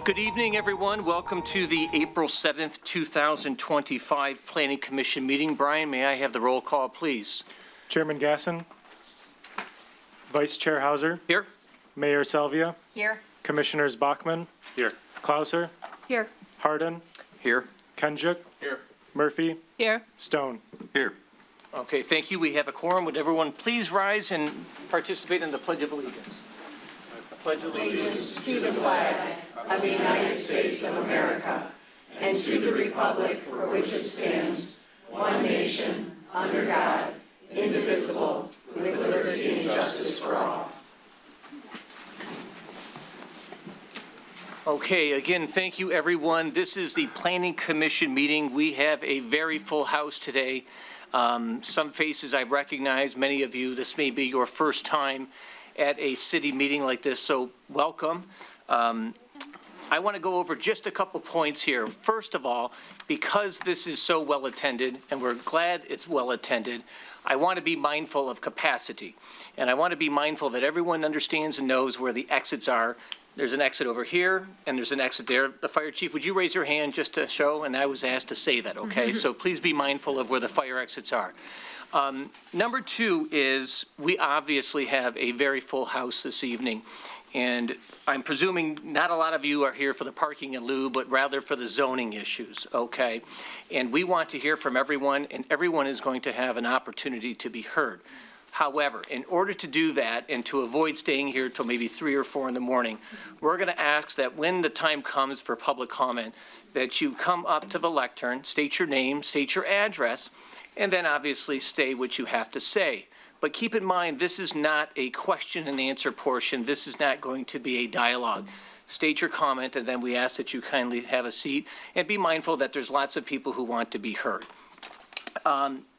Good evening, everyone. Welcome to the April 7th, 2025 Planning Commission meeting. Brian, may I have the roll call, please? Chairman Gasson. Vice Chair Hauser. Here. Mayor Salvia. Here. Commissioners Bachman. Here. Klauser. Here. Hardin. Here. Kenjic. Here. Murphy. Here. Stone. Here. Okay, thank you. We have a quorum. Would everyone please rise and participate in the Pledge of Allegiance? Pledge allegiance To the flag of the United States of America and to the republic for which it stands, one nation, under God, indivisible, with liberty and justice for all. Okay, again, thank you, everyone. This is the Planning Commission meeting. We have a very full house today. Some faces I recognize, many of you, this may be your first time at a city meeting like this, so welcome. I want to go over just a couple points here. First of all, because this is so well attended, and we're glad it's well attended, I want to be mindful of capacity. And I want to be mindful that everyone understands and knows where the exits are. There's an exit over here, and there's an exit there. The fire chief, would you raise your hand just to show? And I was asked to say that, okay? So please be mindful of where the fire exits are. Number two is we obviously have a very full house this evening, and I'm presuming not a lot of you are here for the parking in lieu, but rather for the zoning issues, okay? And we want to hear from everyone, and everyone is going to have an opportunity to be heard. However, in order to do that and to avoid staying here till maybe 3 or 4 in the morning, we're going to ask that when the time comes for public comment, that you come up to the lectern, state your name, state your address, and then obviously say what you have to say. But keep in mind, this is not a question and answer portion. This is not going to be a dialogue. State your comment, and then we ask that you kindly have a seat, and be mindful that there's lots of people who want to be heard.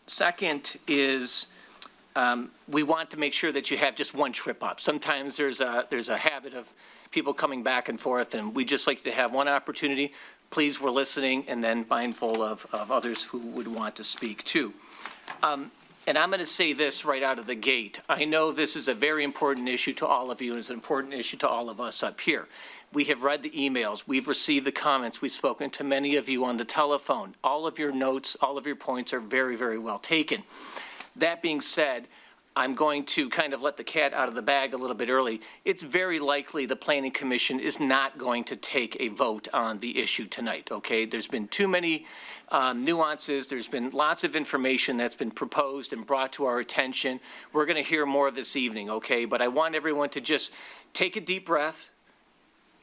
Second is, we want to make sure that you have just one trip up. Sometimes there's a habit of people coming back and forth, and we just like to have one opportunity. Please, we're listening, and then mindful of others who would want to speak too. And I'm going to say this right out of the gate. I know this is a very important issue to all of you, and it's an important issue to all of us up here. We have read the emails. We've received the comments. We've spoken to many of you on the telephone. All of your notes, all of your points are very, very well taken. That being said, I'm going to kind of let the cat out of the bag a little bit early. It's very likely the Planning Commission is not going to take a vote on the issue tonight, okay? There's been too many nuances. There's been lots of information that's been proposed and brought to our attention. We're going to hear more this evening, okay? But I want everyone to just take a deep breath,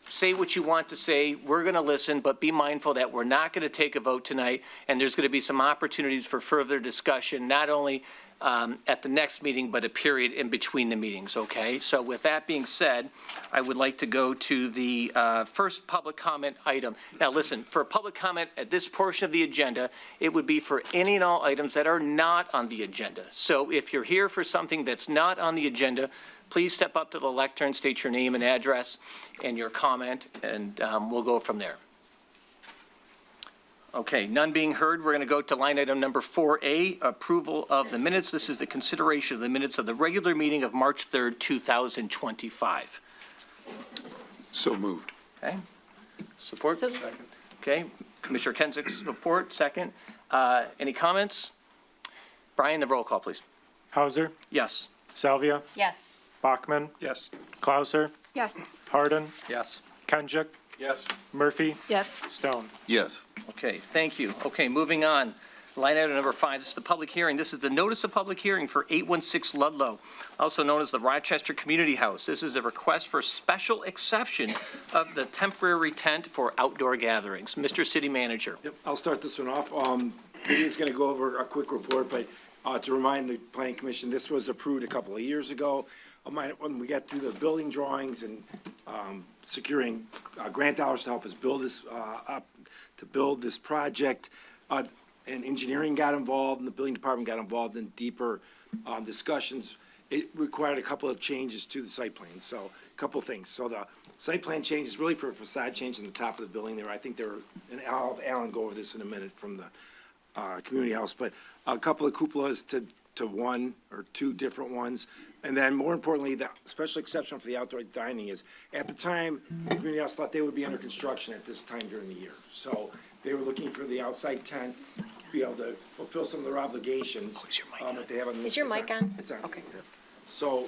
say what you want to say. We're going to listen, but be mindful that we're not going to take a vote tonight, and there's going to be some opportunities for further discussion, not only at the next meeting, but a period in between the meetings, okay? So with that being said, I would like to go to the first public comment item. Now listen, for public comment at this portion of the agenda, it would be for any and all items that are not on the agenda. So if you're here for something that's not on the agenda, please step up to the lectern, state your name and address and your comment, and we'll go from there. Okay, none being heard, we're going to go to line item number 4A, approval of the minutes. This is the consideration of the minutes of the regular meeting of March 3rd, 2025. So moved. Okay, support? Second. Okay, Commissioner Kenzik's report, second. Any comments? Brian, the roll call, please. Hauser. Yes. Salvia. Yes. Bachman. Yes. Klauser. Yes. Hardin. Yes. Kenjic. Yes. Murphy. Yes. Stone. Yes. Okay, thank you. Okay, moving on. Line item number 5, this is the public hearing. This is the notice of public hearing for 816 Ludlow, also known as the Rochester Community House. This is a request for special exception of the temporary tent for outdoor gatherings. Mr. City Manager. Yep, I'll start this one off. He's going to go over a quick report, but to remind the Planning Commission, this was approved a couple of years ago. When we got through the building drawings and securing grant dollars to help us build this to build this project, and engineering got involved, and the building department got involved in deeper discussions. It required a couple of changes to the site plan. So a couple of things. So the site plan change is really for a facade change in the top of the building there. I think there were, and I'll have Alan go over this in a minute from the community house, but a couple of cupolas to one or two different ones. And then more importantly, the special exception for the outdoor dining is, at the time, the community house thought they would be under construction at this time during the year. So they were looking for the outside tent to be able to fulfill some of their obligations. That they have on the. Is your it's mic on? It's on. Okay. Yeah. So,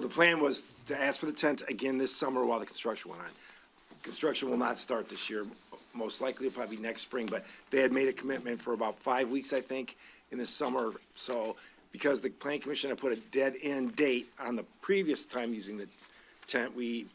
the plan was to ask for the tent again this summer while the construction went on. Construction will not start this year, most likely it'll probably be next spring, but they had made a commitment for about 5 weeks, I think, in the summer. So because the planning commission had put a dead-end date on the previous time using the tent, we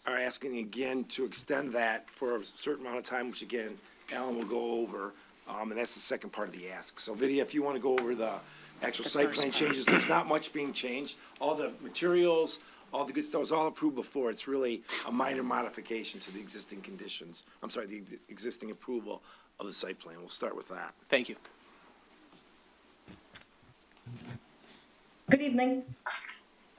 are asking again to extend that for a certain amount of time, which again, Alan will go over, and that's the second part of the ask. So Vidya, if you want to go over the actual site plan changes, there's not much being changed. All the materials, all the good stuff was all approved before. It's really a minor modification to the existing conditions. I'm sorry, the existing approval of the site plan. We'll start with that. Thank you. Good evening.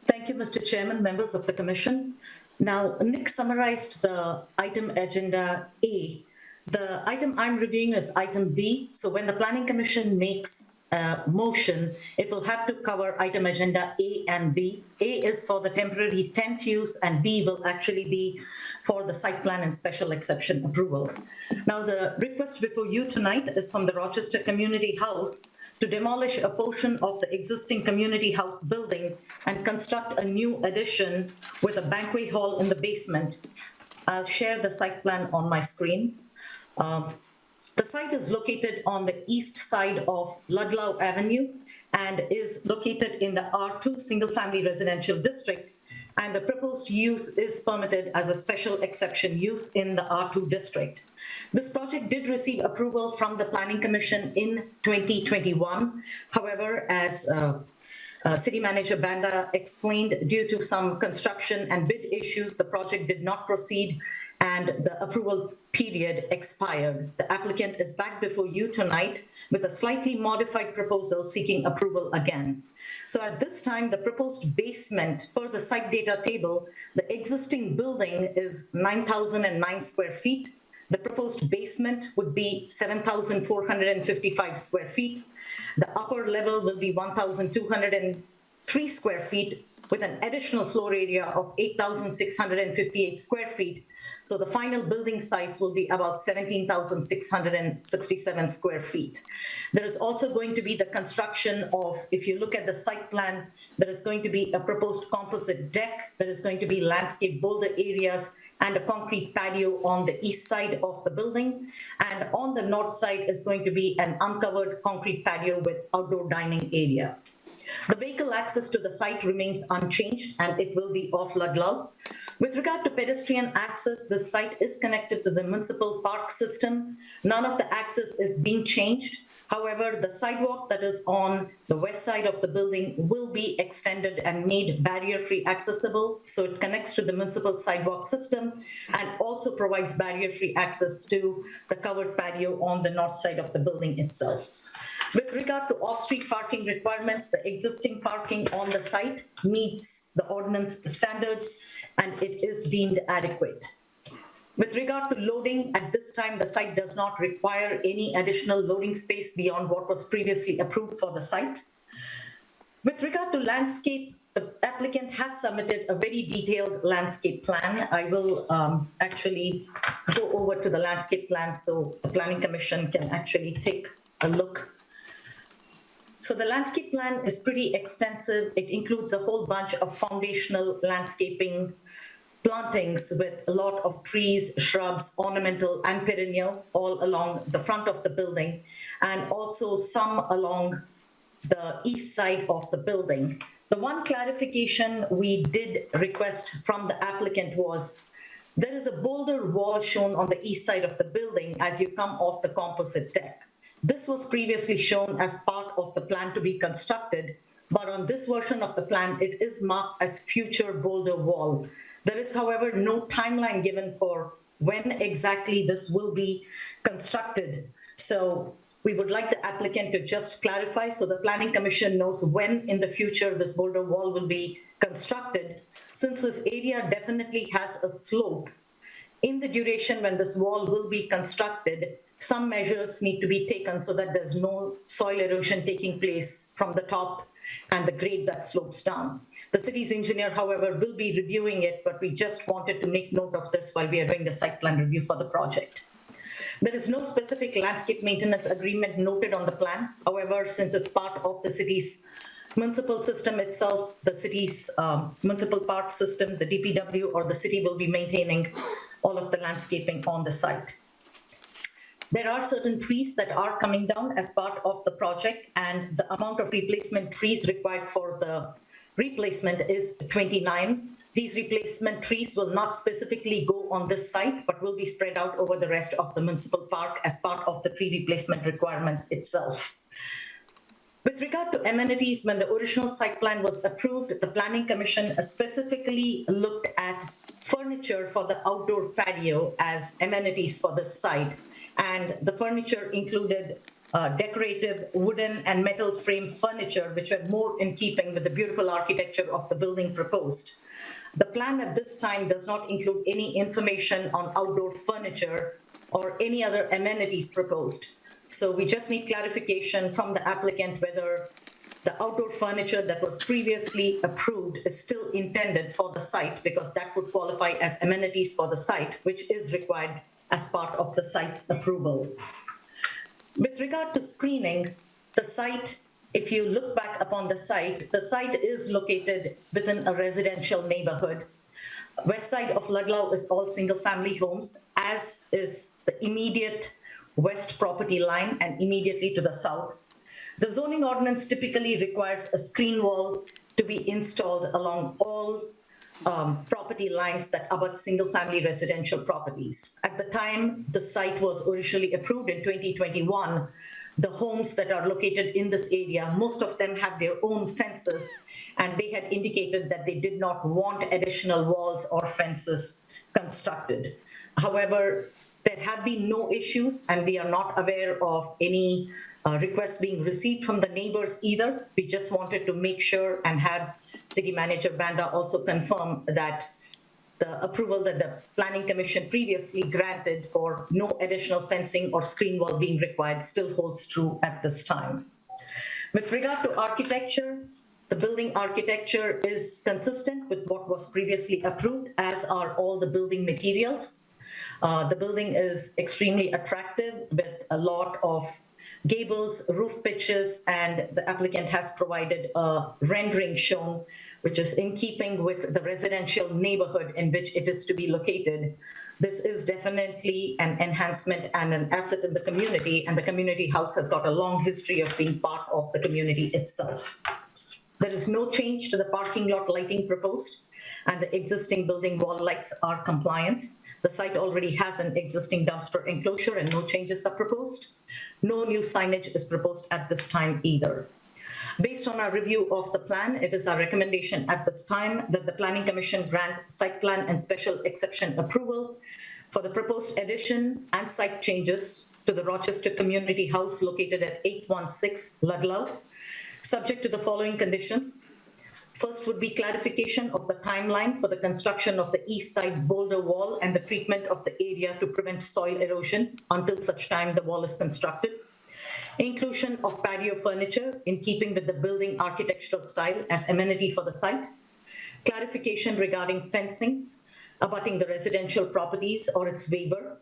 Thank you, Mr. Chairman, members of the commission. Now, Nick summarized the item agenda A. The item I'm reviewing is item B. So when the planning commission makes a motion, it will have to cover item agenda A and B. A is for the temporary tent use and B will actually be for the site plan and special exception approval. Now, the request before you tonight is from the Rochester Community House to demolish a portion of the existing community house building and construct a new addition with a banquet hall in the basement. I'll share the site plan on my screen. The site is located on the east side of Ludlow Avenue and is located in the R2 single-family residential district, and the proposed use is permitted as a special exception use in the R2 district. This project did receive approval from the Planning Commission in 2021. However, as City Manager Banda explained, due to some construction and bid issues, the project did not proceed and the approval period expired. The applicant is back before you tonight with a slightly modified proposal seeking approval again. So at this time, the proposed basement per the site data table, the existing building is 9,009 square feet. The proposed basement would be 7,455 square feet. The upper level will be 1,203 square feet with an additional floor area of 8,658 square feet. So the final building size will be about 17,667 square feet. There is also going to be the construction of, if you look at the site plan, there is going to be a proposed composite deck. There is going to be landscape boulder areas and a concrete patio on the east side of the building. And on the north side is going to be an uncovered concrete patio with outdoor dining area. The vehicle access to the site remains unchanged and it will be off Ludlow. With regard to pedestrian access, the site is connected to the municipal park system. None of the access is being changed. However, the sidewalk that is on the west side of the building will be extended and made barrier-free accessible. So it connects to the municipal sidewalk system and also provides barrier-free access to the covered patio on the north side of the building itself. With regard to off-street parking requirements, the existing parking on the site meets the ordinance standards and it is deemed adequate. With regard to loading, at this time, the site does not require any additional loading space beyond what was previously approved for the site. With regard to landscape, the applicant has submitted a very detailed landscape plan. I will actually go over to the landscape plan so the Planning Commission can actually take a look. So the landscape plan is pretty extensive. It includes a whole bunch of foundational landscaping plantings with a lot of trees, shrubs, ornamental and perennial all along the front of the building, and also some along the east side of the building. The one clarification we did request from the applicant was there is a boulder wall shown on the east side of the building as you come off the composite deck. This was previously shown as part of the plan to be constructed, but on this version of the plan, it is marked as future boulder wall. There is, however, no timeline given for when exactly this will be constructed. So we would like the applicant to just clarify so the Planning Commission knows when in the future this boulder wall will be constructed. Since this area definitely has a slope, in the duration when this wall will be constructed, some measures need to be taken so that there's no soil erosion taking place from the top and the grade that slopes down. The city's engineer, however, will be reviewing it, but we just wanted to make note of this while we are doing the site plan review for the project. There is no specific landscape maintenance agreement noted on the plan. However, since it's part of the city's municipal system itself, the city's municipal park system, the DPW or the city will be maintaining all of the landscaping on the site. There are certain trees that are coming down as part of the project, and the amount of replacement trees required for the replacement is 29. These replacement trees will not specifically go on this site, but will be spread out over the rest of the municipal park as part of the tree replacement requirements itself. With regard to amenities, when the original site plan was approved, the Planning Commission specifically looked at furniture for the outdoor patio as amenities for the site. And the furniture included decorative wooden and metal frame furniture, which were more in keeping with the beautiful architecture of the building proposed. The plan at this time does not include any information on outdoor furniture or any other amenities proposed. So we just need clarification from the applicant whether the outdoor furniture that was previously approved is still intended for the site, because that would qualify as amenities for the site, which is required as part of the site's approval. With regard to screening, the site, if you look back upon the site is located within a residential neighborhood. West side of Ludlow is all single-family homes, as is the immediate west property line and immediately to the south. The zoning ordinance typically requires a screen wall to be installed along all property lines that abut single-family residential properties. At the time the site was originally approved in 2021, the homes that are located in this area, most of them have their own fences, and they had indicated that they did not want additional walls or fences constructed. However, there have been no issues, and we are not aware of any requests being received from the neighbors either. We just wanted to make sure and have City Manager Banda also confirm that the approval that the Planning Commission previously granted for no additional fencing or screen wall being required still holds true at this time. With regard to architecture, the building architecture is consistent with what was previously approved, as are all the building materials. The building is extremely attractive with a lot of gables, roof pitches, and the applicant has provided a rendering shown, which is in keeping with the residential neighborhood in which it is to be located. This is definitely an enhancement and an asset in the community, and the community house has got a long history of being part of the community itself. There is no change to the parking lot lighting proposed, and the existing building wall lights are compliant. The site already has an existing dumpster enclosure and no changes are proposed. No new signage is proposed at this time either. Based on our review of the plan, it is our recommendation at this time that the Planning Commission grant site plan and special exception approval for the proposed addition and site changes to the Rochester Community House located at 816 Ludlow, subject to the following conditions. First would be clarification of the timeline for the construction of the east side boulder wall and the treatment of the area to prevent soil erosion until such time the wall is constructed. Inclusion of patio furniture in keeping with the building architectural style as amenity for the site. Clarification regarding fencing abutting the residential properties or its waiver.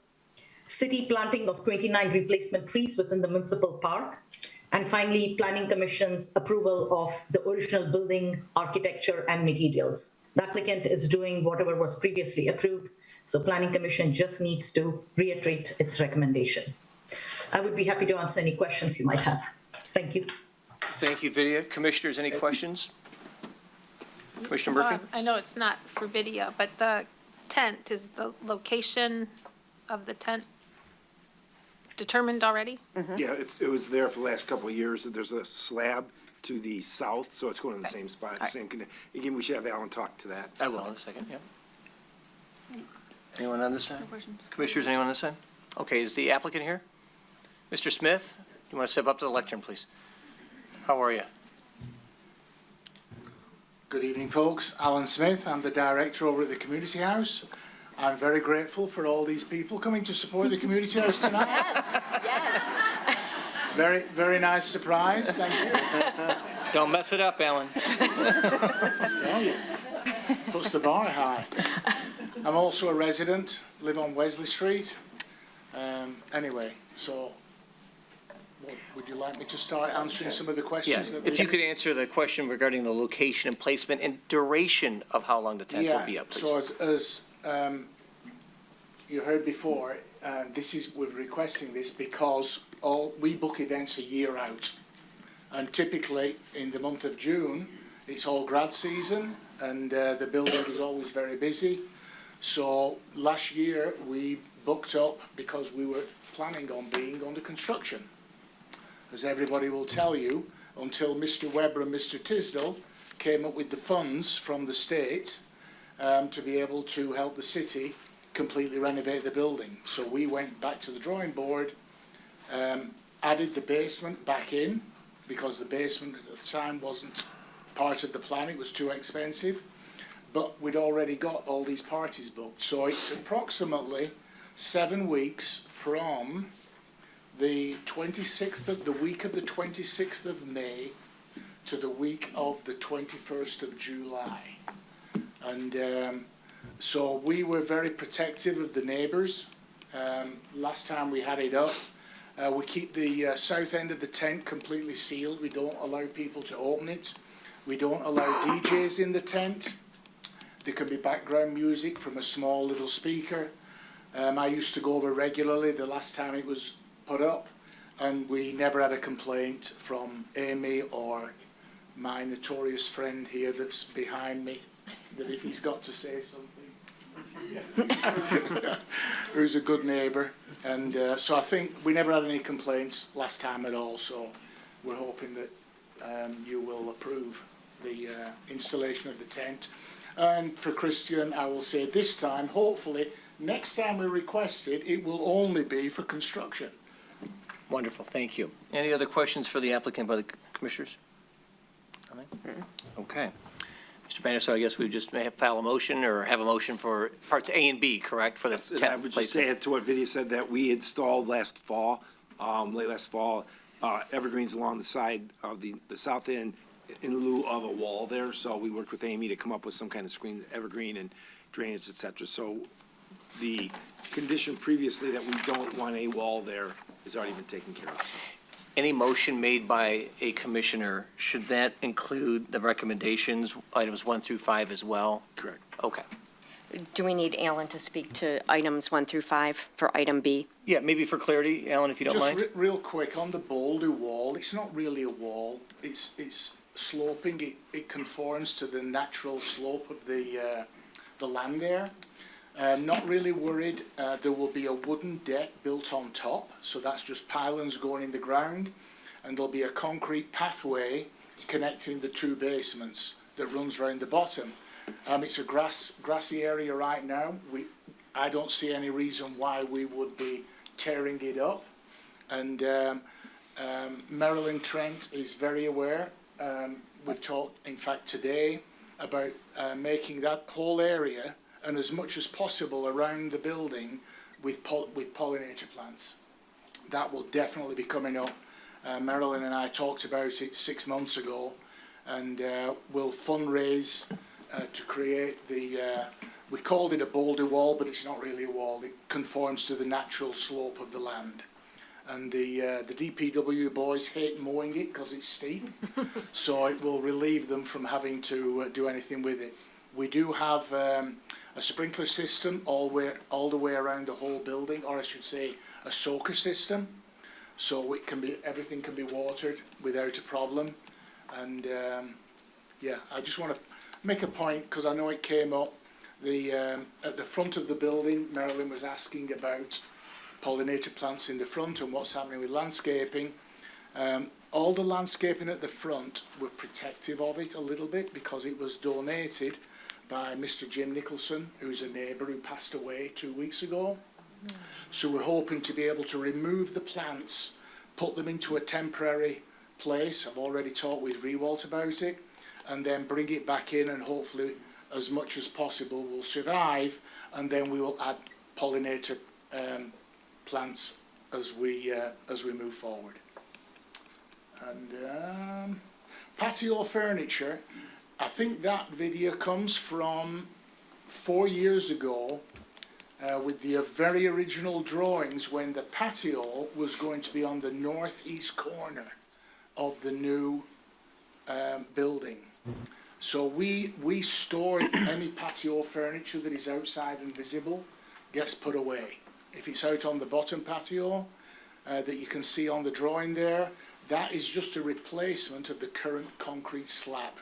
City planting of 29 replacement trees within the municipal park. And finally, Planning Commission's approval of the original building architecture and materials. The applicant is doing whatever was previously approved, so Planning Commission just needs to reiterate its recommendation. I would be happy to answer any questions you might have. Thank you. Thank you, Vidya. Commissioners, any questions? Commissioner Murphy? I know it's not for video, but the tent, is the location of the tent determined already? Yeah, it was there for the last couple of years. There's a slab to the south, so it's going in the same spot, same condition. Again, we should have Alan talk to that. I will in a second, yeah. Anyone on this side? No questions. Commissioners, anyone on this side? Okay, is the applicant here? Mr. Smith, you want to step up to the lectern, please? How are you? Good evening, folks. Alan Smith. I'm the director over at the Community House. I'm very grateful for all these people coming to support the community house tonight. Yes, yes. Very, very nice surprise, thank you. Don't mess it up, Alan. Tell you, puts the bar high. I'm also a resident, live on Wesley Street. Anyway, so would you like me to start answering some of the questions? Yeah, that if you could answer the question regarding the location and placement and duration of how long the tent will be up, please. So as you heard before, we're requesting this because we book events a year out. And typically in the month of June, it's all grad season and the building is always very busy. So last year we booked up because we were planning on being under construction. As everybody will tell you, until Mr. Webber and Mr. Tisdall came up with the funds from the state to be able to help the city completely renovate the building. So we went back to the drawing board, added the basement back in, because the basement at the time wasn't part of the plan, it was too expensive. But we'd already got all these parties booked. So it's approximately 7 weeks from the 26th of the week of the 26th of May to the week of the 21st of July. And so we were very protective of the neighbours. Last time we had it up, we keep the south end of the tent completely sealed. We don't allow people to open it. We don't allow DJs in the tent. There can be background music from a small little speaker. I used to go over regularly the last time it was put up, and we never had a complaint from Amy or my notorious friend here that's behind me, that if he's got to say something, who's a good neighbour. And so I think we never had any complaints last time at all, so we're hoping that you will approve the installation of the tent. And for Christian, I will say this time, hopefully, next time we request it, it will only be for construction. Wonderful, thank you. Any other questions for the applicant by the commissioners? Nothing? Okay. Mr. Banner, so I guess we just may have file a motion or have a motion for parts A and B, correct, for the And I tent would just placement? add to what Vidya said, that we installed last fall, late last fall, evergreens along the side of the south end in lieu of a wall there. So we worked with Amy to come up with some kind of screen, evergreen and drainage, et cetera. So the condition previously that we don't want a wall there has already been taken care of. So. Any motion made by a commissioner, should that include the recommendations, items 1 through 5 as well? Correct. Okay. Do we need Alan to speak to items 1 through 5 for item B? Yeah, maybe for clarity, Alan, if you don't Just mind. real quick, on the boulder wall, it's not really a wall, it's sloping, it conforms to the natural slope of the land there. Not really worried, there will be a wooden deck built on top, so that's just pylons going in the ground, and there'll be a concrete pathway connecting the two basements that runs around the bottom. It's a grassy area right now. I don't see any reason why we would be tearing it up, and Marilyn Trent is very aware. We've talked, in fact, today about making that whole area and as much as possible around the building with pollinator plants. That will definitely be coming up. Marilyn and I talked about it 6 months ago, and we'll fundraise to create the, we called it a boulder wall, but it's not really a wall. It conforms to the natural slope of the land. And the DPW boys hate mowing it because it's steep, so it will relieve them from having to do anything with it. We do have a sprinkler system all the way around the whole building, or I should say a soaker system, so it can be, everything can be watered without a problem. And yeah, I just want to make a point because I know it came up. At the front of the building, Marilyn was asking about pollinator plants in the front and what's happening with landscaping. All the landscaping at the front, we're protective of it a little bit because it was donated by Mr. Jim Nicholson, who's a neighbour who passed away 2 weeks ago. So we're hoping to be able to remove the plants, put them into a temporary place. I've already talked with Rewalt about it, and then bring it back in and hopefully as much as possible will survive, and then we will add pollinator plants as we move forward. And patio furniture, I think that video comes from 4 years ago with the very original drawings when the patio was going to be on the northeast corner of the new building. So we store any patio furniture that is outside and visible gets put away. If it's out on the bottom patio that you can see on the drawing there, that is just a replacement of the current concrete slab.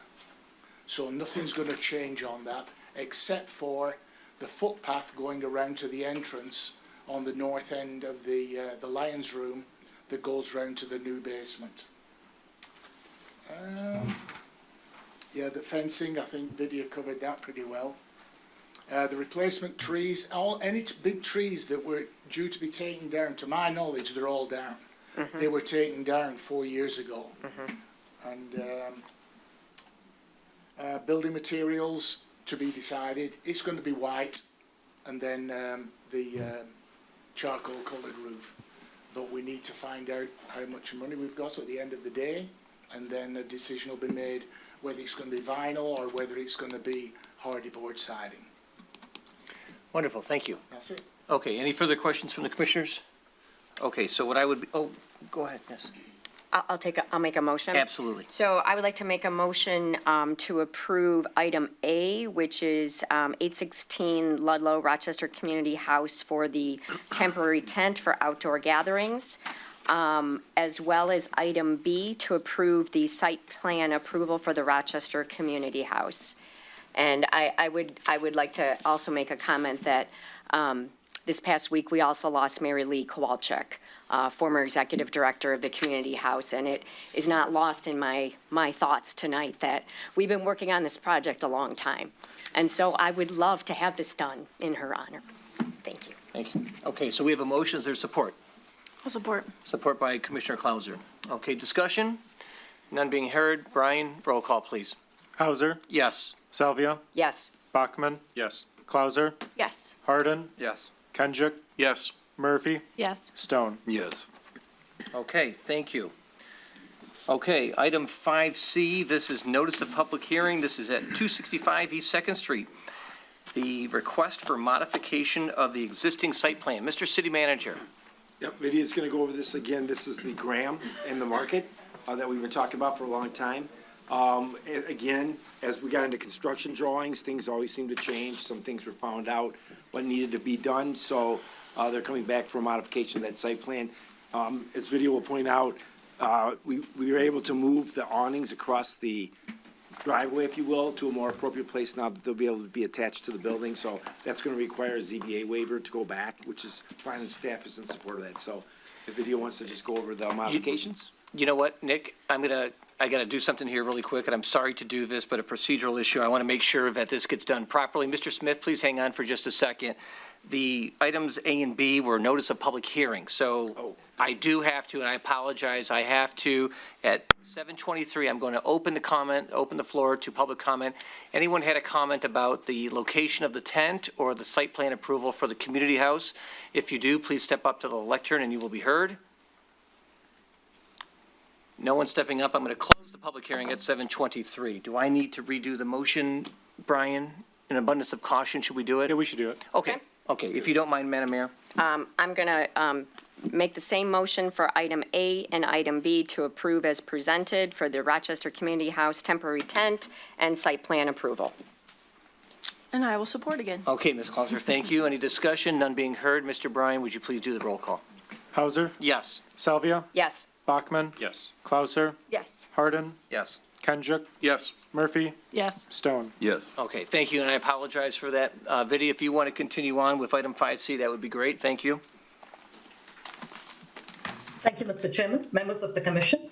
So nothing's going to change on that except for the footpath going around to the entrance on the north end of the Lions Room that goes round to the new basement. Yeah, the fencing, I think Vidya covered that pretty well. The replacement trees, any big trees that were due to be taken down, to my knowledge, they're all down. They were taken down 4 years ago. And building materials to be decided. It's going to be white, and then the charcoal coloured roof. But we need to find out how much money we've got at the end of the day, and then a decision will be made whether it's going to be vinyl or whether it's going to be hardy board siding. Wonderful, thank you. That's it. Okay, any further questions from the commissioners? Okay, so what I would, go ahead, yes. I'll make a motion. Absolutely. So I would like to make a motion to approve item A, which is 816 Ludlow Rochester Community House for the temporary tent for outdoor gatherings, as well as item B, to approve the site plan approval for the Rochester Community House. And I would like to also make a comment that this past week, we also lost Mary Lee Kowalczyk, former executive director of the community house, and it is not lost in my thoughts tonight that we've been working on this project a long time. And so I would love to have this done in her honor. Thank you. Thank you. Okay, so we have a motion, is there support? I'll support. Support by Commissioner Clauser. Okay, discussion? None being heard. Brian, roll call, please. Hauser, Yes. Salvia, Yes. Bachman, Yes. Clauser, Yes. Hardin, Yes. Kenjic, Yes. Murphy, Yes. Stone. Yes. Okay, thank you. Okay, item 5C, this is notice of public hearing. This is at 265 East Second Street. The request for modification of the existing site plan. Mr. City Manager. Yep, Lydia's gonna go over this again. This is the Graham in the market that we've been talking about for a long time. Again, as we got into construction drawings, things always seem to change. Some things were found out what needed to be done, so they're coming back for a modification of that site plan. As Video will point out, we were able to move the awnings across the driveway, if you will, to a more appropriate place now that they'll be able to be attached to the building. So that's going to require a ZBA waiver to go back, which is fine, and staff is in support of that. So if Video wants to just go over the modifications. You know what, Nick, I gotta do something here really quick, and I'm sorry to do this, but a procedural issue. I want to make sure that this gets done properly. Mr. Smith, please hang on for just a second. The items A and B were notice of public hearing, so I do have to, and I apologize, I have to, at 7:23, I'm going to open the floor to public comment. Anyone had a comment about the location of the tent or the site plan approval for the community house? If you do, please step up to the lectern and you will be heard. No one stepping up. I'm going to close the public hearing at 7:23. Do I need to redo the motion, Brian? In abundance of caution, should we do it? Yeah, we should do it. Okay, if you don't mind, Madam Mayor. I'm going to make the same motion for item A and item B to approve as presented for the Rochester Community House temporary tent and site plan approval. And I will support again. Okay, Ms. Clauser, thank you. Any discussion? None being heard. Mr. Brian, would you please do the roll call? Hauser, Yes. Salvia, Yes. Bachman, Yes. Clauser, Yes. Hardin, Yes. Kenjic, Yes. Murphy, Yes. Stone. Yes. Okay, thank you, and I apologize for that. Vidya, if you want to continue on with item 5C, that would be great. Thank you. Thank you, Mr. Chairman, members of the commission.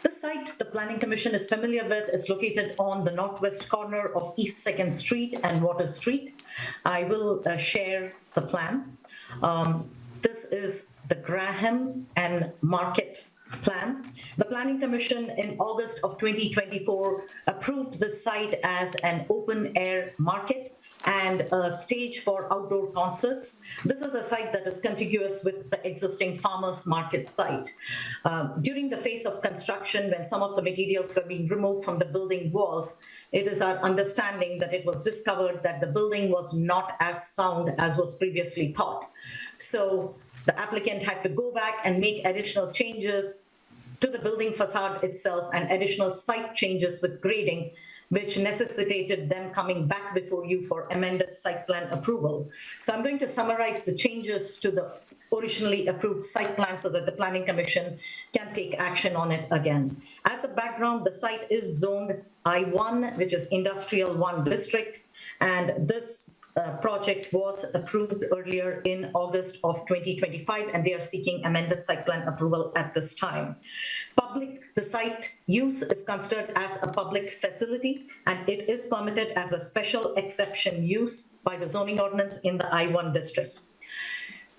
This site, the Planning Commission is familiar with. It's located on the northwest corner of East 2nd Street and Water Street. I will share the plan. This is the Graham and Market plan. The Planning Commission in August of 2024 approved the site as an open-air market and a stage for outdoor concerts. This is a site that is contiguous with the existing farmers market site. During the phase of construction, when some of the materials were being removed from the building walls, it is our understanding that it was discovered that the building was not as sound as was previously thought. So the applicant had to go back and make additional changes to the building facade itself and additional site changes with grading, which necessitated them coming back before you for amended site plan approval. So I'm going to summarize the changes to the originally approved site plan so that the Planning Commission can take action on it again. As a background, the site is zoned I1, which is Industrial 1 District, and this project was approved earlier in August of 2025, and they are seeking amended site plan approval at this time. The site use is considered as a public facility, and it is permitted as a special exception use by the zoning ordinance in the I1 district.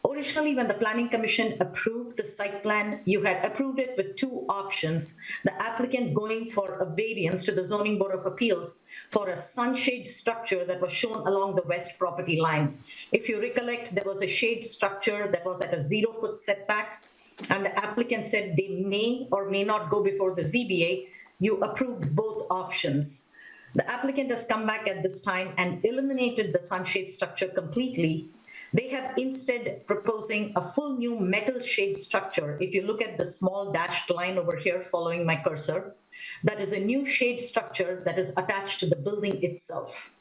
Originally, when the Planning Commission approved the site plan, you had approved it with two options. The applicant going for a variance to the Zoning Board of Appeals for a sunshade structure that was shown along the west property line. If you recollect, there was a shade structure that was at a 0-foot setback, and the applicant said they may or may not go before the ZBA. You approved both options. The applicant has come back at this time and eliminated the sunshade structure completely. They have instead proposing a full new metal shade structure. If you look at the small dashed line over here following my cursor, that is a new shade structure that is attached to the building itself.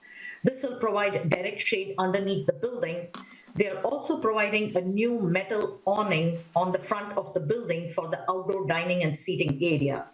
This will provide direct shade underneath the building. They are also providing a new metal awning on the front of the building for the outdoor dining and seating area.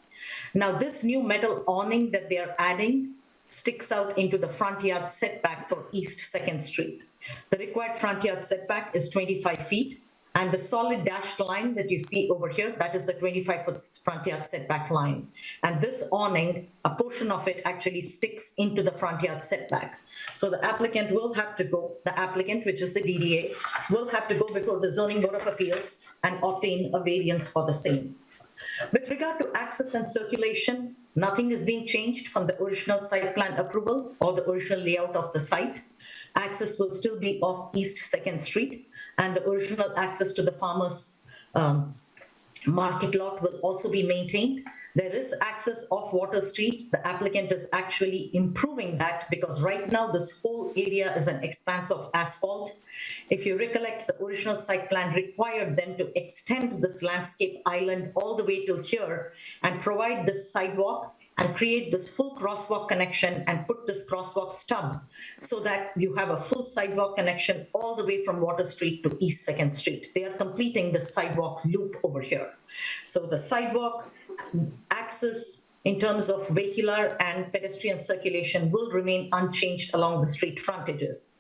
Now, this new metal awning that they are adding sticks out into the front yard setback for East 2nd Street. The required front yard setback is 25 feet, and the solid dashed line that you see over here, that is the 25-foot front yard setback line. And this awning, a portion of it actually sticks into the front yard setback. So the applicant will have to go, the applicant, which is the DDA, will have to go before the Zoning Board of Appeals and obtain a variance for the same. With regard to access and circulation, nothing is being changed from the original site plan approval or the original layout of the site. Access will still be off East 2nd Street, and the original access to the farmers market lot will also be maintained. There is access off Water Street. The applicant is actually improving that because right now this whole area is an expanse of asphalt. If you recollect, the original site plan required them to extend this landscape island all the way till here and provide this sidewalk and create this full crosswalk connection and put this crosswalk stub so that you have a full sidewalk connection all the way from Water Street to East 2nd Street. They are completing the sidewalk loop over here. So the sidewalk access in terms of vehicular and pedestrian circulation will remain unchanged along the street frontages.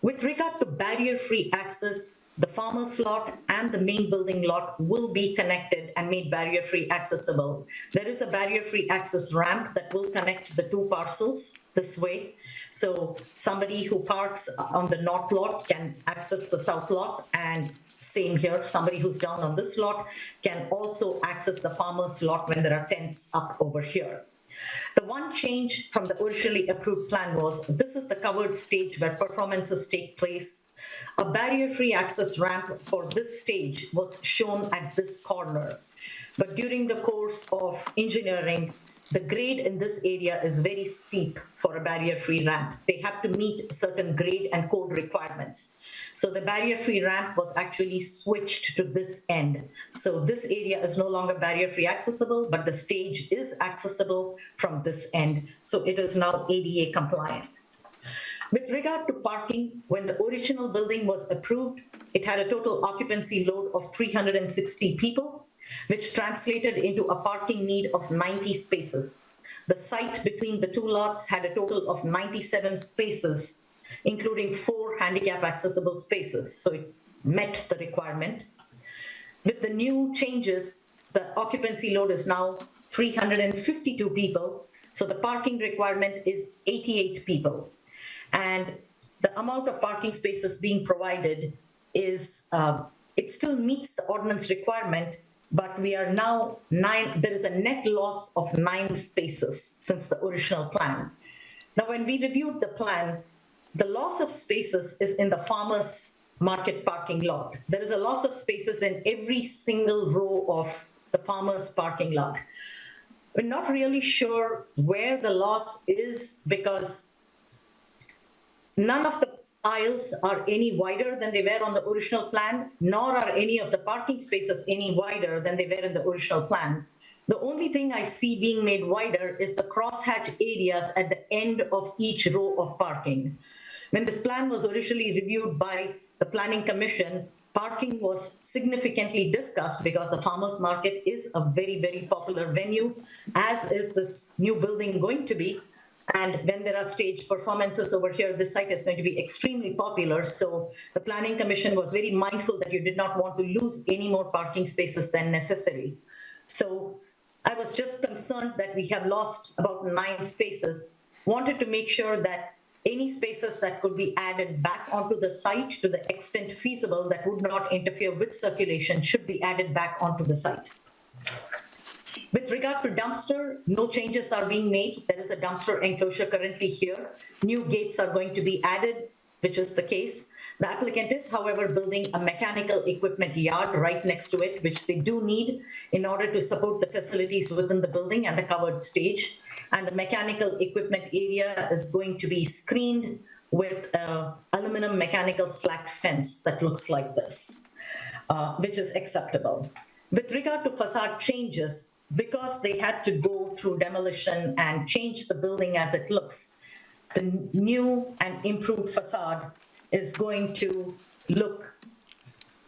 With regard to barrier-free access, the farmer's lot and the main building lot will be connected and made barrier-free accessible. There is a barrier-free access ramp that will connect the two parcels this way. So somebody who parks on the north lot can access the south lot, and same here, somebody who's down on this lot can also access the farmer's lot when there are tents up over here. The one change from the originally approved plan was this is the covered stage where performances take place. A barrier-free access ramp for this stage was shown at this corner. But during the course of engineering, the grade in this area is very steep for a barrier-free ramp. They have to meet certain grade and code requirements. So the barrier-free ramp was actually switched to this end. So this area is no longer barrier-free accessible, but the stage is accessible from this end. So it is now ADA compliant. With regard to parking, when the original building was approved, it had a total occupancy load of 360 people, which translated into a parking need of 90 spaces. The site between the two lots had a total of 97 spaces, including 4 handicap accessible spaces. So it met the requirement. With the new changes, the occupancy load is now 352 people. So the parking requirement is 88 people. And the amount of parking spaces being provided is, it still meets the ordinance requirement, but we are now there is a net loss of 9 spaces since the original plan. Now, when we reviewed the plan, the loss of spaces is in the farmers market parking lot. There is a loss of spaces in every single row of the farmers parking lot. We're not really sure where the loss is because none of the aisles are any wider than they were on the original plan, nor are any of the parking spaces any wider than they were in the original plan. The only thing I see being made wider is the crosshatch areas at the end of each row of parking. When this plan was originally reviewed by the Planning Commission, parking was significantly discussed because the farmers market is a very, very popular venue, as is this new building going to be. And when there are stage performances over here, this site is going to be extremely popular. So the Planning Commission was very mindful that you did not want to lose any more parking spaces than necessary. So I was just concerned that we have lost about 9 spaces, wanted to make sure that any spaces that could be added back onto the site to the extent feasible that would not interfere with circulation should be added back onto the site. With regard to dumpster, no changes are being made. There is a dumpster enclosure currently here. New gates are going to be added, which is the case. The applicant is, however, building a mechanical equipment yard right next to it, which they do need in order to support the facilities within the building and the covered stage. And the mechanical equipment area is going to be screened with an aluminum mechanical slack fence that looks like this, which is acceptable. With regard to facade changes, because they had to go through demolition and change the building as it looks, the new and improved facade is going to look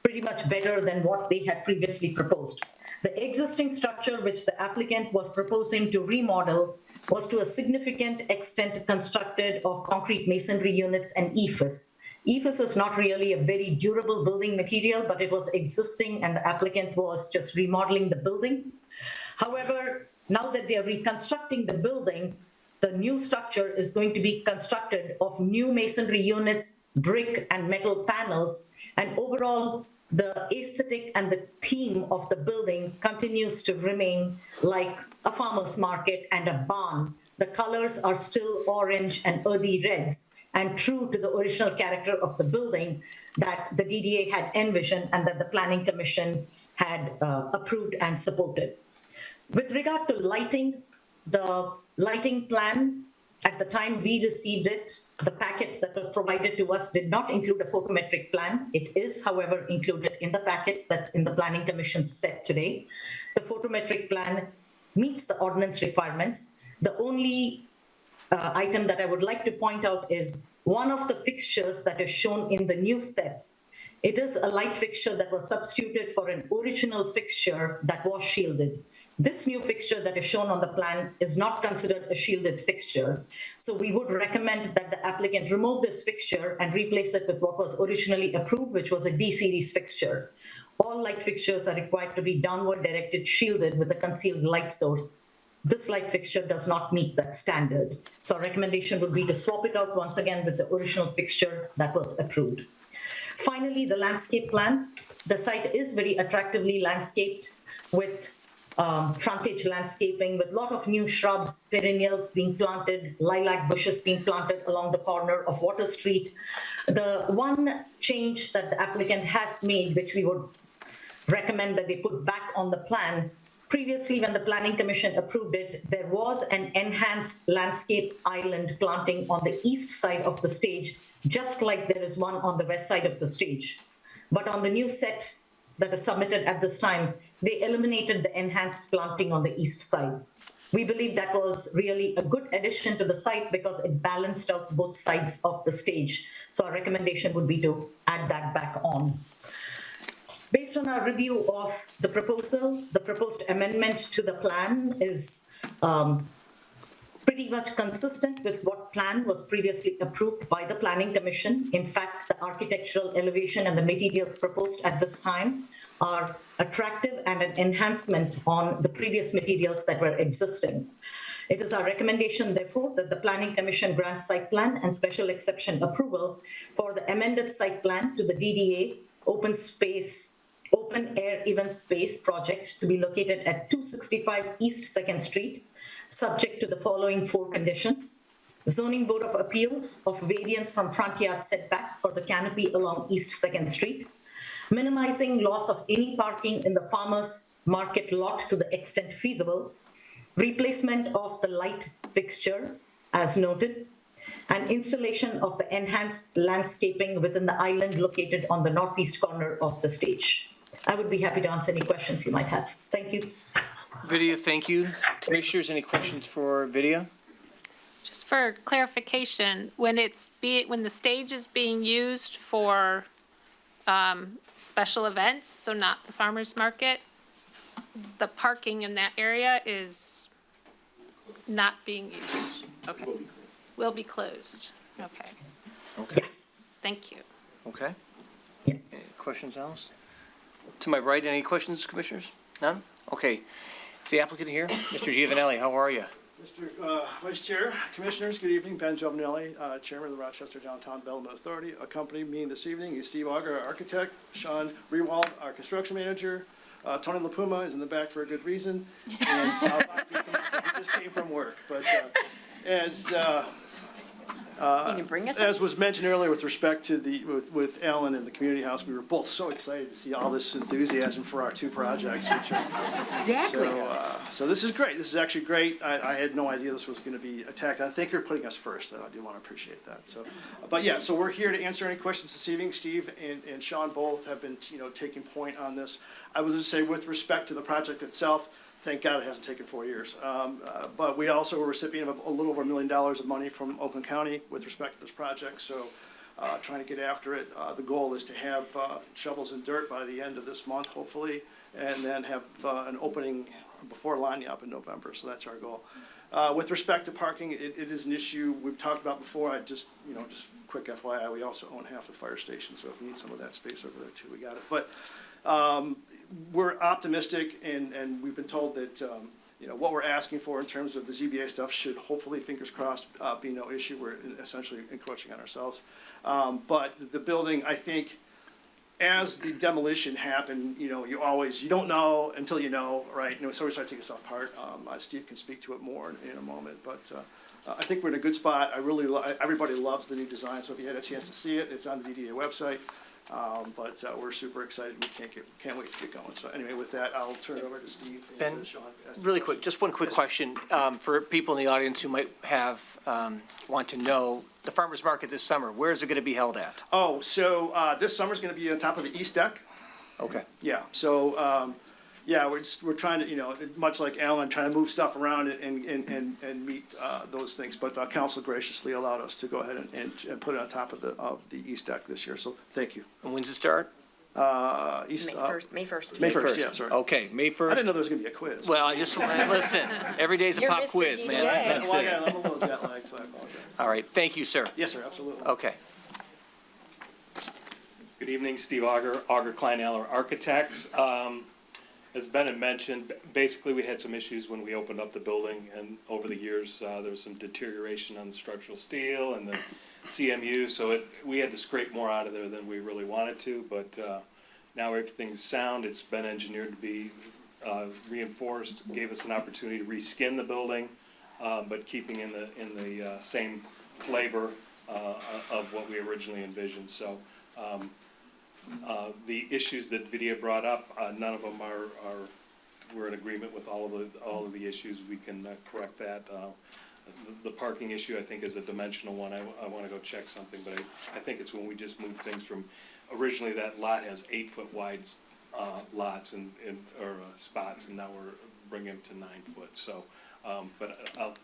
pretty much better than what they had previously proposed. The existing structure which the applicant was proposing to remodel was to a significant extent constructed of concrete masonry units and EIFS. EIFS is not really a very durable building material, but it was existing and the applicant was just remodeling the building. However, now that they are reconstructing the building, the new structure is going to be constructed of new masonry units, brick and metal panels, and overall the aesthetic and the theme of the building continues to remain like a farmer's market and a barn. The colors are still orange and earthy reds, and true to the original character of the building that the DDA had envisioned and that the Planning Commission had approved and supported. With regard to lighting, the lighting plan, at the time we received it, the packet that was provided to us did not include a photometric plan. It is, however, included in the packet that's in the Planning Commission set today. The photometric plan meets the ordinance requirements. The only item that I would like to point out is one of the fixtures that is shown in the new set. It is a light fixture that was substituted for an original fixture that was shielded. This new fixture that is shown on the plan is not considered a shielded fixture. So we would recommend that the applicant remove this fixture and replace it with what was originally approved, which was a D-series fixture. All light fixtures are required to be downward directed shielded with a concealed light source. This light fixture does not meet that standard. So our recommendation would be to swap it out once again with the original fixture that was approved. Finally, the landscape plan. The site is very attractively landscaped with frontage landscaping with a lot of new shrubs, perennials being planted, lilac bushes being planted along the corner of Water Street. The one change that the applicant has made, which we would recommend that they put back on the plan, previously when the Planning Commission approved it, there was an enhanced landscape island planting on the east side of the stage, just like there is one on the west side of the stage. But on the new set that is submitted at this time, they eliminated the enhanced planting on the east side. We believe that was really a good addition to the site because it balanced out both sides of the stage. So our recommendation would be to add that back on. Based on our review of the proposal, the proposed amendment to the plan is pretty much consistent with what plan was previously approved by the Planning Commission. In fact, the architectural elevation and the materials proposed at this time are attractive and an enhancement on the previous materials that were existing. It is our recommendation, therefore, that the Planning Commission grants site plan and special exception approval for the amended site plan to the DDA open space open-air event space project to be located at 265 East 2nd Street, subject to the following 4 conditions. Zoning Board of Appeals of variance from front yard setback for the canopy along East 2nd Street, minimizing loss of any parking in the farmers market lot to the extent feasible, replacement of the light fixture as noted, and installation of the enhanced landscaping within the island located on the northeast corner of the stage. I would be happy to answer any questions you might have. Thank you. Vidya, thank you. Commissioners, any questions for Vidya? Just for clarification, when the stage is being used for special events, so not the farmer's market, the parking in that area is not being used? Okay. Will be closed. Okay. Yes. Thank you. Okay. Yeah. Any questions, Alice? To my right, any questions, commissioners? None? Okay. Is the applicant here? Mr. Giovanelli, how are you? Mr. Vice Chair, Commissioners, good evening. Ben Giovanelli, Chairman of the Rochester Downtown Development Authority. Accompanying me this evening is Steve Auger, our architect, Sean Rewald, our construction manager, Tony LaPuma is in the back for a good reason, and he just came from work. But You can bring us as was mentioned earlier with respect to with Alan and the community house, we were both so excited to see all this enthusiasm for our 2 projects. Which are, Exactly. so this is great. This is actually great. I had no idea this was going to be attacked. I think you're putting us first, though. I do want to appreciate that. So, but yeah, so we're here to answer any questions this evening. Steve and Sean both have been, taking point on this. I was going to say, with respect to the project itself, thank God it hasn't taken 4 years. But we also were a recipient of a little over $1 million of money from Oakland County with respect to this project. So trying to get after it. The goal is to have shovels and dirt by the end of this month, hopefully, and then have an opening before Lanyap in November. So that's our goal. With respect to parking, it is an issue we've talked about before. Just quick FYI, we also own half the fire station. So if we need some of that space over there too, we got it. But we're optimistic, and we've been told that what we're asking for in terms of the ZBA stuff should hopefully, fingers crossed, be no issue. We're essentially encroaching on ourselves. But the building, I think, as the demolition happened, you don't know until you know, right? So we start taking stuff apart. Steve can speak to it more in a moment, but I think we're in a good spot. Everybody loves the new design, so if you had a chance to see it, it's on the DDA website. But we're super excited. We can't wait to get going. So anyway, with that, I'll turn it over to Steve and Ben, to Sean. really quick, just one quick question for people in the audience who might want to know, the farmer's market this summer, where is it going to be held at? Oh, so this summer's going to be on top of the east deck. Okay. Yeah. So we're trying to, much like Alan, trying to move stuff around and meet those things. But council graciously allowed us to go ahead and put it on top of the east deck this year. So thank you. And when's it start? May 1st. May 1st. Yeah, sorry. Okay, May 1st. I didn't know there was going to be a quiz. Well, I just, listen, every day's a You're pop Mr. quiz, man. DDA. That's Well, it. I'm a little jet lagged, so I apologize. All right, thank you, sir. Yes, sir. Absolutely. Okay. Good evening, Steve Auger, Klein Aller Architects. As Ben had mentioned, basically we had some issues when we opened up the building, and over the years there was some deterioration on the structural steel and the CMU, so we had to scrape more out of there than we really wanted to, but now everything's sound. It's been engineered to be reinforced, gave us an opportunity to reskin the building, but keeping in the same flavor of what we originally envisioned. So the issues that Vidya brought up, none of them we're in agreement with all of the issues. We can correct that. The parking issue, I think, is a dimensional one. I want to go check something, but I think it's when we just move things from, originally that lot has 8-foot wide lots or spots, and now we're bringing them to 9 foot. So, but I'll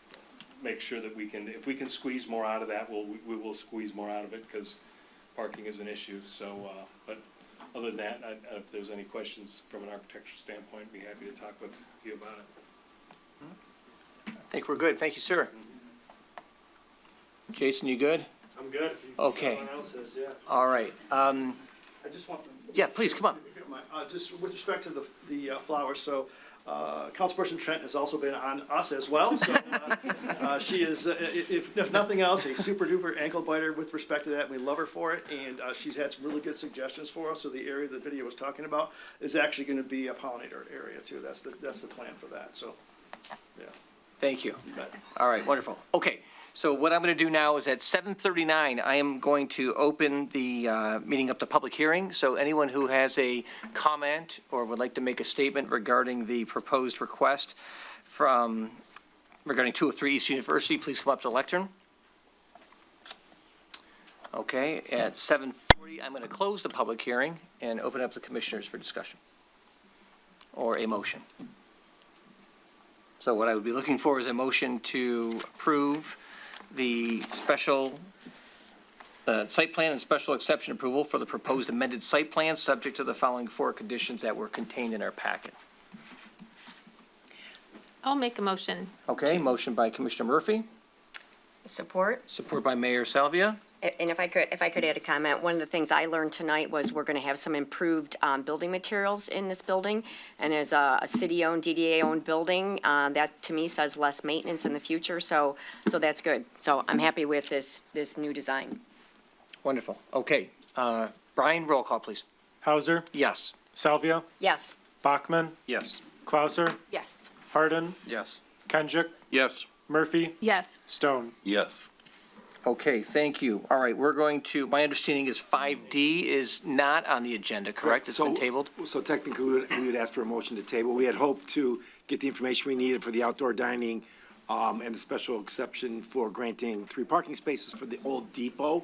make sure that if we can squeeze more out of that, we will squeeze more out of it, because parking is an issue. So, but other than that, if there's any questions from an architectural standpoint, I'd be happy to talk with you about it. I think we're good. Thank you, sir. Jason, you good? I'm good. If Okay. Everyone else is, yeah. All right. I just want to. Yeah, please, come on. If you don't mind, just with respect to the flowers, so Councilperson Trent has also been on us as well, so she is, if nothing else, a super duper ankle biter with respect to that. We love her for it, and she's had some really good suggestions for us. So the area the video was talking about is actually going to be a pollinator area too. That's the plan for that. So, yeah. Thank you. You bet. All right, wonderful. Okay, so what I'm going to do now is at 7:39, I am going to open the meeting up to public hearing. So anyone who has a comment or would like to make a statement regarding the proposed request regarding 203 East University, please come up to the lectern. Okay, at 7:40, I'm going to close the public hearing and open up the commissioners for discussion or a motion. So what I would be looking for is a motion to approve the special site plan and special exception approval for the proposed amended site plan, subject to the following 4 conditions that were contained in our packet. I'll make a motion. Okay, motion by Commissioner Murphy, Support. support by Mayor Salvia. And if I could add a comment, one of the things I learned tonight was we're going to have some improved building materials in this building. And as a city-owned, DDA-owned building, that to me says less maintenance in the future, so that's good. So I'm happy with this new design. Wonderful. Okay, Brian, roll call, please. Hauser, Yes. Salvia, Yes. Bachman, Yes. Clauser, Yes. Hardin, Yes. Kenjic, Yes. Murphy, Yes. Stone. Yes. Okay, thank you. All right, we're going to, my understanding is 5D is not on the agenda, correct? It's been tabled? So technically, we would ask for a motion to table. We had hoped to get the information we needed for the outdoor dining and the special exception for granting 3 parking spaces for the old depot.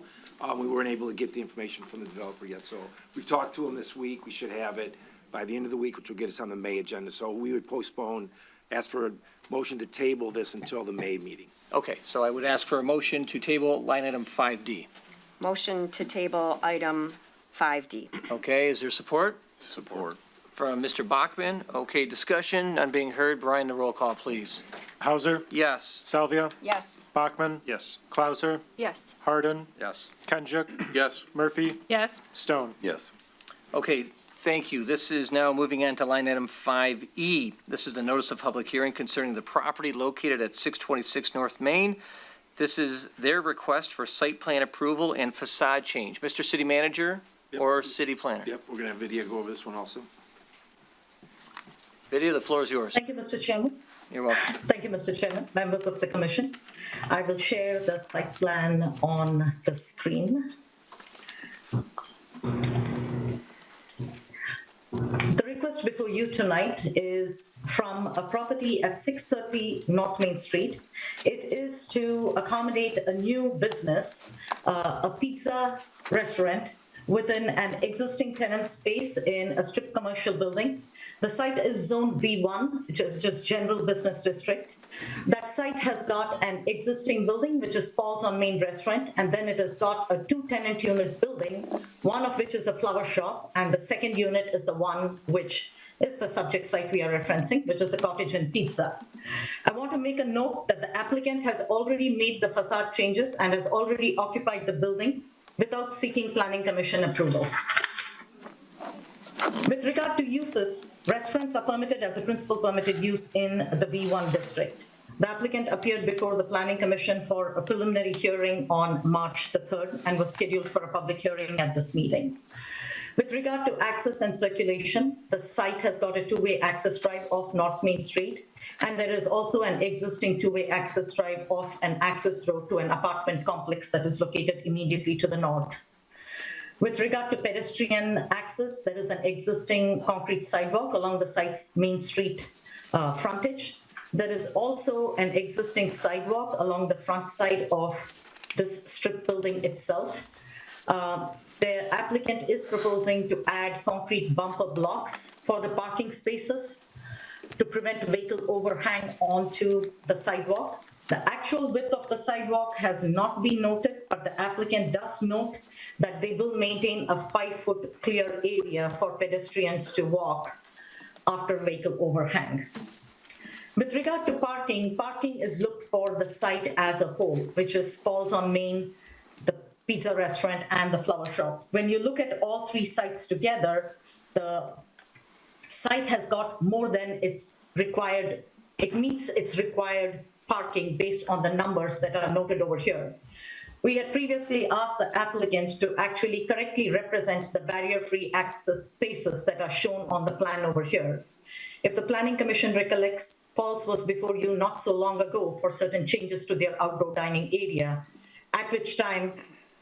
We weren't able to get the information from the developer yet, so we've talked to him this week. We should have it by the end of the week, which will get us on the May agenda. So we would postpone, ask for a motion to table this until the May meeting. Okay, so I would ask for a motion to table line item 5D. Motion to table item 5D. Okay, is there support? Support. From Mr. Bachman. Okay, discussion, none being heard. Brian, the roll call, please. Hauser, Yes. Salvia, Yes. Bachman, Yes. Clauser, Yes. Hardin, Yes. Kenjic, Yes. Murphy, Yes. Stone. Yes. Okay, thank you. This is now moving on to line item 5E. This is the notice of public hearing concerning the property located at 626 North Main. This is their request for site plan approval and facade change. Mr. City Manager or City Planner? Yep, we're gonna have video go over this one also. Video, the floor is yours. Thank you, Mr. Chairman. You're welcome. Thank you, Mr. Chairman, members of the commission. I will share the site plan on the screen. The request before you tonight is from a property at 630 North Main Street. It is to accommodate a new business, a pizza restaurant within an existing tenant space in a strip commercial building. The site is zone B1, just general business district. That site has got an existing building, which is Paul's on Main Restaurant, and then it has got a 2-tenant unit building, one of which is a flower shop, and the second unit is the one which is the subject site we are referencing, which is the Cottage and Pizza. I want to make a note that the applicant has already made the facade changes and has already occupied the building without seeking planning commission approval. With regard to uses, restaurants are permitted as a principal permitted use in the B1 district. The applicant appeared before the Planning Commission for a preliminary hearing on March the 3rd and was scheduled for a public hearing at this meeting. With regard to access and circulation, the site has got a 2-way access drive off North Main Street, and there is also an existing 2-way access drive off an access road to an apartment complex that is located immediately to the north. With regard to pedestrian access, there is an existing concrete sidewalk along the site's Main Street frontage. There is also an existing sidewalk along the front side of this strip building itself. The applicant is proposing to add concrete bumper blocks for the parking spaces to prevent vehicle overhang onto the sidewalk. The actual width of the sidewalk has not been noted, but the applicant does note that they will maintain a 5-foot clear area for pedestrians to walk after vehicle overhang. With regard to parking, parking is looked for the site as a whole, which is Paul's on Main, the pizza restaurant, and the flower shop. When you look at all 3 sites together, the site has got more than its required, it meets its required parking based on the numbers that are noted over here. We had previously asked the applicant to actually correctly represent the barrier-free access spaces that are shown on the plan over here. If the Planning Commission recollects, Paul's was before you not so long ago for certain changes to their outdoor dining area, at which time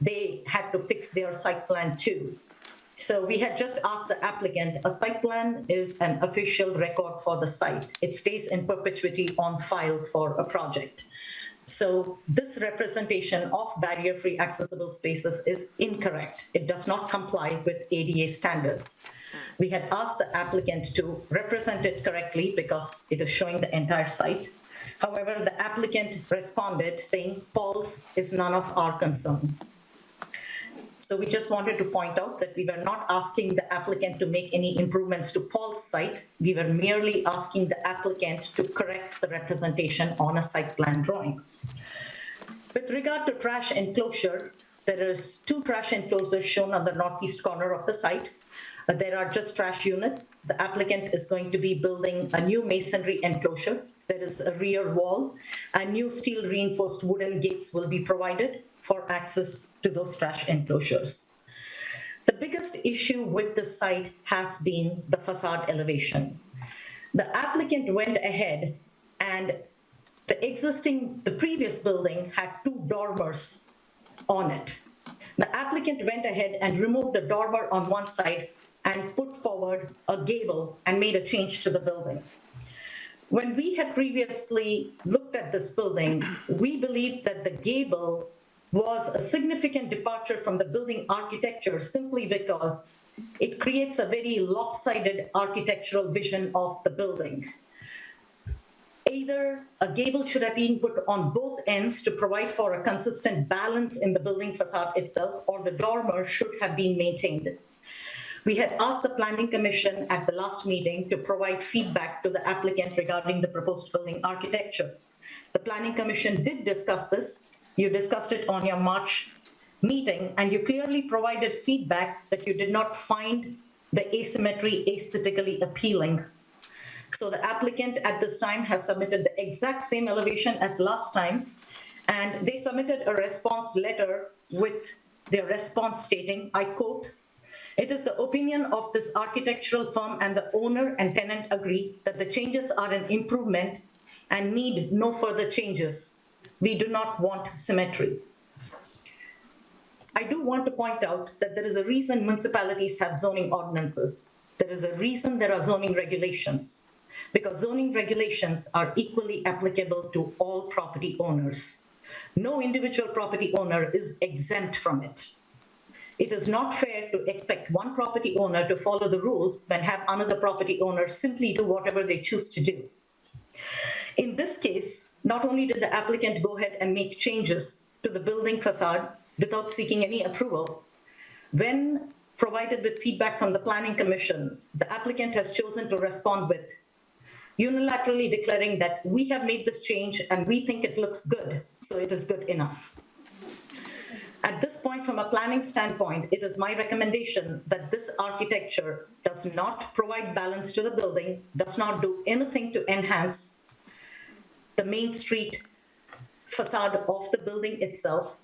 they had to fix their site plan too. So we had just asked the applicant, a site plan is an official record for the site. It stays in perpetuity on file for a project. So this representation of barrier-free accessible spaces is incorrect. It does not comply with ADA standards. We had asked the applicant to represent it correctly because it is showing the entire site. However, the applicant responded saying, Paul's is none of our concern. So we just wanted to point out that we were not asking the applicant to make any improvements to Paul's site. We were merely asking the applicant to correct the representation on a site plan drawing. With regard to trash enclosure, there is 2 trash enclosures shown on the northeast corner of the site. There are just trash units. The applicant is going to be building a new masonry enclosure. There is a rear wall, and new steel reinforced wooden gates will be provided for access to those trash enclosures. The biggest issue with this site has been the facade elevation. The applicant went ahead and the previous building had 2 dormers on it. The applicant went ahead and removed the dormer on one side and put forward a gable and made a change to the building. When we had previously looked at this building, we believed that the gable was a significant departure from the building architecture simply because it creates a very lopsided architectural vision of the building. Either a gable should have been put on both ends to provide for a consistent balance in the building facade itself, or the dormer should have been maintained. We had asked the Planning Commission at the last meeting to provide feedback to the applicant regarding the proposed building architecture. The Planning Commission did discuss this. You discussed it on your March meeting, and you clearly provided feedback that you did not find the asymmetry aesthetically appealing. So the applicant at this time has submitted the exact same elevation as last time, and they submitted a response letter with their response stating, I quote, "It is the opinion of this architectural firm and the owner and tenant agree that the changes are an improvement and need no further changes. We do not want symmetry." I do want to point out that there is a reason municipalities have zoning ordinances. There is a reason there are zoning regulations, because zoning regulations are equally applicable to all property owners. No individual property owner is exempt from it. It is not fair to expect one property owner to follow the rules when have another property owner simply do whatever they choose to do. In this case, not only did the applicant go ahead and make changes to the building facade without seeking any approval, when provided with feedback from the Planning Commission, the applicant has chosen to respond with unilaterally declaring that we have made this change and we think it looks good, so it is good enough. At this point, from a planning standpoint, it is my recommendation that this architecture does not provide balance to the building, does not do anything to enhance the Main Street facade of the building itself,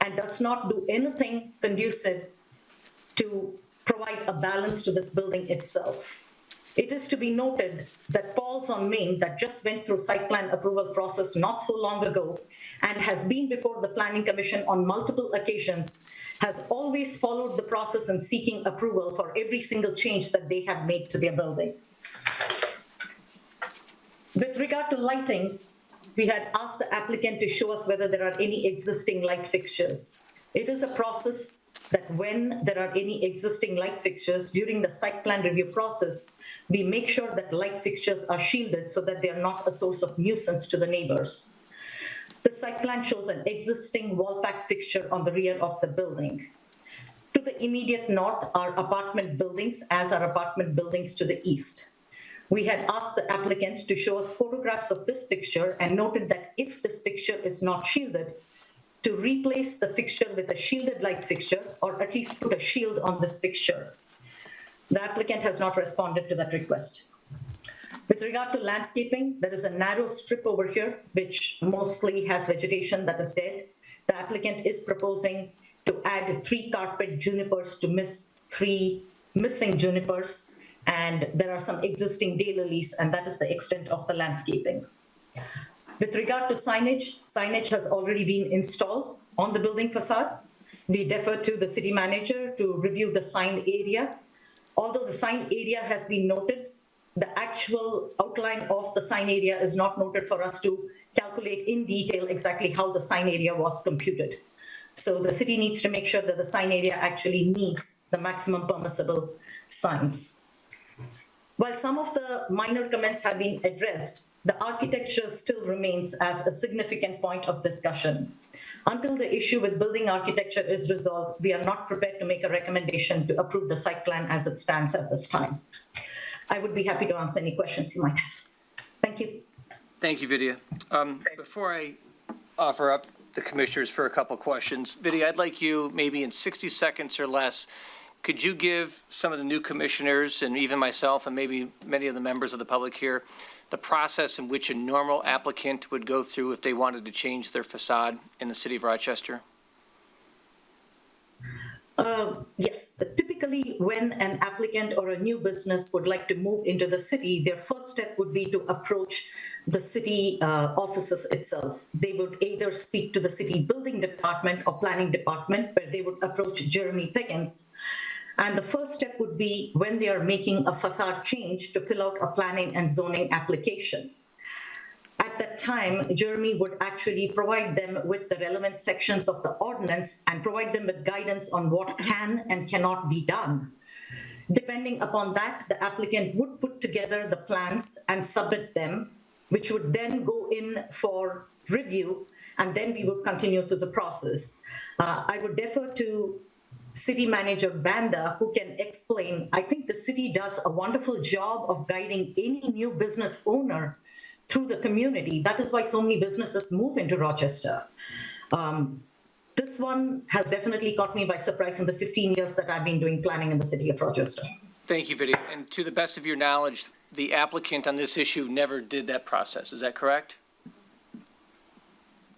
and does not do anything conducive to provide a balance to this building itself. It is to be noted that Paul's on Main, that just went through site plan approval process not so long ago and has been before the Planning Commission on multiple occasions, has always followed the process in seeking approval for every single change that they have made to their building. With regard to lighting, we had asked the applicant to show us whether there are any existing light fixtures. It is a process that when there are any existing light fixtures during the site plan review process, we make sure that light fixtures are shielded so that they are not a source of nuisance to the neighbors. The site plan shows an existing wall pack fixture on the rear of the building. To the immediate north are apartment buildings, as are apartment buildings to the east. We had asked the applicant to show us photographs of this fixture and noted that if this fixture is not shielded, to replace the fixture with a shielded light fixture, or at least put a shield on this fixture. The applicant has not responded to that request. With regard to landscaping, there is a narrow strip over here, which mostly has vegetation that is dead. The applicant is proposing to add 3 carpet junipers to miss 3 missing junipers, and there are some existing daylilies, and that is the extent of the landscaping. With regard to signage, signage has already been installed on the building facade. We defer to the city manager to review the sign area. Although the sign area has been noted, the actual outline of the sign area is not noted for us to calculate in detail exactly how the sign area was computed. So the city needs to make sure that the sign area actually meets the maximum permissible signs. While some of the minor comments have been addressed, the architecture still remains as a significant point of discussion. Until the issue with building architecture is resolved, we are not prepared to make a recommendation to approve the site plan as it stands at this time. I would be happy to answer any questions you might have. Thank you. Thank you, Vidya. Before I offer up the commissioners for a couple questions, Vidya, I'd like you, maybe in 60 seconds or less, could you give some of the new commissioners and even myself and maybe many of the members of the public here the process in which a normal applicant would go through if they wanted to change their facade in the city of Rochester? Yes, typically when an applicant or a new business would like to move into the city, their first step would be to approach the city offices itself. They would either speak to the city building department or planning department, where they would approach Jeremy Pickens. And the first step would be when they are making a facade change to fill out a planning and zoning application. At that time, Jeremy would actually provide them with the relevant sections of the ordinance and provide them with guidance on what can and cannot be done. Depending upon that, the applicant would put together the plans and submit them, which would then go in for review, and then we would continue to the process. I would defer to City Manager Banda, who can explain. I think the city does a wonderful job of guiding any new business owner through the community. That is why so many businesses move into Rochester. This one has definitely caught me by surprise in the 15 years that I've been doing planning in the city of Rochester. Thank you, Vidya. And to the best of your knowledge, the applicant on this issue never did that process. Is that correct?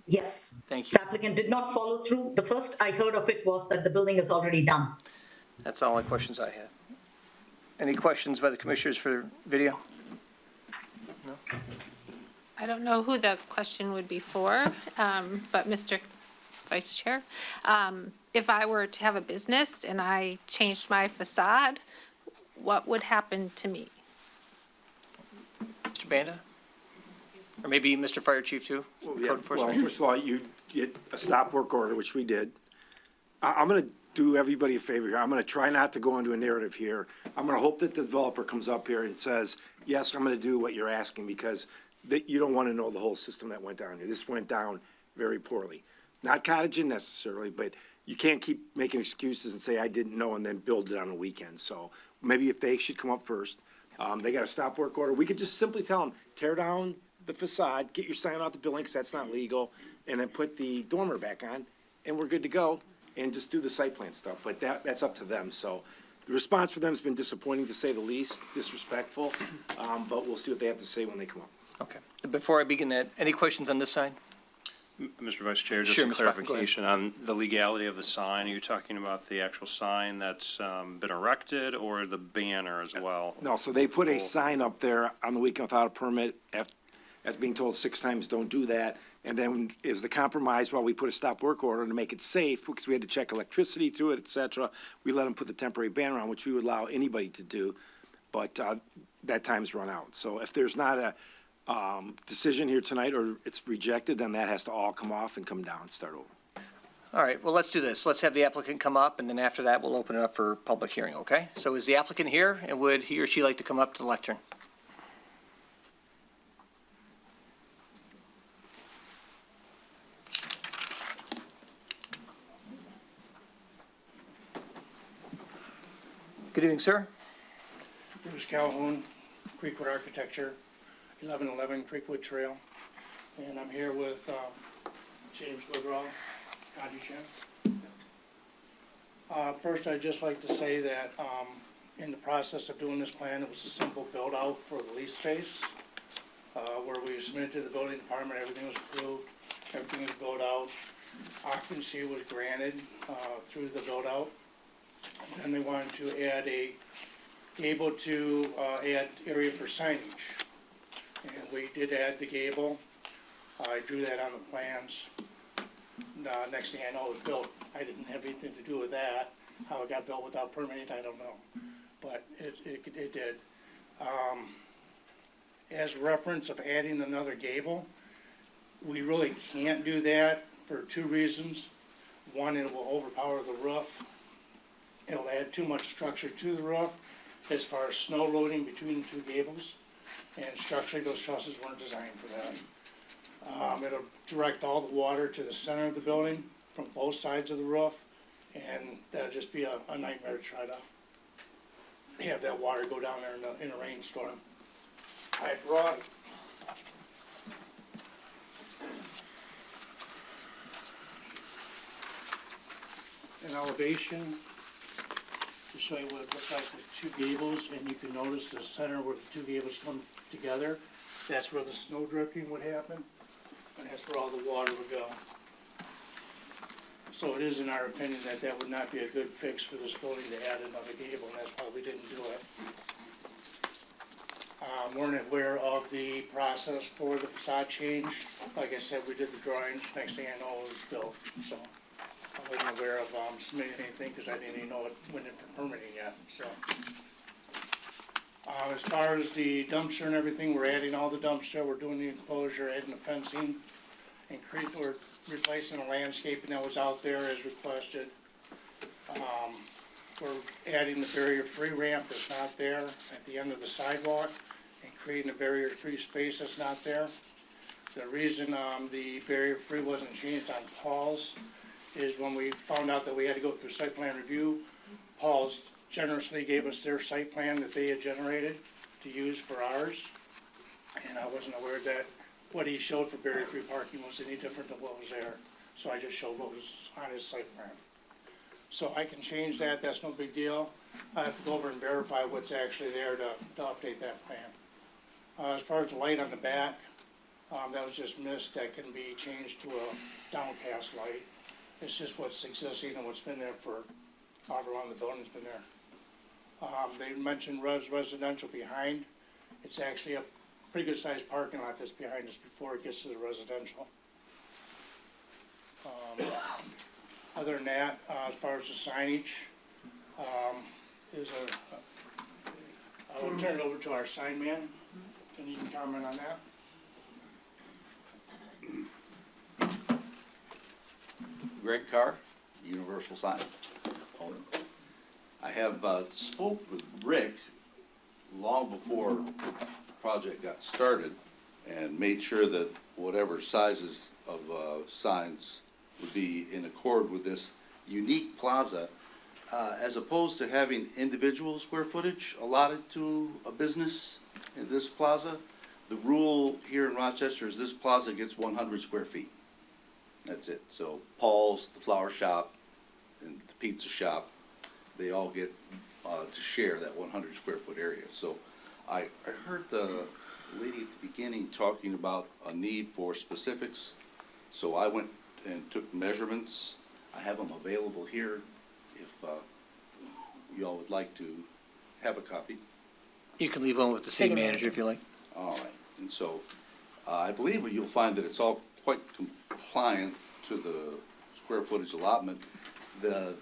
Yes. Thank you. The applicant did not follow through. The first I heard of it was that the building is already done. That's all the questions I have. Any questions by the commissioners for Vidya? No? I don't know who the question would be for, but Mr. Vice Chair, if I were to have a business and I changed my facade, what would happen to me? Mr. Banda? Or maybe Mr. Fire Chief too? Well, yeah, Code enforcement? well, first of all, you get a stop work order, which we did. I'm going to do everybody a favor here. I'm going to try not to go into a narrative here. I'm going to hope that the developer comes up here and says, yes, I'm going to do what you're asking, because you don't want to know the whole system that went down here. This went down very poorly. Not cottaging necessarily, but you can't keep making excuses and say, I didn't know, and then build it on a weekend. So maybe if they should come up first, they got a stop work order. We could just simply tell them, tear down the facade, get your sign off the building, because that's not legal, and then put the dormer back on, and we're good to go, and just do the site plan stuff. But that's up to them. So the response for them has been disappointing, to say the least, disrespectful, but we'll see what they have to say when they come up. Okay. Before I begin that, any questions on this side? Mr. Vice Chair, just Sure, a Mr. Hoffman, go ahead. clarification on the legality of the sign. Are you talking about the actual sign that's been erected, or the banner as well? No, so they put a sign up there on the weekend without a permit, after being told 6 times, don't do that. And then is the compromise, while we put a stop work order to make it safe, because we had to check electricity through it, et cetera, we let them put the temporary banner on, which we would allow anybody to do, but that time's run out. So if there's not a decision here tonight, or it's rejected, then that has to all come off and come down and start over. All right, well, let's do this. Let's have the applicant come up, and then after that, we'll open it up for public hearing, okay? So is the applicant here, and would he or she like to come up to the lectern? Good evening, sir. Bruce Calhoun, Creekwood Architecture, 1111 Creekwood Trail. And I'm here with James Woodrow, County Chair. First, I'd just like to say that in the process of doing this plan, it was a simple build out for the lease space, where we submitted to the building department, everything was approved, everything was built out. Occupancy was granted, through the build out. Then they wanted to add gable to, add area for signage. And we did add the gable. I drew that on the plans. Next thing I know, it was built. I didn't have anything to do with that. How it got built without permitting, I don't know. But it did. As reference of adding another gable, we really can't do that for two reasons. One, it will overpower the roof. It'll add too much structure to the roof as far as snow loading between the two gables. And structurally, those trusses weren't designed for that. It'll direct all the water to the center of the building from both sides of the roof. And that'll just be a nightmare to try to have that water go down there in a rainstorm. I brought an elevation to show you what it looks like with two gables, and you can notice the center where the two gables come together. That's where the snow drifting would happen, and that's where all the water would go. So it is in our opinion that that would not be a good fix for this building to add another gable, and that's why we didn't do it. Weren't aware of the process for the facade change. Like I said, we did the drawings, next thing I know it was built, so I wasn't aware of submitting anything because I didn't even know it went in for permitting yet, so. As far as the dumpster and everything, we're adding all the dumpster, we're doing the enclosure, adding the fencing, and we're replacing the landscaping that was out there as requested. We're adding the barrier-free ramp that's not there at the end of the sidewalk and creating a barrier-free space that's not there. The reason the barrier-free wasn't changed on Paul's is when we found out that we had to go through site plan review, Paul's generously gave us their site plan that they had generated to use for ours. And I wasn't aware that what he showed for barrier-free parking was any different than what was there. So I just showed what was on his site plan. So I can change that, that's no big deal. I have to go over and verify what's actually there to update that plan. As far as the light on the back, that was just mist that can be changed to a downcast light. It's just what's existing and what's been there for however long the building's been there. They mentioned residential behind. It's actually a pretty good sized parking lot that's behind us before it gets to the residential. Other than that, as far as the signage, I will turn it over to our sign man, and you can comment on that. Greg Carr, Universal Signs. I have spoke with Rick long before the project got started and made sure that whatever sizes of signs would be in accord with this unique plaza, as opposed to having individual square footage allotted to a business in this plaza. The rule here in Rochester is this plaza gets 100 square feet. That's it. So Paul's, the flower shop, and the pizza shop, they all get to share that 100 square foot area. So I heard the lady at the beginning talking about a need for specifics. So I went and took measurements. I have them available here if you all would like to have a copy. You can leave one with the city manager if you like. All right. And so I believe you'll find that it's all quite compliant to the square footage allotment. The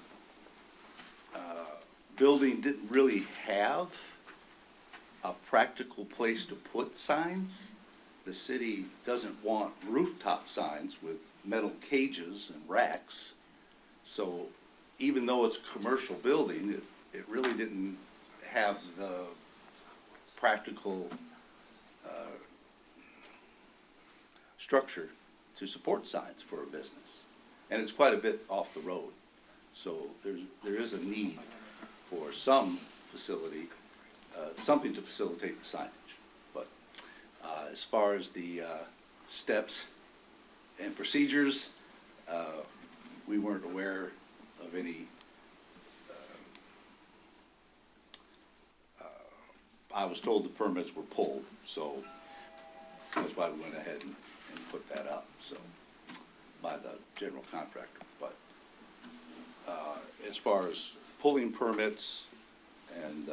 building didn't really have a practical place to put signs. The city doesn't want rooftop signs with metal cages and racks. So even though it's a commercial building, it really didn't have the practical structure to support signs for a business. And it's quite a bit off the road. So there is a need for some facility, something to facilitate the signage. But as far as the steps and procedures, we weren't aware of any I was told the permits were pulled, so that's why we went ahead and put that up, so, by the general contractor. But, as far as pulling permits and,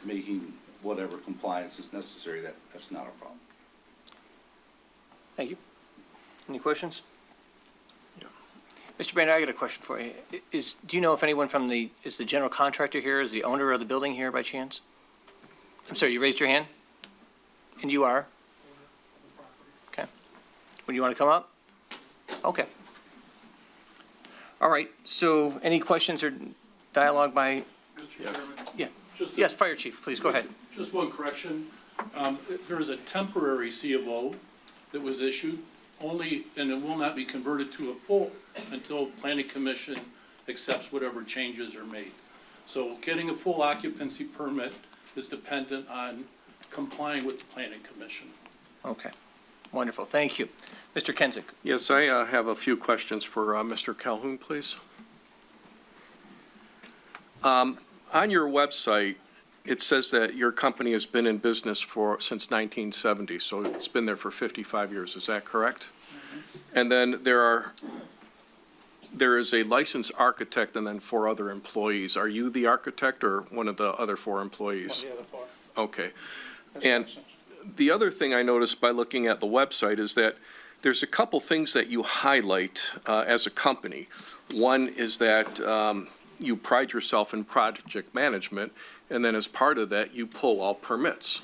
making whatever compliance is necessary, that's not a problem. Thank you. Any questions? Mr. Brandon, I got a question for you. Do you know if anyone is the general contractor here, is the owner of the building here by chance? I'm sorry, you raised your hand? And you are? Okay. Would you want to come up? Okay. All right, so any questions or dialogue by, Mr. Chairman? yeah. Just Yes, Fire Chief, please go ahead. Just one correction. There is a temporary C of O that was issued only, and it will not be converted to a full until Planning Commission accepts whatever changes are made. So getting a full occupancy permit is dependent on complying with the Planning Commission. Okay, wonderful, thank you. Mr. Kenzick? Yes, I have a few questions for Mr. Calhoun, please. On your website, it says that your company has been in business since 1970, so it's been there for 55 years. Is that correct? Mm-hmm. And then there is a licensed architect and then 4 other employees. Are you the architect or one of the other 4 employees? One of the other 4. Okay. That's And licensed. the other thing I noticed by looking at the website is that there's a couple things that you highlight as a company. One is that you pride yourself in project management, and then as part of that, you pull all permits.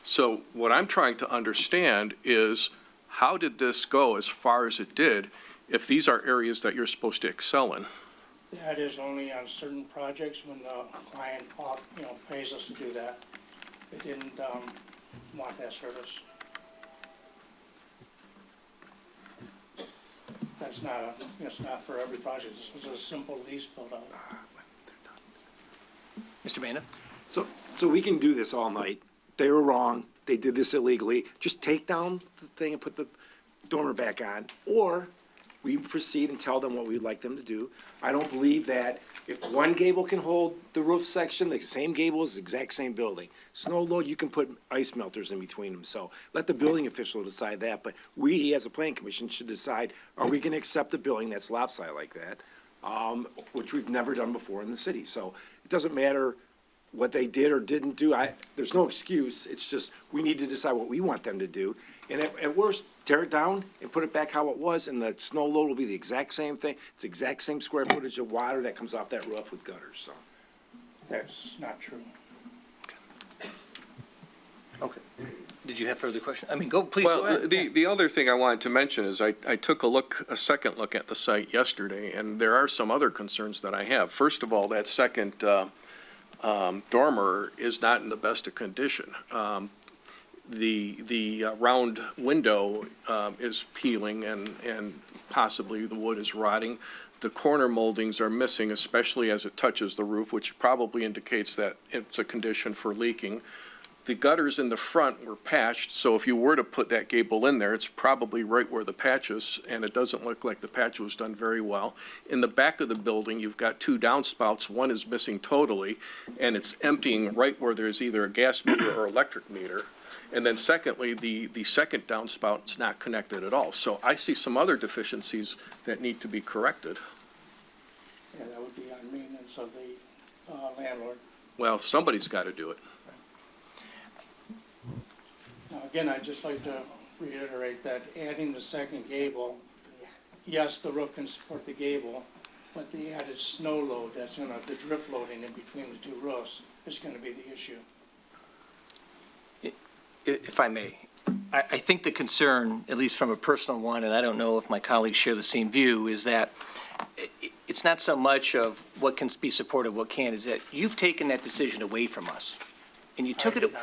So what I'm trying to understand is, how did this go as far as it did, if these are areas that you're supposed to excel in? That is only on certain projects when the client pays us to do that. They didn't want that service. That's not it's not for every project. This was a simple lease build out. Mr. Banda? So we can do this all night. They were wrong. They did this illegally. Just take down the thing and put the dormer back on. Or we proceed and tell them what we'd like them to do. I don't believe that if one gable can hold the roof section, the same gable is the exact same building. Snow load, you can put ice melters in between them. So let the building official decide that. But we, as a planning commission, should decide, are we gonna accept a building that's lopsided like that? Which we've never done before in the city. So it doesn't matter what they did or didn't do. There's no excuse. It's just, we need to decide what we want them to do. And at worst, tear it down and put it back how it was, and the snow load will be the exact same thing. It's the exact same square footage of water that comes off that roof with gutters, so. That's not true. Okay. Did you have further questions? I mean, please go Well, ahead. the other thing I wanted to mention is I took a second look at the site yesterday, and there are some other concerns that I have. First of all, that second dormer is not in the best of condition. The round window is peeling and possibly the wood is rotting. The corner moldings are missing, especially as it touches the roof, which probably indicates that it's a condition for leaking. The gutters in the front were patched, so if you were to put that gable in there, it's probably right where the patch is, and it doesn't look like the patch was done very well. In the back of the building, you've got 2 downspouts. One is missing totally, and it's emptying right where there's either a gas meter or electric meter. And then secondly, the second downspout's not connected at all. So I see some other deficiencies that need to be corrected. Yeah, that would be on maintenance of the landlord. Well, somebody's got to do it. Now, again, I'd just like to reiterate that adding the second gable, yes, the roof can support the gable, but the added snow load, the drift loading in between the 2 roofs is gonna be the issue. If I may, I think the concern, at least from a personal one, and I don't know if my colleagues share the same view, is that it's not so much of what can be supported, what can't, is that you've taken that decision away from us. And you took it,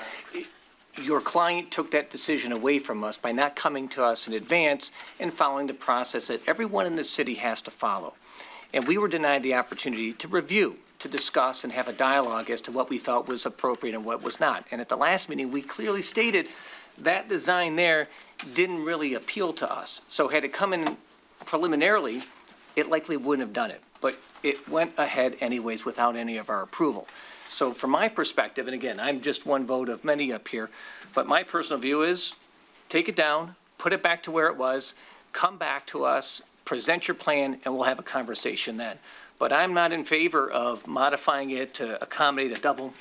your client took that decision away from us by not coming to us in advance and following the process that everyone in the city has to follow. And we were denied the opportunity to review, to discuss and have a dialogue as to what we felt was appropriate and what was not. And at the last meeting, we clearly stated that design there didn't really appeal to us. So had it come in preliminarily, it likely wouldn't have done it. But it went ahead anyways without any of our approval. So from my perspective, and again, I'm just one vote of many up here, but my personal view is take it down, put it back to where it was, come back to us, present your plan, and we'll have a conversation then. But I'm not in favor of modifying it to accommodate a double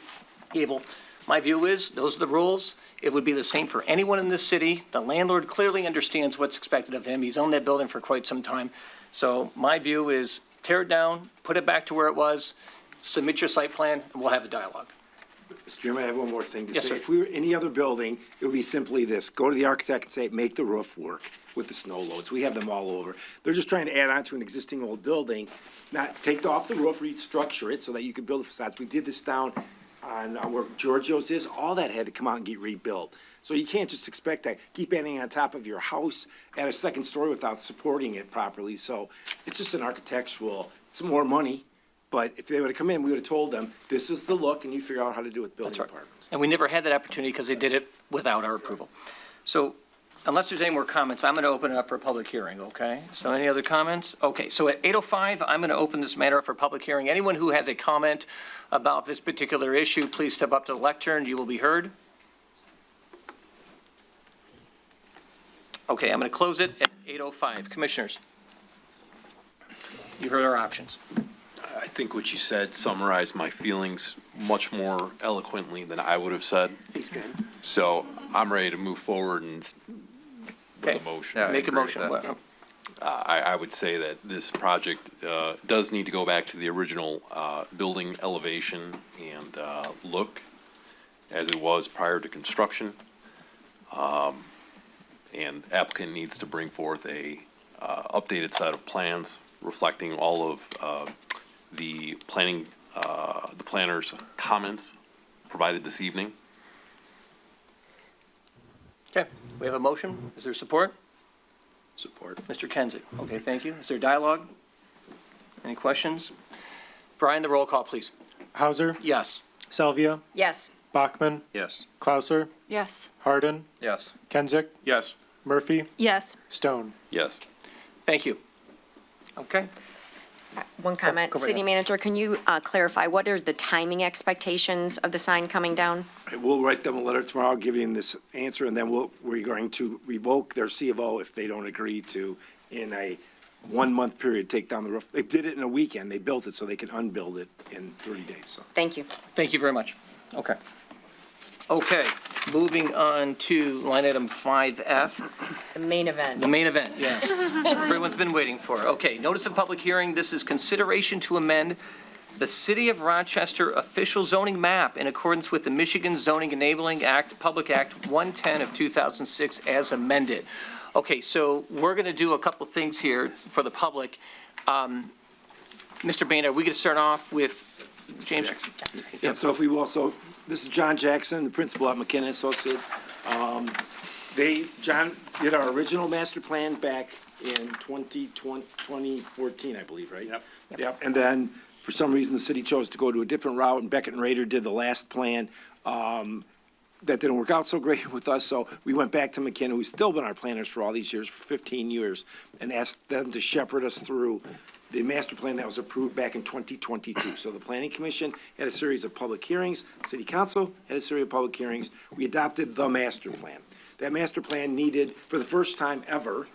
gable. My view is, those are the rules. It would be the same for anyone in this city. The landlord clearly understands what's expected of him. He's owned that building for quite some time. So my view is tear it down, put it back to where it was, submit your site plan, and we'll have a dialogue. Mr. Chairman, I have one more thing to Yes, say. sir. If we were any other building, it would be simply this: go to the architect and say, make the roof work with the snow loads. We have them all over. They're just trying to add on to an existing old building, not take off the roof, restructure it so that you can build the facades. We did this down on where Giorgio's is. All that had to come out and get rebuilt. So you can't just expect to keep adding on top of your house at a second story without supporting it properly. So it's just an architectural, it's more money. But if they would have come in, we would have told them, this is the look, and you figure out how to do it with building departments. And we never had that opportunity because they did it without our approval. So unless there's any more comments, I'm going to open it up for a public hearing, okay? So any other comments? Okay, so at 8:05, I'm going to open this matter up for public hearing. Anyone who has a comment about this particular issue, please step up to the lectern. You will be heard. Okay, I'm going to close it at 8:05. Commissioners, you heard our options. I think what you said summarized my feelings much more eloquently than I would have said. He's good. So I'm ready to move forward and Okay, with a motion. make a motion. I would say that this project does need to go back to the original building elevation and look as it was prior to construction. And applicant needs to bring forth a updated set of plans reflecting all of the planner's comments provided this evening. Okay, we have a motion. Is there support? Support. Mr. Kenzie. Okay, thank you. Is there dialogue? Any questions? Brian, the roll call, please. Hauser, Yes. Salvia, Yes. Bachman, Yes. Clauser, Yes. Hardin, Yes. Kenzick, Yes. Murphy, Yes. Stone. Yes. Thank you. Okay. One comment. go right City ahead. Manager, can you clarify, what are the timing expectations of the sign coming down? We'll write them a letter tomorrow giving this answer, and then we're going to revoke their C of O if they don't agree to, in a 1-month period, take down the roof. They did it in a weekend. They built it so they can unbuild it in 30 days, so. Thank you. Thank you very much. Okay. Okay, moving on to line item 5F, The main event. the main event, yes. Everyone's been waiting for. Okay, notice of public hearing. This is consideration to amend the City of Rochester official zoning map in accordance with the Michigan Zoning Enabling Act, Public Act 110 of 2006 as amended. Okay, so we're going to do a couple things here for the public. Mr. Bain, are we going to start off with James? Yeah, so if we will, so this is John Jackson, the principal at McKenna Associates. John did our original master plan back in 2014, I believe, right? Yep, and then for some reason, the city chose to go to a different route, and Beckett and Rader did the last plan. That didn't work out so great with us, so we went back to McKenna, who's still been our planners for all these years, for 15 years, and asked them to shepherd us through the master plan that was approved back in 2022. So the Planning Commission had a series of public hearings, City Council had a series of public hearings. We adopted the master plan. That master plan needed, for the first time ever,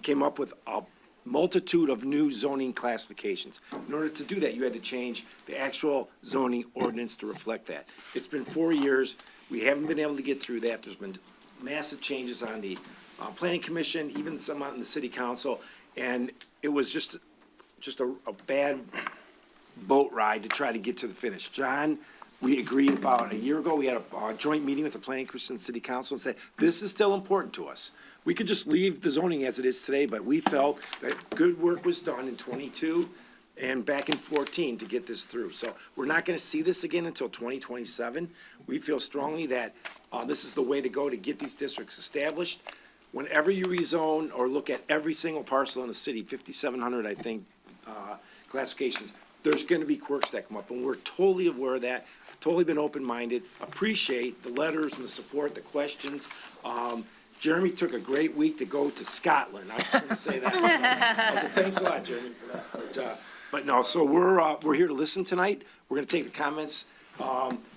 came up with a multitude of new zoning classifications. In order to do that, you had to change the actual zoning ordinance to reflect that. It's been 4 years. We haven't been able to get through that. There's been massive changes on the Planning Commission, even some on the City Council, and it was just a bad boat ride to try to get to the finish. John, we agreed about a year ago, we had a joint meeting with the Planning Commission and City Council and said, this is still important to us. We could just leave the zoning as it is today, but we felt that good work was done in 22 and back in 14 to get this through. So we're not gonna see this again until 2027. We feel strongly that this is the way to go to get these districts established. Whenever you rezone or look at every single parcel in the city, 5,700, I think, classifications, there's gonna be quirks that come up, and we're totally aware of that, totally been open-minded, appreciate the letters and the support, the questions. Jeremy took a great week to go to Scotland, I just want to say that. So thanks a lot, Jeremy, for that. But no, so we're here to listen tonight. We're gonna take the comments.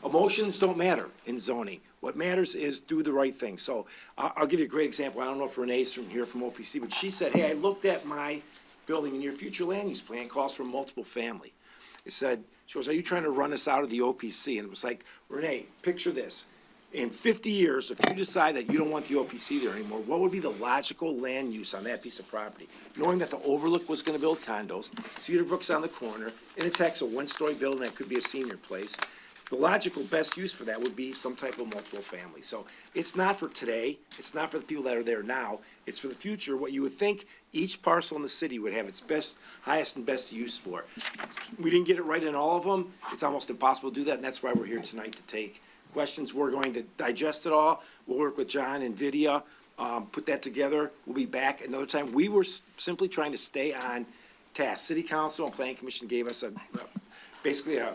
Emotions don't matter in zoning. What matters is do the right thing. So I'll give you a great example. I don't know if Renee's from here from OPC, but she said, hey, I looked at my building and your future land use plan calls for multiple family. It said, she goes, are you trying to run us out of the OPC? And it was like, Renee, picture this. In 50 years, if you decide that you don't want the OPC there anymore, what would be the logical land use on that piece of property? Knowing that the Overlook was gonna build condos, Cedar Brook's on the corner, Intertech's a one-story building that could be a senior place. The logical best use for that would be some type of multiple family. So it's not for today, it's not for the people that are there now, it's for the future, what you would think each parcel in the city would have its best, highest and best use for. We didn't get it right in all of them, it's almost impossible to do that, and that's why we're here tonight to take questions. We're going to digest it all, we'll work with John and Vidya, put that together, we'll be back another time. We were simply trying to stay on task. City Council and Planning Commission gave us basically a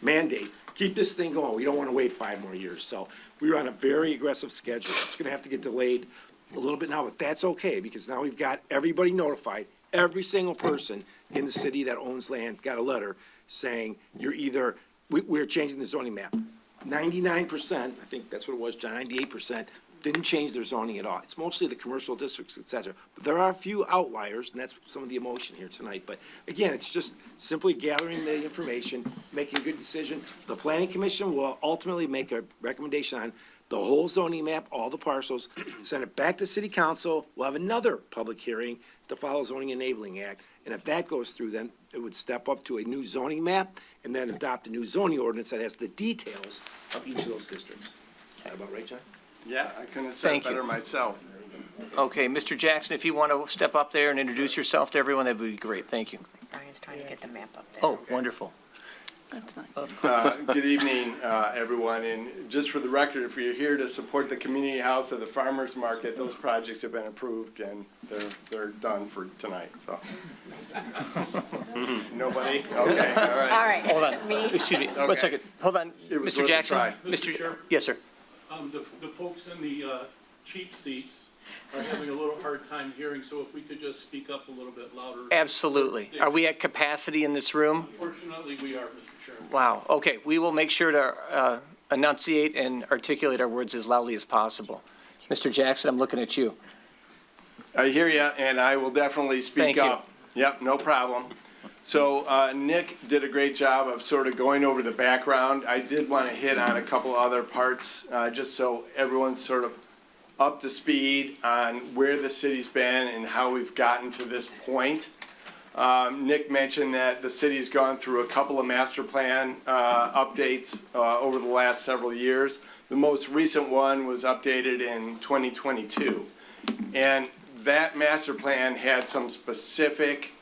mandate, keep this thing going. We don't want to wait 5 more years. So we were on a very aggressive schedule. It's going to have to get delayed a little bit now, but that's okay because now we've got everybody notified. Every single person in the city that owns land got a letter saying you're either, we're changing the zoning map. 99%, I think that's what it was, John, 98% didn't change their zoning at all. It's mostly the commercial districts, et cetera. But there are a few outliers, and that's some of the emotion here tonight. But again, it's just simply gathering the information, making a good decision. The Planning Commission will ultimately make a recommendation on the whole zoning map, all the parcels, send it back to City Council. We'll have another public hearing to follow Zoning Enabling Act. And if that goes through, then it would step up to a new zoning map and then adopt a new zoning ordinance that has the details of each of those districts. Is that about right, John? Yeah, I couldn't have said it better myself. Okay, Mr. Jackson, if you want to step up there and introduce yourself to everyone, that would be great. Thank you. Brian's trying to get the map up there. Oh, wonderful. Good evening, everyone, and just for the record, if you're here to support the community house or the farmer's market, those projects have been approved and they're done for tonight, so. Nobody? Okay, all right. All right. Hold on. Me? Excuse me. Okay. 1 second. Hold on. It was Mr. worth a Jackson? try. Mr. Chair? Yes, sir. The folks in the cheap seats are having a little hard time hearing, so if we could just speak up a little bit louder. Absolutely. Are we at capacity in this room? Unfortunately, we are, Mr. Chairman. Wow. Okay, we will make sure to enunciate and articulate our words as loudly as possible. Mr. Jackson, I'm looking at you. I hear you, and I will definitely speak Thank you. up. Yep, no problem. So Nick did a great job of sort of going over the background. I did want to hit on a couple other parts, just so everyone's sort of up to speed on where the city's been and how we've gotten to this point. Nick mentioned that the city's gone through a couple of master plan updates over the last several years. The most recent one was updated in 2022. And that master plan had some specific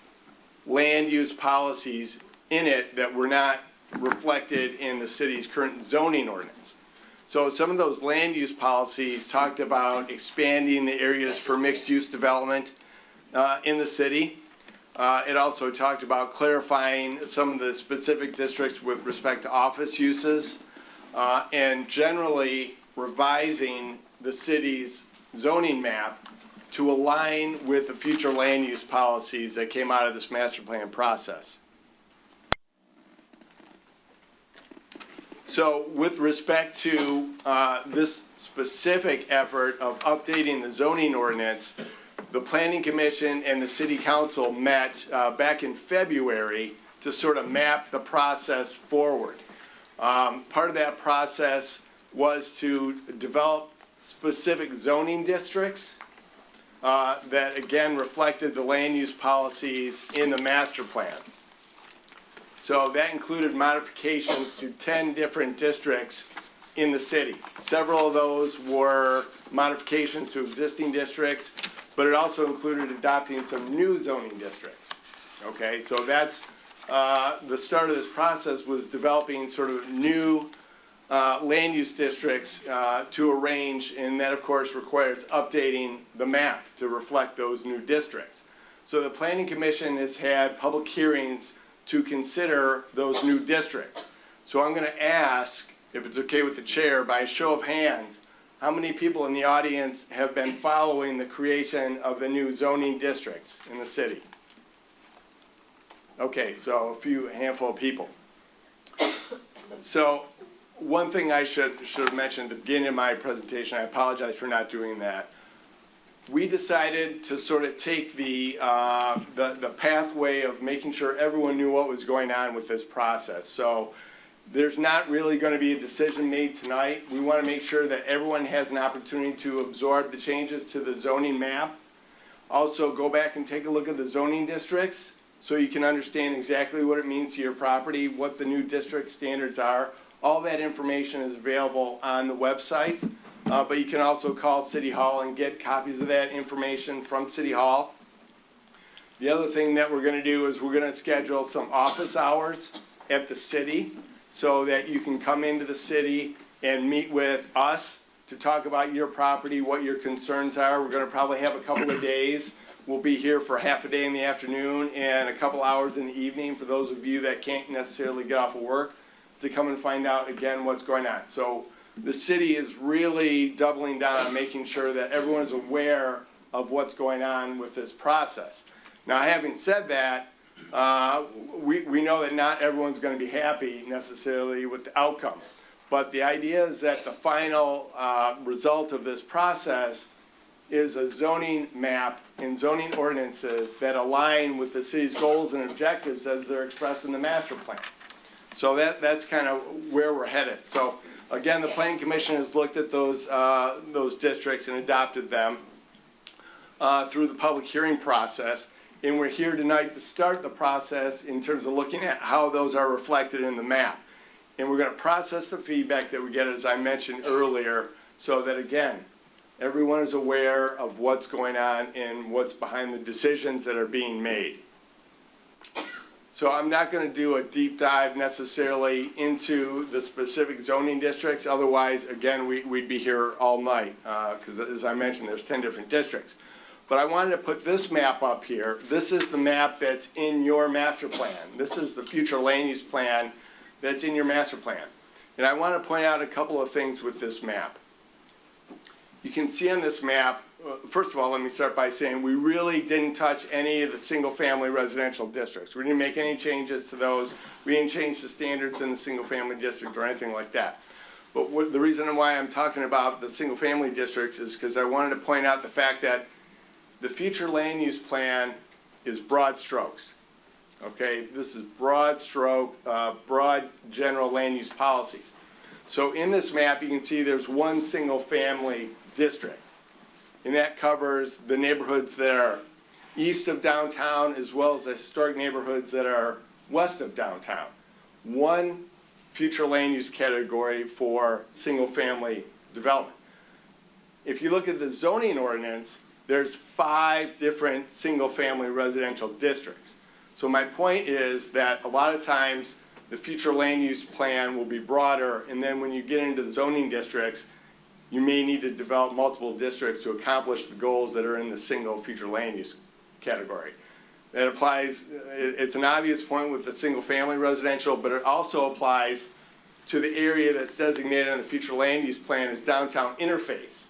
land use policies in it that were not reflected in the city's current zoning ordinance. So some of those land use policies talked about expanding the areas for mixed-use development in the city. It also talked about clarifying some of the specific districts with respect to office uses and generally revising the city's zoning map to align with the future land use policies that came out of this master plan process. So with respect to this specific effort of updating the zoning ordinance, the Planning Commission and the City Council met back in February to sort of map the process forward. Part of that process was to develop specific zoning districts that again reflected the land use policies in the master plan. So that included modifications to 10 different districts in the city. Several of those were modifications to existing districts, but it also included adopting some new zoning districts. Okay, so that's the start of this process was developing sort of new land use districts to arrange, and that of course requires updating the map to reflect those new districts. So the Planning Commission has had public hearings to consider those new districts. So I'm going to ask, if it's okay with the chair, by a show of hands, how many people in the audience have been following the creation of the new zoning districts in the city? Okay, so a handful of people. So one thing I should have mentioned at the beginning of my presentation, I apologize for not doing that. We decided to sort of take the pathway of making sure everyone knew what was going on with this process. So there's not really going to be a decision made tonight. We want to make sure that everyone has an opportunity to absorb the changes to the zoning map. Also, go back and take a look at the zoning districts so you can understand exactly what it means to your property, what the new district standards are. All that information is available on the website, but you can also call City Hall and get copies of that information from City Hall. The other thing that we're going to do is we're going to schedule some office hours at the city so that you can come into the city and meet with us to talk about your property, what your concerns are. We're going to probably have a couple of days. We'll be here for half a day in the afternoon and a couple hours in the evening for those of you that can't necessarily get off of work to come and find out again what's going on. So the city is really doubling down on making sure that everyone is aware of what's going on with this process. Now, having said that, we know that not everyone's going to be happy necessarily with the outcome. But the idea is that the final result of this process is a zoning map and zoning ordinances that align with the city's goals and objectives as they're expressed in the master plan. So that's kind of where we're headed. So again, the Planning Commission has looked at those districts and adopted them through the public hearing process. And we're here tonight to start the process in terms of looking at how those are reflected in the map. And we're going to process the feedback that we get, as I mentioned earlier, so that, again, everyone is aware of what's going on and what's behind the decisions that are being made. So I'm not going to do a deep dive necessarily into the specific zoning districts. Otherwise, again, we'd be here all night because, as I mentioned, there's 10 different districts. But I wanted to put this map up here. This is the map that's in your master plan. This is the future land use plan that's in your master plan. And I want to point out a couple of things with this map. You can see on this map, first of all, let me start by saying we really didn't touch any of the single-family residential districts. We didn't make any changes to those. We didn't change the standards in the single-family district or anything like that. But the reason why I'm talking about the single-family districts is because I wanted to point out the fact that the future land use plan is broad strokes. Okay, this is broad stroke, broad general land use policies. So in this map, you can see there's one single family district. And that covers the neighborhoods that are east of downtown as well as the historic neighborhoods that are west of downtown. One future land use category for single family development. If you look at the zoning ordinance, there's 5 different single family residential districts. So my point is that a lot of times the future land use plan will be broader, and then when you get into the zoning districts, you may need to develop multiple districts to accomplish the goals that are in the single future land use category. That applies, it's an obvious point with the single family residential, but it also applies to the area that's designated in the future land use plan as downtown interface.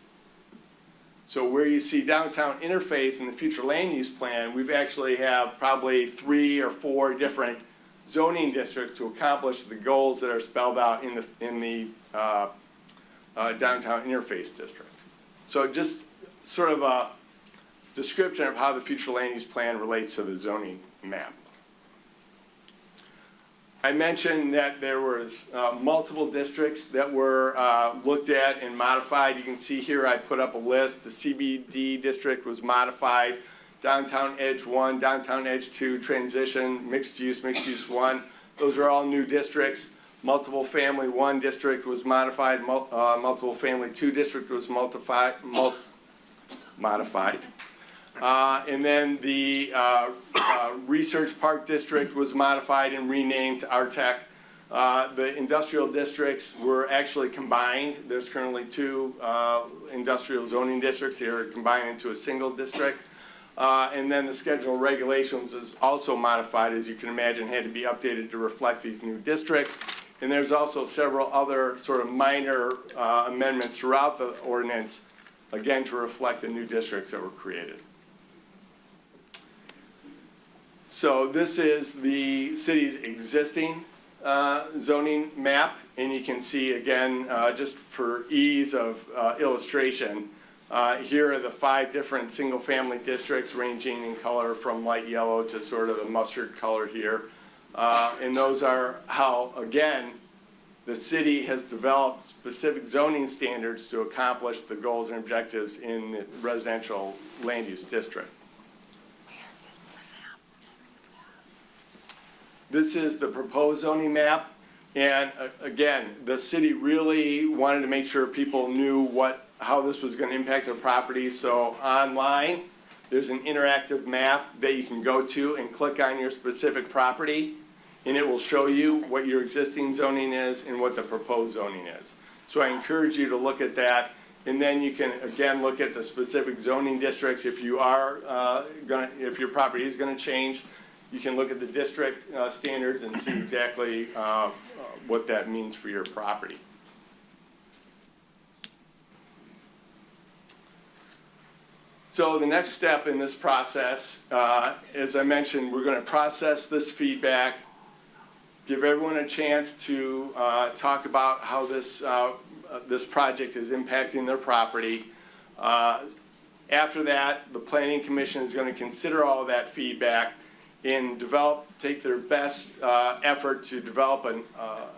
So where you see downtown interface in the future land use plan, we've actually have probably 3 or 4 different zoning districts to accomplish the goals that are spelled out in the downtown interface district. So just sort of a description of how the future land use plan relates to the zoning map. I mentioned that there was multiple districts that were looked at and modified. You can see here I put up a list. The CBD district was modified. Downtown Edge 1, Downtown Edge 2, Transition, Mixed Use 1. Those are all new districts. Multiple Family 1 district was modified. Multiple Family 2 district was modified. And then the Research Park District was modified and renamed to RTEC. The industrial districts were actually combined. There's currently 2 industrial zoning districts. They are combined into a single district. And then the schedule of regulations is also modified, as you can imagine, had to be updated to reflect these new districts. And there's also several other sort of minor amendments throughout the ordinance, again, to reflect the new districts that were created. So this is the city's existing zoning map, and you can see again, just for ease of illustration, here are the 5 different single-family districts ranging in color from light yellow to sort of the mustard color here. And those are how, again, the city has developed specific zoning standards to accomplish the goals and objectives in the residential land use district. This is the proposed zoning map, and again, the city really wanted to make sure people knew how this was going to impact their property. So online, there's an interactive map that you can go to and click on your specific property, and it will show you what your existing zoning is and what the proposed zoning is. So I encourage you to look at that, and then you can again look at the specific zoning districts. If you are if your property is going to change, you can look at the district standards and see exactly what that means for your property. So the next step in this process, as I mentioned, we're going to process this feedback, give everyone a chance to talk about how this project is impacting their property. After that, the Planning Commission is going to consider all of that feedback and take their best effort to develop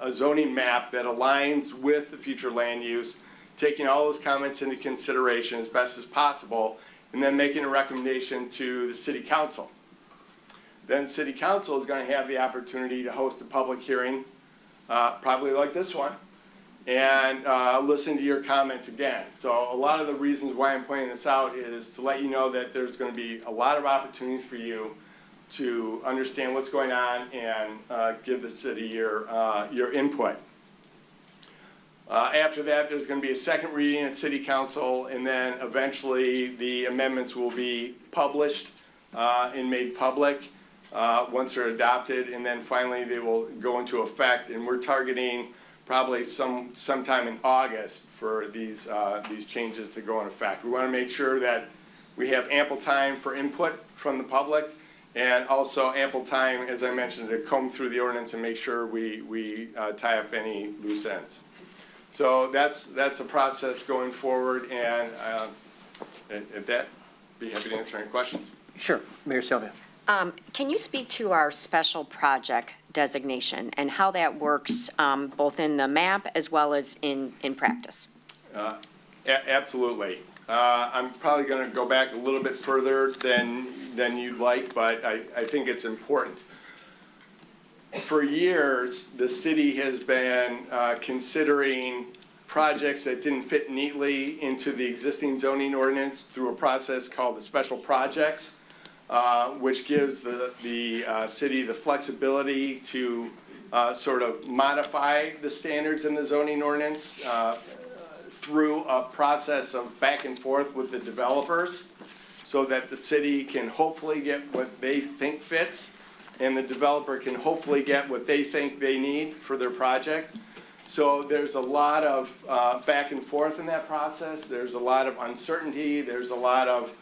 a zoning map that aligns with the future land use, taking all those comments into consideration as best as possible, and then making a recommendation to the City Council. Then City Council is going to have the opportunity to host a public hearing, probably like this one, and listen to your comments again. So a lot of the reasons why I'm pointing this out is to let you know that there's going to be a lot of opportunities for you to understand what's going on and give the city your input. After that, there's going to be a second reading at City Council, and then eventually the amendments will be published and made public once they're adopted, and then finally they will go into effect. And we're targeting probably sometime in August for these changes to go in effect. We want to make sure that we have ample time for input from the public, and also ample time, as I mentioned, to comb through the ordinance and make sure we tie up any loose ends. So that's a process going forward, and at that, be happy to answer any questions. Sure, Mayor Sylvia. Can you speak to our special project designation and how that works both in the map as well as in practice? Absolutely. I'm probably going to go back a little bit further than you'd like, but I think it's important. For years, the city has been considering projects that didn't fit neatly into the existing zoning ordinance through a process called the special projects, which gives the city the flexibility to sort of modify the standards in the zoning ordinance through a process of back and forth with the developers, so that the city can hopefully get what they think fits, and the developer can hopefully get what they think they need for their project. So there's a lot of back and forth in that process. There's a lot of uncertainty. There's a lot of,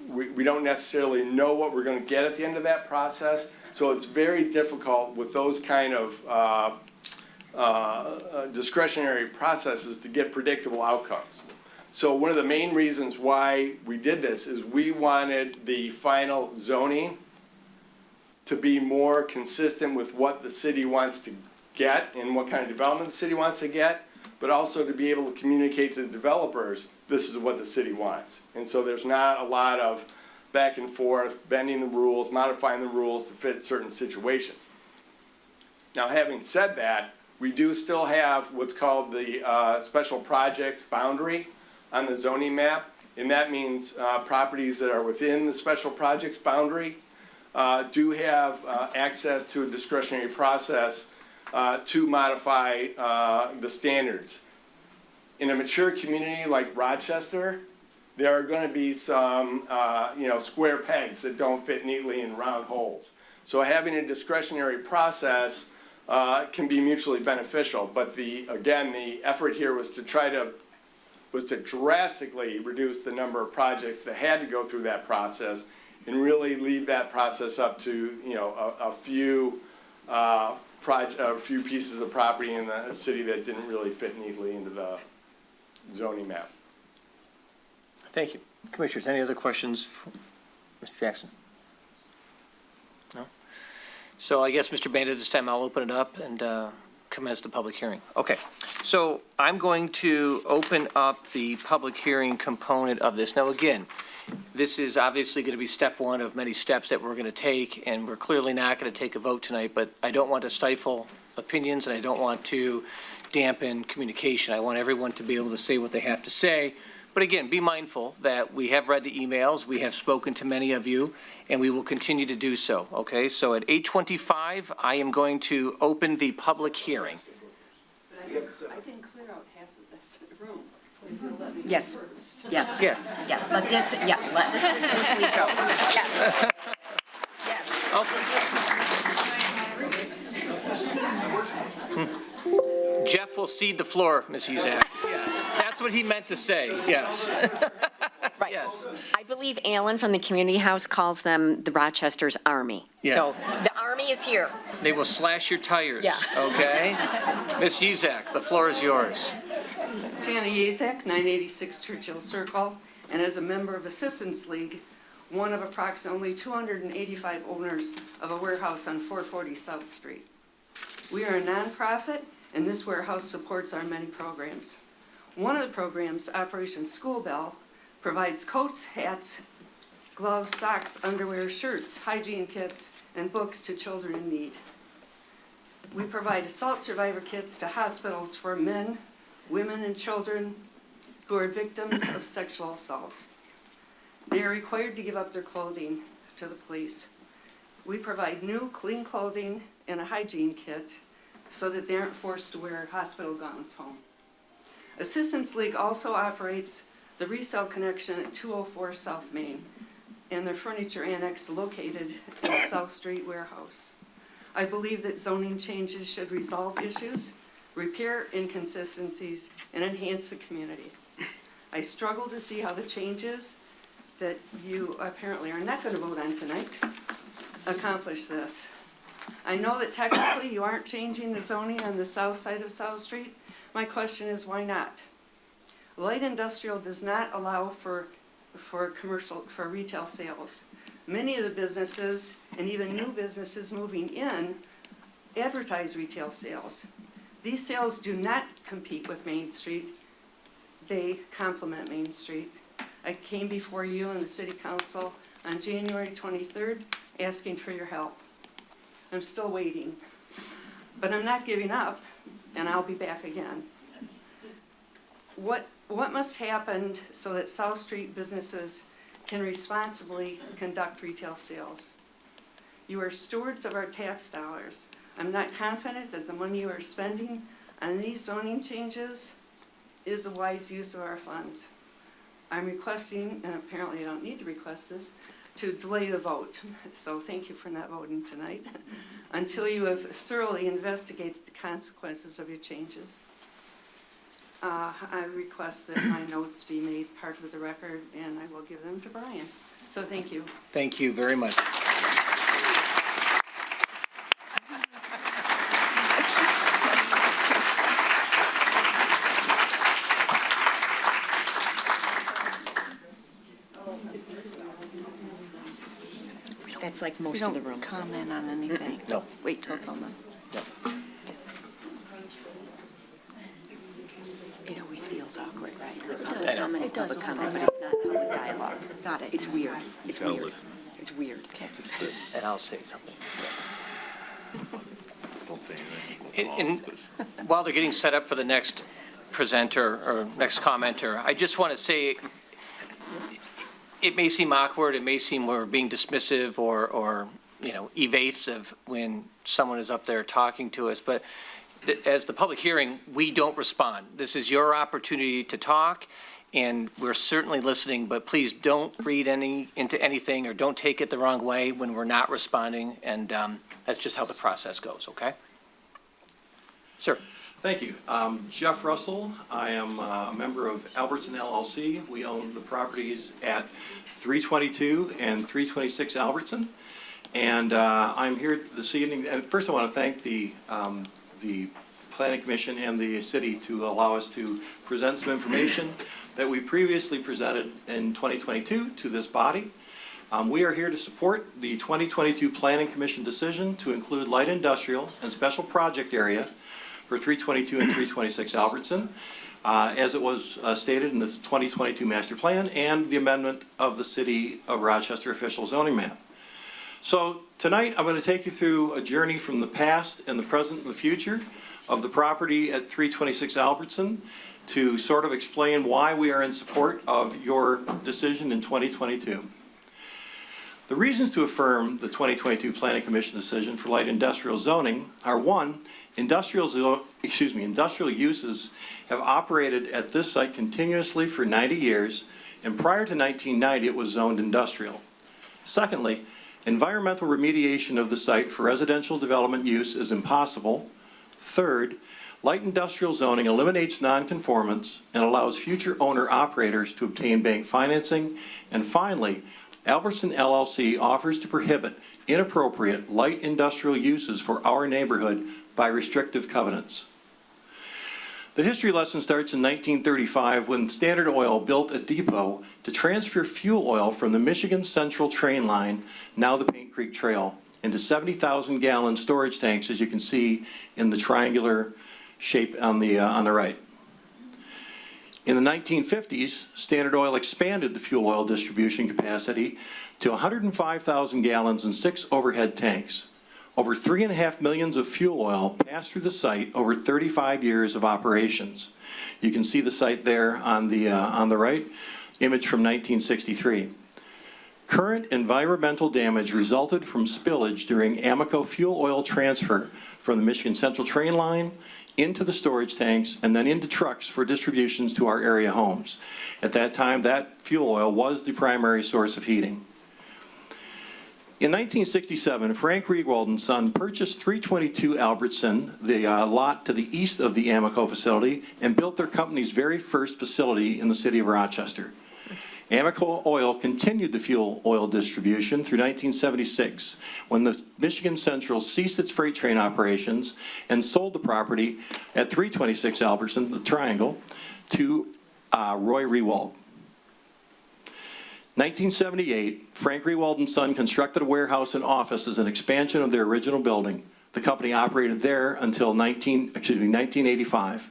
we don't necessarily know what we're going to get at the end of that process. So it's very difficult with those kind of discretionary processes to get predictable outcomes. So one of the main reasons why we did this is we wanted the final zoning to be more consistent with what the city wants to get and what kind of development the city wants to get, but also to be able to communicate to the developers, this is what the city wants. And so there's not a lot of back and forth, bending the rules, modifying the rules to fit certain situations. Now, having said that, we do still have what's called the special projects boundary on the zoning map, and that means properties that are within the special projects boundary do have access to a discretionary process to modify the standards. In a mature community like Rochester, there are going to be some square pegs that don't fit neatly in round holes. So having a discretionary process can be mutually beneficial, but the effort here was to drastically reduce the number of projects that had to go through that process and really leave that process up to, you know, a few a few pieces of property in the city that didn't really fit neatly into the zoning map. Thank you. Commissioners, any other questions for Mr. Jackson? No? So I guess, Mr. Bandit, this time I'll open it up and commence the public hearing. Okay, so I'm going to open up the public hearing component of this. Now, again, this is obviously going to be step one of many steps that we're going to take, and we're clearly not going to take a vote tonight, but I don't want to stifle opinions, and I don't want to dampen communication. I want everyone to be able to say what they have to say. But again, be mindful that we have read the emails, we have spoken to many of you, and we will continue to do so, okay? So at 8:25, I am going to open the public hearing. I can clear out half of this room if you'll let me go Yes. first. Yes. Yeah. Yeah, let the assistants lead go. Yes. Yes. Jeff will cede the floor, Ms. Uzak. Yes, that's what he meant to say, yes. Right. Yes. I believe Alan from the community house calls them the Rochester's Army. Yeah. So the Army is here. They will slash your tires, Yeah. okay? Ms. Uzak, the floor is yours. Jana Yazek, 986 Churchill Circle, and as a member of Assistance League, one of approximately 285 owners of a warehouse on 440 South Street. We are a nonprofit, and this warehouse supports our many programs. One of the programs, Operation School Bell, provides coats, hats, gloves, socks, underwear, shirts, hygiene kits, and books to children in need. We provide assault survivor kits to hospitals for men, women, and children who are victims of sexual assault. They are required to give up their clothing to the police. We provide new, clean clothing and a hygiene kit so that they aren't forced to wear hospital gowns home. Assistance League also operates the Resale Connection at 204 South Main and their furniture annex located in the South Street warehouse. I believe that zoning changes should resolve issues, repair inconsistencies, and enhance the community. I struggle to see how the changes that you apparently are not going to vote on tonight accomplish this. I know that technically you aren't changing the zoning on the south side of South Street. My question is, why not? Light industrial does not allow for retail sales. Many of the businesses, and even new businesses moving in, advertise retail sales. These sales do not compete with Main Street. They complement Main Street. I came before you and the City Council on January 23rd asking for your help. I'm still waiting, but I'm not giving up, and I'll be back again. What must happen so that South Street businesses can responsibly conduct retail sales? You are stewards of our tax dollars. I'm not confident that the money you are spending on these zoning changes is a wise use of our funds. I'm requesting, and apparently I don't need to request this, to delay the vote. So thank you for not voting tonight until you have thoroughly investigated the consequences of your changes. I request that my notes be made part of the record, and I will give them to Brian. So thank you. Thank you very much. That's like most of the room. Comment on anything. No. Wait till it's all done. It always feels awkward, right? Public comment is public comment, but it's not public dialogue. Got it. It's weird. It's weird. It's weird. And I'll say something. Don't say anything. And while they're getting set up for the next presenter or next commenter, I just want to say, it may seem awkward, it may seem we're being dismissive or evasive when someone is up there talking to us, but as the public hearing, we don't respond. This is your opportunity to talk, and we're certainly listening, but please don't read into anything or don't take it the wrong way when we're not responding, and that's just how the process goes, okay? Sir. Thank you. Jeff Russell. I am a member of Albertson LLC. We own the properties at 322 and 326 Albertson. And I'm here this evening, and first I want to thank the Planning Commission and the city to allow us to present some information that we previously presented in 2022 to this body. We are here to support the 2022 Planning Commission decision to include light industrial and special project area for 322 and 326 Albertson, as it was stated in the 2022 master plan and the amendment of the City of Rochester official zoning map. So tonight I'm going to take you through a journey from the past and the present and the future of the property at 326 Albertson to sort of explain why we are in support of your decision in 2022. The reasons to affirm the 2022 Planning Commission decision for light industrial zoning are: one, industrial uses have operated at this site continuously for 90 years, and prior to 1990 it was zoned industrial. Secondly, environmental remediation of the site for residential development use is impossible. Third, light industrial zoning eliminates nonconformance and allows future owner-operators to obtain bank financing. And finally, Albertson LLC offers to prohibit inappropriate light industrial uses for our neighborhood by restrictive covenants. The history lesson starts in 1935 when Standard Oil built a depot to transfer fuel oil from the Michigan Central train line, now the Paint Creek Trail, into 70,000-gallon storage tanks, as you can see in the triangular shape on the right. In the 1950s, Standard Oil expanded the fuel oil distribution capacity to 105,000 gallons and 6 overhead tanks. Over 3.5 million of fuel oil passed through the site over 35 years of operations. You can see the site there on the right, image from 1963. Current environmental damage resulted from spillage during Amoco fuel oil transfer from the Michigan Central train line into the storage tanks and then into trucks for distributions to our area homes. At that time, that fuel oil was the primary source of heating. In 1967, Frank Riegwald & Son purchased 322 Albertson, the lot to the east of the Amoco facility, and built their company's very first facility in the city of Rochester. Amoco Oil continued the fuel oil distribution through 1976, when the Michigan Central ceased its freight train operations and sold the property at 326 Albertson, the Triangle, to Roy Riewald. 1978, Frank Riewald & Son constructed a warehouse and office as an expansion of their original building. The company operated there until 1985.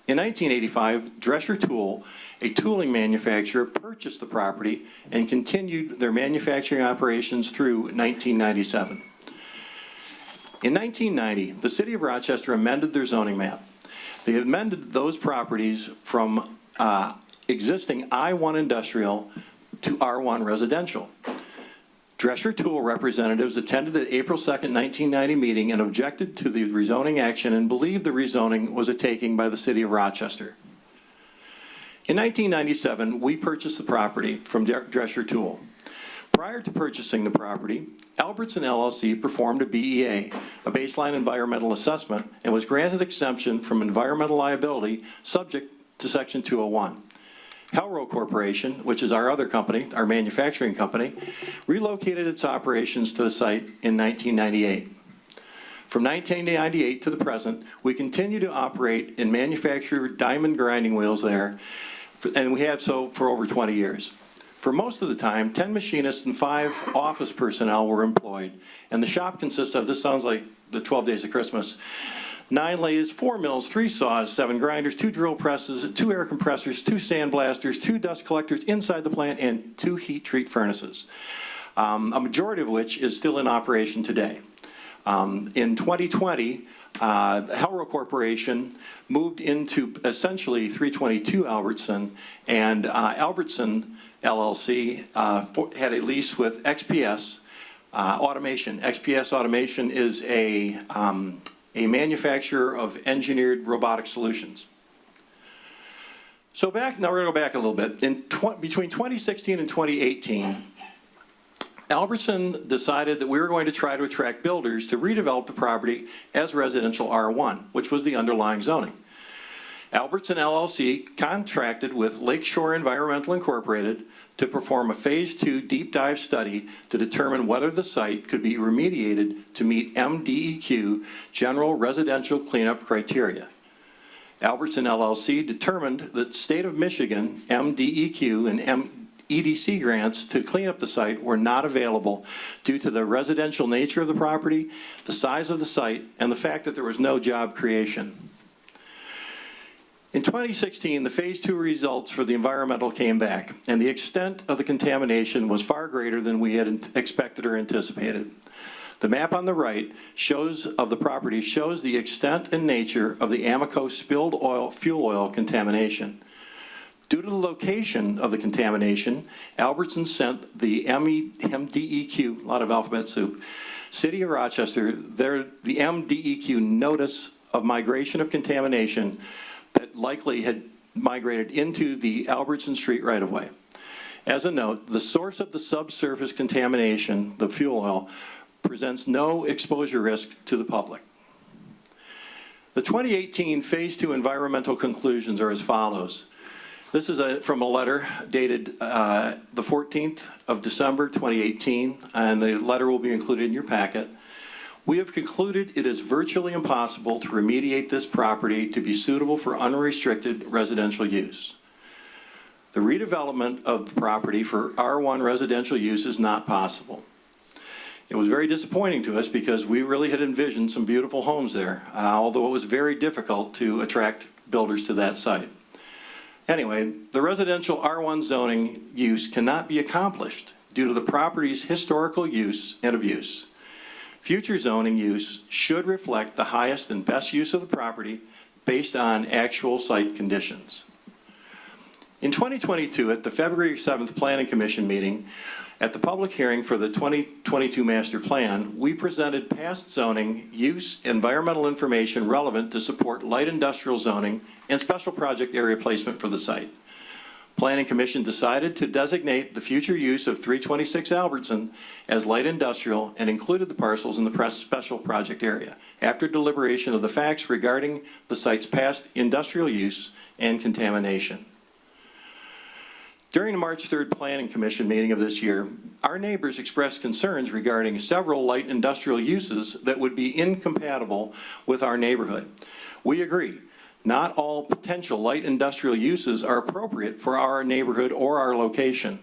In 1985, Drescher Tool, a tooling manufacturer, purchased the property and continued their manufacturing operations through 1997. In 1990, the City of Rochester amended their zoning map. They amended those properties from existing I-1 industrial to R1 residential. Drescher Tool representatives attended the April 2nd, 1990 meeting and objected to the rezoning action and believed the rezoning was a taking by the City of Rochester. In 1997, we purchased the property from Drescher Tool. Prior to purchasing the property, Albertson LLC performed a BEA, a baseline environmental assessment, and was granted exemption from environmental liability subject to Section 201. Helro Corporation, which is our other company, our manufacturing company, relocated its operations to the site in 1998. From 1998 to the present, we continue to operate and manufacture diamond grinding wheels there, and we have so for over 20 years. For most of the time, 10 machinists and 5 office personnel were employed, and the shop consists of, this sounds like the 12 Days of Christmas, 9 lathes, 4 mills, 3 saws, 7 grinders, 2 drill presses, 2 air compressors, 2 sandblasters, 2 dust collectors inside the plant, and 2 heat treat furnaces, a majority of which is still in operation today. In 2020, Helro Corporation moved into essentially 322 Albertson, and Albertson LLC had a lease with XPS Automation. XPS Automation is a manufacturer of engineered robotic solutions. So now we're going to go back a little bit. Between 2016 and 2018, Albertson decided that we were going to try to attract builders to redevelop the property as residential R1, which was the underlying zoning. Albertson LLC contracted with Lakeshore Environmental Incorporated to perform a Phase 2 deep dive study to determine whether the site could be remediated to meet MDEQ general residential cleanup criteria. Albertson LLC determined that state of Michigan MDEQ and EDC grants to clean up the site were not available due to the residential nature of the property, the size of the site, and the fact that there was no job creation. In 2016, the Phase 2 results for the environmental came back, and the extent of the contamination was far greater than we had expected or anticipated. The map on the right of the property shows the extent and nature of the Amoco spilled fuel oil contamination. Due to the location of the contamination, Albertson sent the MDEQ, a lot of alphabet soup, City of Rochester, the MDEQ notice of migration of contamination that likely had migrated into the Albertson Street right-of-way. As a note, the source of the subsurface contamination, the fuel oil, presents no exposure risk to the public. The 2018 Phase 2 environmental conclusions are as follows. This is from a letter dated the 14th of December 2018, and the letter will be included in your packet. We have concluded it is virtually impossible to remediate this property to be suitable for unrestricted residential use. The redevelopment of the property for R1 residential use is not possible. It was very disappointing to us because we really had envisioned some beautiful homes there, although it was very difficult to attract builders to that site. Anyway, the residential R1 zoning use cannot be accomplished due to the property's historical use and abuse. Future zoning use should reflect the highest and best use of the property based on actual site conditions. In 2022, at the February 7th Planning Commission meeting, at the public hearing for the 2022 Master Plan, we presented past zoning, use, environmental information relevant to support light industrial zoning and special project area placement for the site. Planning Commission decided to designate the future use of 326 Albertson as light industrial and included the parcels in the special project area after deliberation of the facts regarding the site's past industrial use and contamination. During the March 3rd Planning Commission meeting of this year, our neighbors expressed concerns regarding several light industrial uses that would be incompatible with our neighborhood. We agree. Not all potential light industrial uses are appropriate for our neighborhood or our location.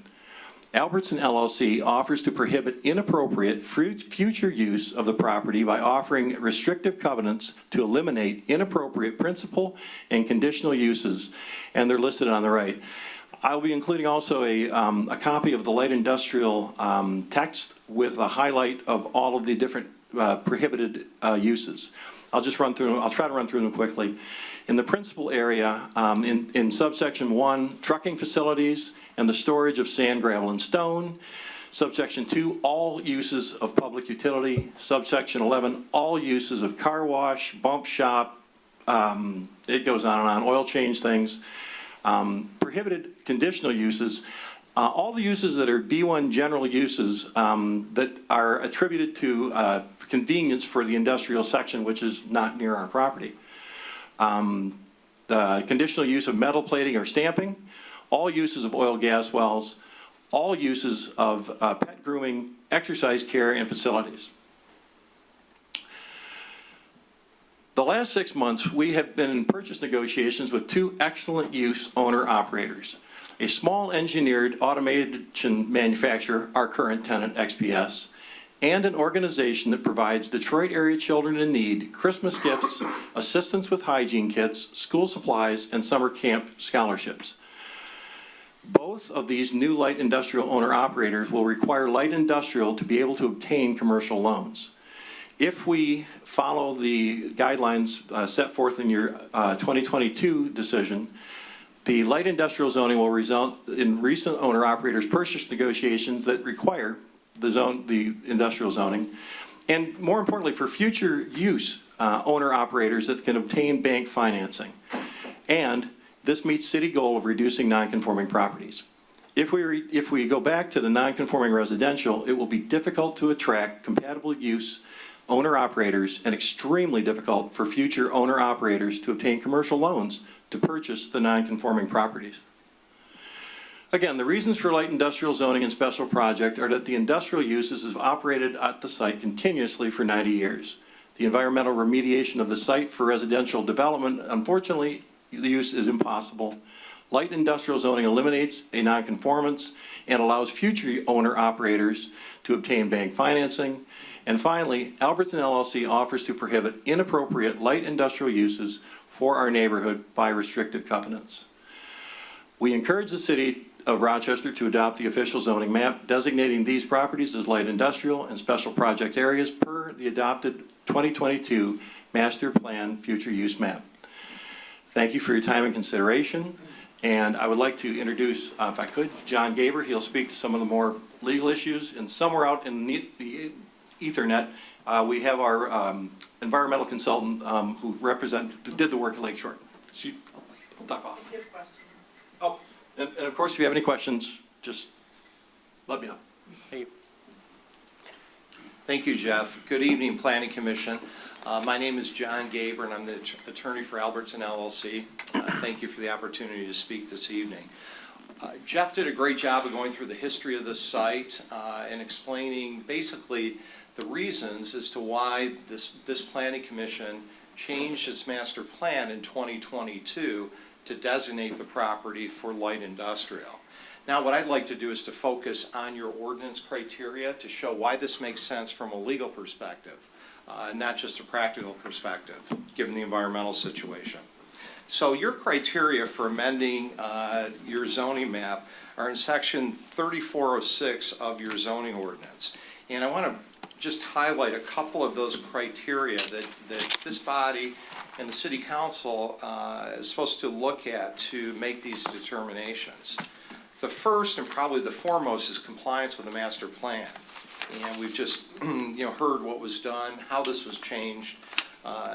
Albertson LLC offers to prohibit inappropriate future use of the property by offering restrictive covenants to eliminate inappropriate principal and conditional uses, and they're listed on the right. I'll be including also a copy of the light industrial text with a highlight of all of the different prohibited uses. I'll try to run through them quickly. In the principal area, in subsection 1, trucking facilities and the storage of sand, gravel, and stone. Subsection 2, all uses of public utility. Subsection 11, all uses of car wash, bump shop, it goes on and on, oil change things. Prohibited conditional uses, all the uses that are B1 general uses that are attributed to convenience for the industrial section, which is not near our property. The conditional use of metal plating or stamping, all uses of oil gas wells, all uses of pet grooming, exercise care, and facilities. The last 6 months, we have been in purchase negotiations with two excellent use owner-operators. A small engineered automation manufacturer, our current tenant, XPS, and an organization that provides Detroit area children in need Christmas gifts, assistance with hygiene kits, school supplies, and summer camp scholarships. Both of these new light industrial owner-operators will require light industrial to be able to obtain commercial loans. If we follow the guidelines set forth in your 2022 decision, the light industrial zoning will result in recent owner-operators purchase negotiations that require the industrial zoning, and more importantly, for future use owner-operators that can obtain bank financing. And this meets city goal of reducing non-conforming properties. If we go back to the non-conforming residential, it will be difficult to attract compatible use owner-operators and extremely difficult for future owner-operators to obtain commercial loans to purchase the non-conforming properties. Again, the reasons for light industrial zoning and special project are that the industrial uses have operated at the site continuously for 90 years. The environmental remediation of the site for residential development, unfortunately, the use is impossible. Light industrial zoning eliminates a nonconformance and allows future owner-operators to obtain bank financing. And finally, Albertson LLC offers to prohibit inappropriate light industrial uses for our neighborhood by restrictive covenants. We encourage the city of Rochester to adopt the official zoning map designating these properties as light industrial and special project areas per the adopted 2022 Master Plan Future Use Map. Thank you for your time and consideration. And I would like to introduce, if I could, John Gaber. He'll speak to some of the more legal issues. And somewhere out in the Ethernet, we have our environmental consultant who did the work at Lake Shore. She will duck off. Oh, and of course, if you have any questions, just let me know. Hey. Thank you, Jeff. Good evening, Planning Commission. My name is John Gaber, and I'm the attorney for Albertson LLC. Thank you for the opportunity to speak this evening. Jeff did a great job of going through the history of this site and explaining basically the reasons as to why this Planning Commission changed its master plan in 2022 to designate the property for light industrial. Now, what I'd like to do is to focus on your ordinance criteria to show why this makes sense from a legal perspective, not just a practical perspective, given the environmental situation. So your criteria for amending your zoning map are in section 3406 of your zoning ordinance. And I want to just highlight a couple of those criteria that this body and the city council is supposed to look at to make these determinations. The first and probably the foremost is compliance with the master plan. And we've just heard what was done, how this was changed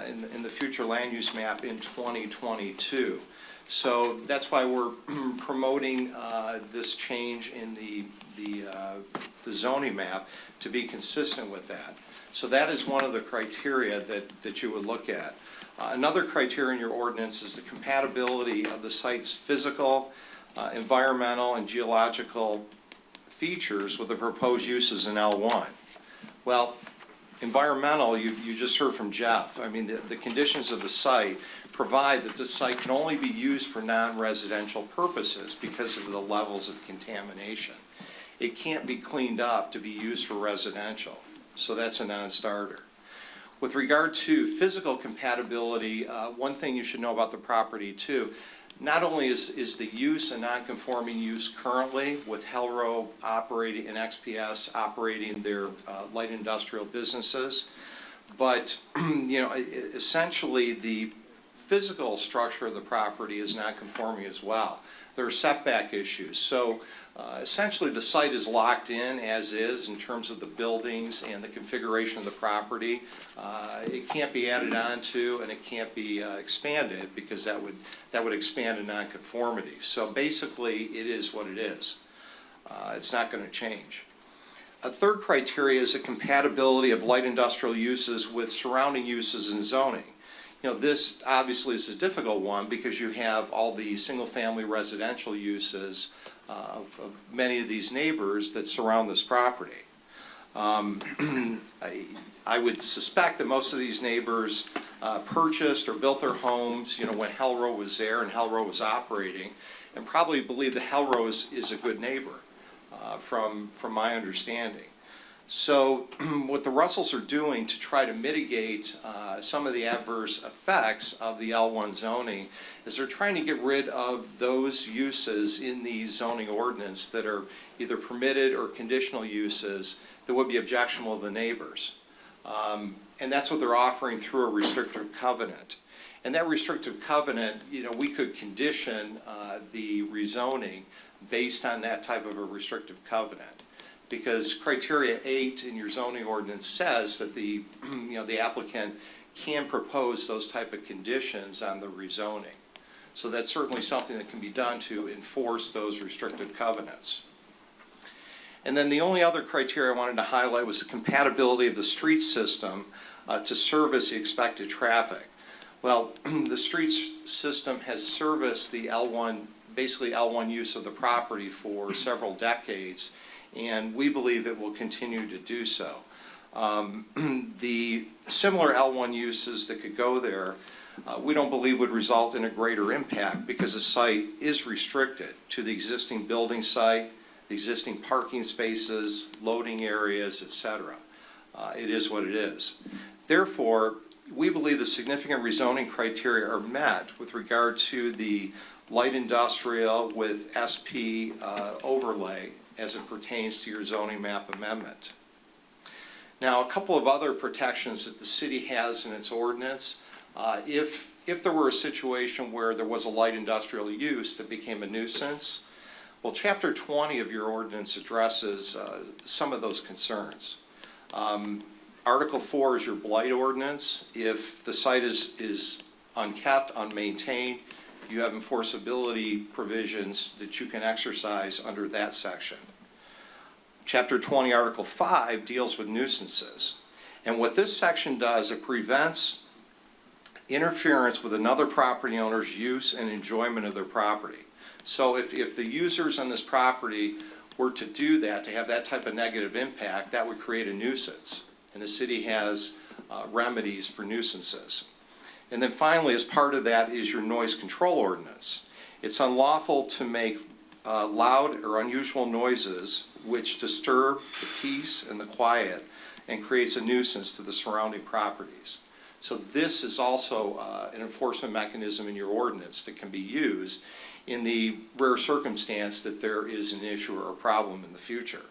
in the future land use map in 2022. So that's why we're promoting this change in the zoning map to be consistent with that. So that is one of the criteria that you would look at. Another criteria in your ordinance is the compatibility of the site's physical, environmental, and geological features with the proposed uses in L1. Well, environmental, you just heard from Jeff. I mean, the conditions of the site provide that this site can only be used for non-residential purposes because of the levels of contamination. It can't be cleaned up to be used for residential, so that's a non-starter. With regard to physical compatibility, one thing you should know about the property too, not only is the use a non-conforming use currently with Hellro operating and XPS operating their light industrial businesses, but essentially the physical structure of the property is non-conforming as well. There are setback issues. So essentially the site is locked in as is in terms of the buildings and the configuration of the property. It can't be added on to and it can't be expanded because that would expand a nonconformity. So basically it is what it is. It's not going to change. A third criteria is the compatibility of light industrial uses with surrounding uses in zoning. This obviously is a difficult one because you have all the single-family residential uses of many of these neighbors that surround this property. I would suspect that most of these neighbors purchased or built their homes, when Hellro was there and Hellro was operating, and probably believe that Hellro is a good neighbor, from my understanding. So what the Russells are doing to try to mitigate some of the adverse effects of the L1 zoning is they're trying to get rid of those uses in the zoning ordinance that are either permitted or conditional uses that would be objectionable to the neighbors. And that's what they're offering through a restrictive covenant. And that restrictive covenant, we could condition the rezoning based on that type of a restrictive covenant. Because criteria 8 in your zoning ordinance says that the applicant can propose those type of conditions on the rezoning. So that's certainly something that can be done to enforce those restrictive covenants. And then the only other criteria I wanted to highlight was the compatibility of the street system to service the expected traffic. Well, the street system has serviced the L1, basically L1 use of the property for several decades, and we believe it will continue to do so. The similar L1 uses that could go there, we don't believe would result in a greater impact because the site is restricted to the existing building site, the existing parking spaces, loading areas, etc. It is what it is. Therefore, we believe the significant rezoning criteria are met with regard to the light industrial with SP overlay as it pertains to your zoning map amendment. Now, a couple of other protections that the city has in its ordinance. If there were a situation where there was a light industrial use that became a nuisance, well, Chapter 20 of your ordinance addresses some of those concerns. Article 4 is your blight ordinance. If the site is unkept, unmaintained, you have enforceability provisions that you can exercise under that section. Chapter 20, Article 5 deals with nuisances. And what this section does, it prevents interference with another property owner's use and enjoyment of their property. So if the users on this property were to do that, to have that type of negative impact, that would create a nuisance. And the city has remedies for nuisances. And then finally, as part of that is your noise control ordinance. It's unlawful to make loud or unusual noises which disturb the peace and the quiet and creates a nuisance to the surrounding properties. So this is also an enforcement mechanism in your ordinance that can be used in the rare circumstance that there is an issue or a problem in the future.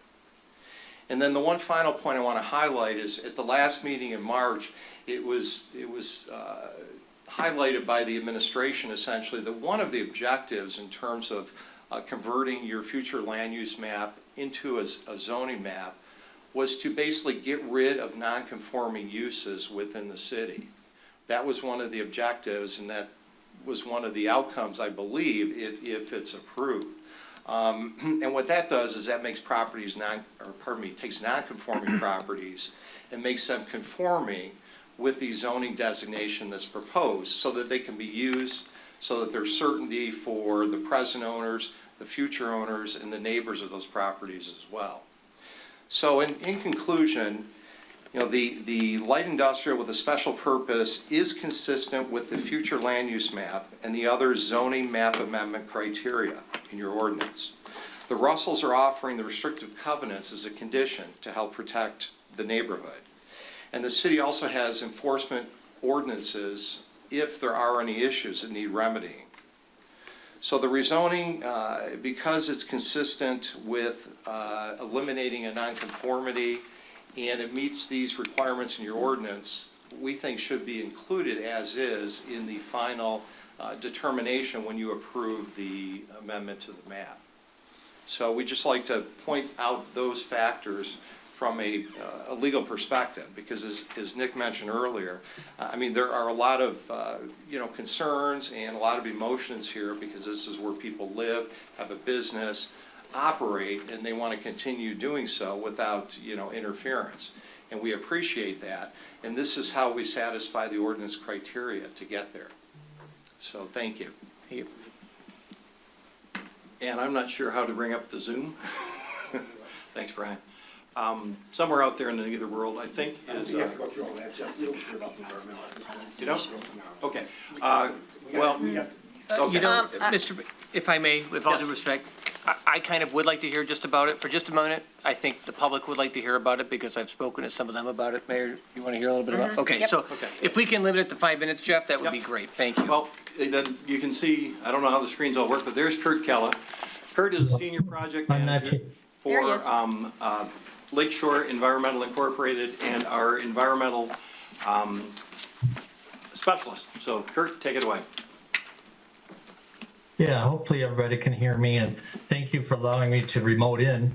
And then the one final point I want to highlight is at the last meeting in March, it was highlighted by the administration essentially that one of the objectives in terms of converting your future land use map into a zoning map was to basically get rid of non-conforming uses within the city. That was one of the objectives, and that was one of the outcomes, I believe, if it's approved. And what that does is that makes properties takes non-conforming properties and makes them conforming with the zoning designation that's proposed so that they can be used, so that there's certainty for the present owners, the future owners, and the neighbors of those properties as well. So in conclusion, you know, the light industrial with a special purpose is consistent with the future land use map and the other zoning map amendment criteria in your ordinance. The Russells are offering the restrictive covenants as a condition to help protect the neighborhood. And the city also has enforcement ordinances if there are any issues that need remedying. So the rezoning, because it's consistent with eliminating a nonconformity and it meets these requirements in your ordinance, we think should be included as is in the final determination when you approve the amendment to the map. So we just like to point out those factors from a legal perspective, because as Nick mentioned earlier, I mean, there are a lot of, concerns and a lot of emotions here because this is where people live, have a business, operate, and they want to continue doing so without, interference. And we appreciate that. And this is how we satisfy the ordinance criteria to get there. So thank you. Thank you. And I'm not sure how to bring up the Zoom. Thanks, Brian. Somewhere out there in the nether world, I think, is. You know? Okay. Well. Okay. Mr. If I may, with all due respect, I kind of would like to hear just about it for just a minute. I think the public would like to hear about it because I've spoken to some of them about it. Mayor, you want to hear a little bit about it? Okay, Yep. so if we can limit it to 5 minutes, Jeff, that would be great. Thank you. Well, then you can see, I don't know how the screens all work, but there's Kurt Kella. Kurt is a senior project manager for Lakeshore Environmental Incorporated and our environmental specialist. So Kurt, take it away. Yeah, hopefully everybody can hear me, and thank you for allowing me to remote in.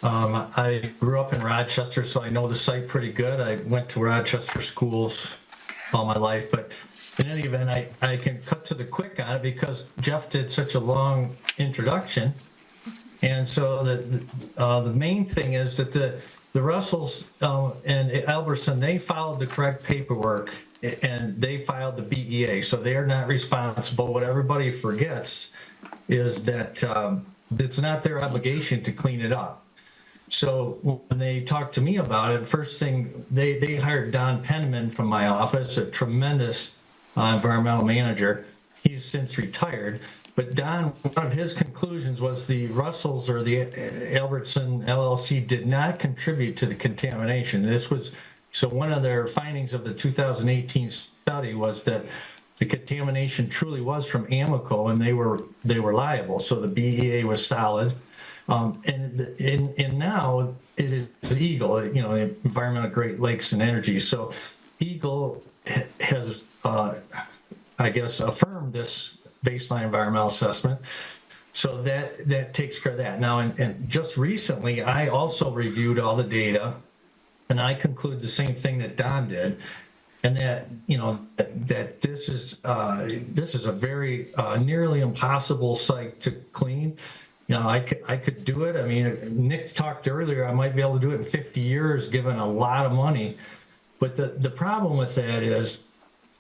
I grew up in Rochester, so I know the site pretty good. I went to Rochester schools all my life, but in any event, I can cut to the quick on it because Jeff did such a long introduction. And so the main thing is that the Russells and Albertson, they followed the correct paperwork and they filed the BEA. So they are not responsible. What everybody forgets is that it's not their obligation to clean it up. So when they talked to me about it, first thing, they hired Don Penman from my office, a tremendous environmental manager. He's since retired. But Don, one of his conclusions was the Russells or the Albertson LLC did not contribute to the contamination. So one of their findings of the 2018 study was that the contamination truly was from Amoco and they were liable. So the BEA was solid. And now it is Eagle, the Environmental Great Lakes and Energy. So Eagle has, I guess, affirmed this baseline environmental assessment. So that takes care of that. Now, and just recently, I also reviewed all the data, and I conclude the same thing that Don did, and that that this is a very nearly impossible site to clean. I could do it. I mean, Nick talked earlier, I might be able to do it in 50 years, given a lot of money. But the problem with that is,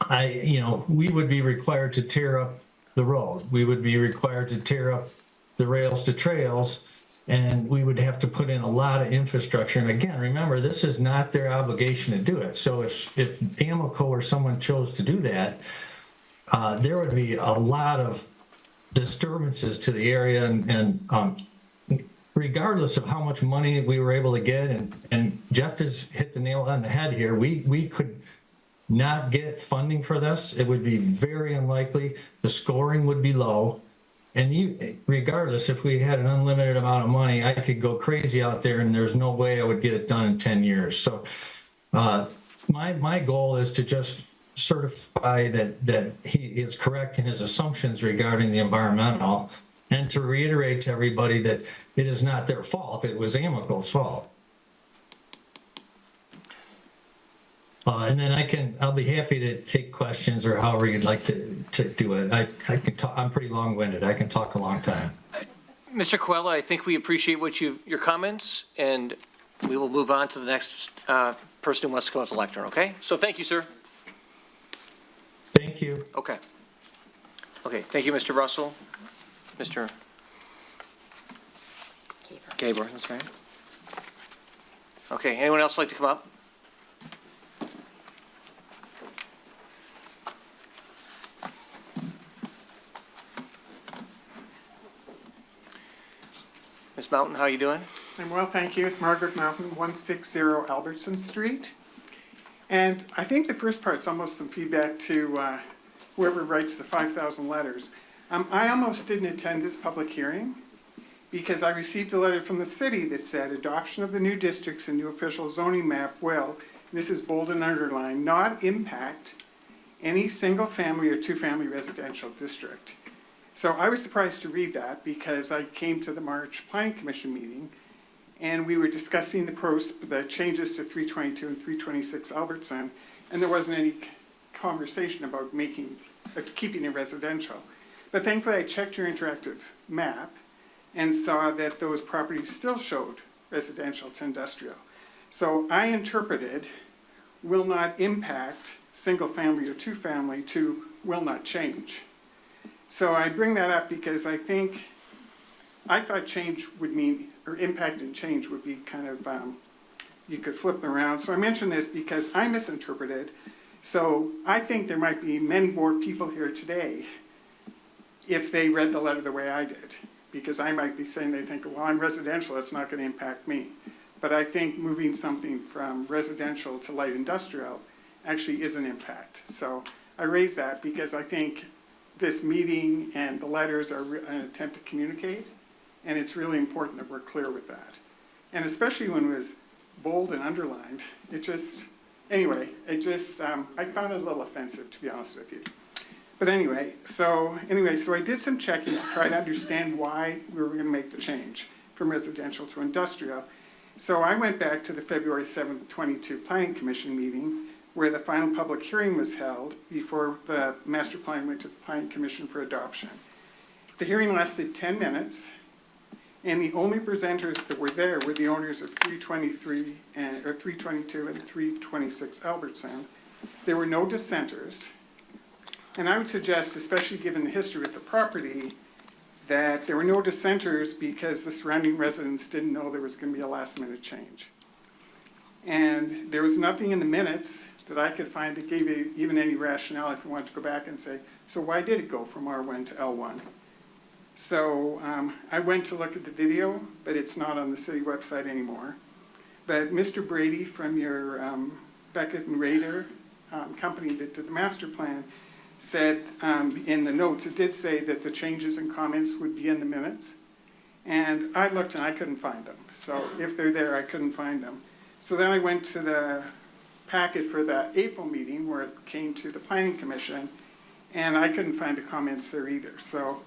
we would be required to tear up the road. We would be required to tear up the rails to trails, and we would have to put in a lot of infrastructure. And again, remember, this is not their obligation to do it. So if Amoco or someone chose to do that, there would be a lot of disturbances to the area, and regardless of how much money we were able to get, and Jeff has hit the nail on the head here, we could not get funding for this. It would be very unlikely. The scoring would be low. And regardless, if we had an unlimited amount of money, I could go crazy out there and there's no way I would get it done in 10 years. So my goal is to just certify that he is correct in his assumptions regarding the environmental, and to reiterate to everybody that it is not their fault. It was Amoco's fault. And then I'll be happy to take questions or however you'd like to do it. I can talk, I'm pretty long-winded. I can talk a long time. Mr. Coelho, I think we appreciate your comments, and we will move on to the next person who wants to come up to the lectern, okay? So thank you, sir. Thank you. Okay. Okay, thank you, Mr. Russell. Mr. Gaber, that's right. Okay, anyone else like to come up? Ms. Mountain, how are you doing? I'm well, thank you. Margaret Mountain, 160 Albertson Street. And I think the first part's almost some feedback to whoever writes the 5,000 letters. I almost didn't attend this public hearing because I received a letter from the city that said adoption of the new districts and new official zoning map will, this is bold and underlined, not impact any single family or two-family residential district. So I was surprised to read that because I came to the March Planning Commission meeting and we were discussing the changes to 322 and 326 Albertson, and there wasn't any conversation about keeping it residential. But thankfully I checked your interactive map and saw that those properties still showed residential to industrial. So I interpreted will not impact single family or two family to will not change. So I bring that up because I thought change would mean, or impact and change would be kind of, you could flip them around. So I mention this because I misinterpreted. So I think there might be many more people here today if they read the letter the way I did. Because I might be saying they think, well, I'm residential, it's not going to impact me. But I think moving something from residential to light industrial actually is an impact. So I raise that because I think this meeting and the letters are an attempt to communicate, and it's really important that we're clear with that. And especially when it was bold and underlined, I found it a little offensive, to be honest with you. But anyway, so I did some checking to try to understand why we were going to make the change from residential to industrial. So I went back to the February 7th, 22 Planning Commission meeting where the final public hearing was held before the master plan went to the Planning Commission for adoption. The hearing lasted 10 minutes, and the only presenters that were there were the owners of 322 and 326 Albertson. There were no dissenters, and I would suggest, especially given the history of the property, that there were no dissenters because the surrounding residents didn't know there was going to be a last-minute change. And there was nothing in the minutes that I could find that gave even any rationale if you wanted to go back and say, so why did it go from R1 to L1? So I went to look at the video, but it's not on the city website anymore. But Mr. Brady from your Beckett and Rader company that did the master plan said in the notes, it did say that the changes and comments would be in the minutes. And I looked and I couldn't find them. So if they're there, I couldn't find them. So then I went to the packet for the April meeting where it came to the Planning Commission, and I couldn't find the comments there either. So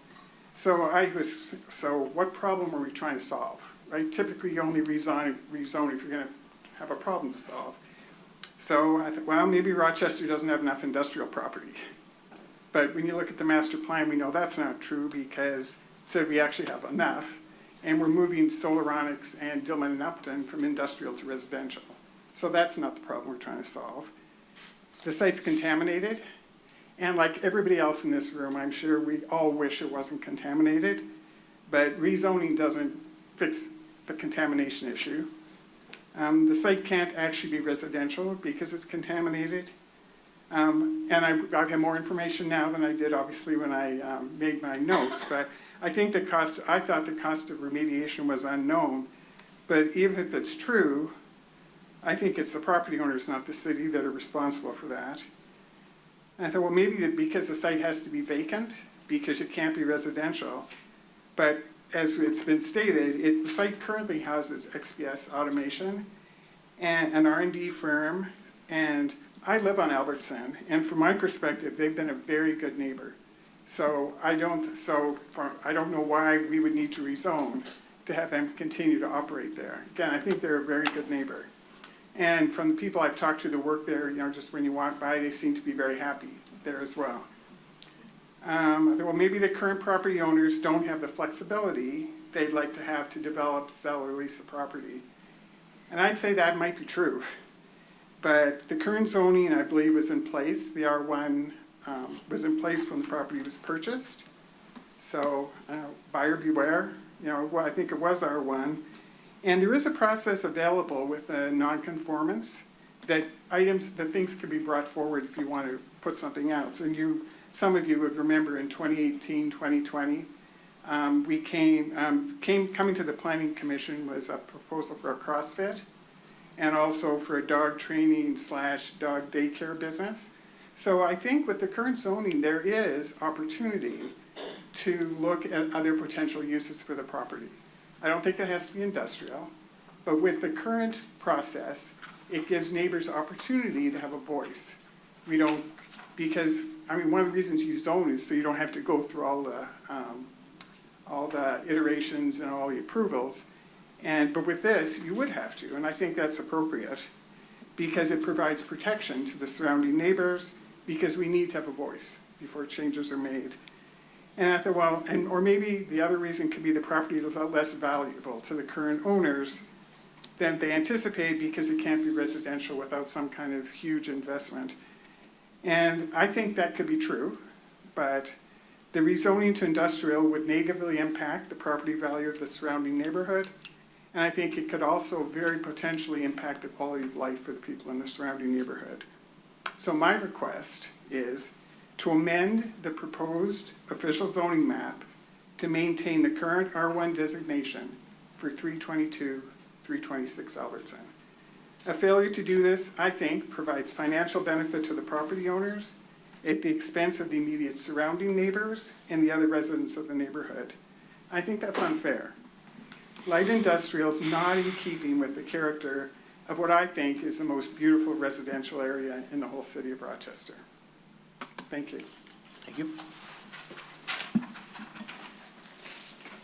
what problem are we trying to solve, right? Typically, you only rezone if you're going to have a problem to solve. So I thought, well, maybe Rochester doesn't have enough industrial property. But when you look at the master plan, we know that's not true because it said we actually have enough, and we're moving Solaronics and Dillman and Upton from industrial to residential. So that's not the problem we're trying to solve. The site's contaminated. And like everybody else in this room, I'm sure we all wish it wasn't contaminated, but rezoning doesn't fix the contamination issue. The site can't actually be residential because it's contaminated. And I have more information now than I did obviously when I made my notes, but I think I thought the cost of remediation was unknown, but even if it's true, I think it's the property owners, not the city, that are responsible for that. And I thought, well, maybe because the site has to be vacant, because it can't be residential. But as it's been stated, the site currently houses XPS Automation and an R&D firm, and I live on Albertson, and from my perspective, they've been a very good neighbor. So I don't know why we would need to rezone to have them continue to operate there. Again, I think they're a very good neighbor. And from the people I've talked to that work there, just when you walk by, they seem to be very happy there as well. Well, maybe the current property owners don't have the flexibility they'd like to have to develop, sell, or lease the property. And I'd say that might be true. But the current zoning, I believe, was in place. The R1 was in place when the property was purchased. So buyer beware. I think it was R1. And there is a process available with a non-conformance that things can be brought forward if you want to put something else. And some of you would remember in 2018, 2020, coming to the Planning Commission was a proposal for a CrossFit and also for a dog training / dog daycare business. So I think with the current zoning, there is opportunity to look at other potential uses for the property. I don't think it has to be industrial, but with the current process, it gives neighbors opportunity to have a voice. Because one of the reasons you zone is so you don't have to go through all the iterations and all the approvals. But with this, you would have to, and I think that's appropriate because it provides protection to the surrounding neighbors because we need to have a voice before changes are made. And I thought, or maybe the other reason could be the property is less valuable to the current owners than they anticipate because it can't be residential without some kind of huge investment. And I think that could be true, but the rezoning to industrial would negatively impact the property value of the surrounding neighborhood. And I think it could also very potentially impact the quality of life for the people in the surrounding neighborhood. So my request is to amend the proposed official zoning map to maintain the current R1 designation for 322, 326 Albertson. A failure to do this, I think, provides financial benefit to the property owners at the expense of the immediate surrounding neighbors and the other residents of the neighborhood. I think that's unfair. Light industrial is not in keeping with the character of what I think is the most beautiful residential area in the whole city of Rochester. Thank you. Thank you.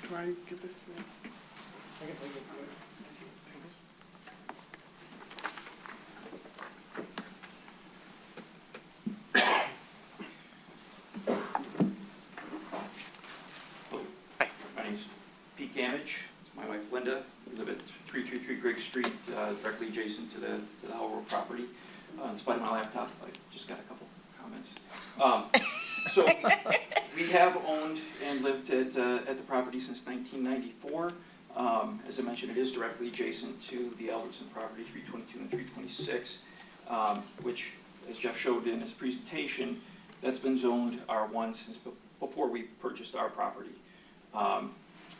Do I give this? I can take it. Gamage, my wife Linda. We live at 333 Griggs Street, directly adjacent to the Howell Road property. In spite of my laptop, I just got a couple comments. So we have owned and lived at the property since 1994. As I mentioned, it is directly adjacent to the Albertson property, 322 and 326, which, as Jeff showed in his presentation, that's been zoned R1 since before we purchased our property.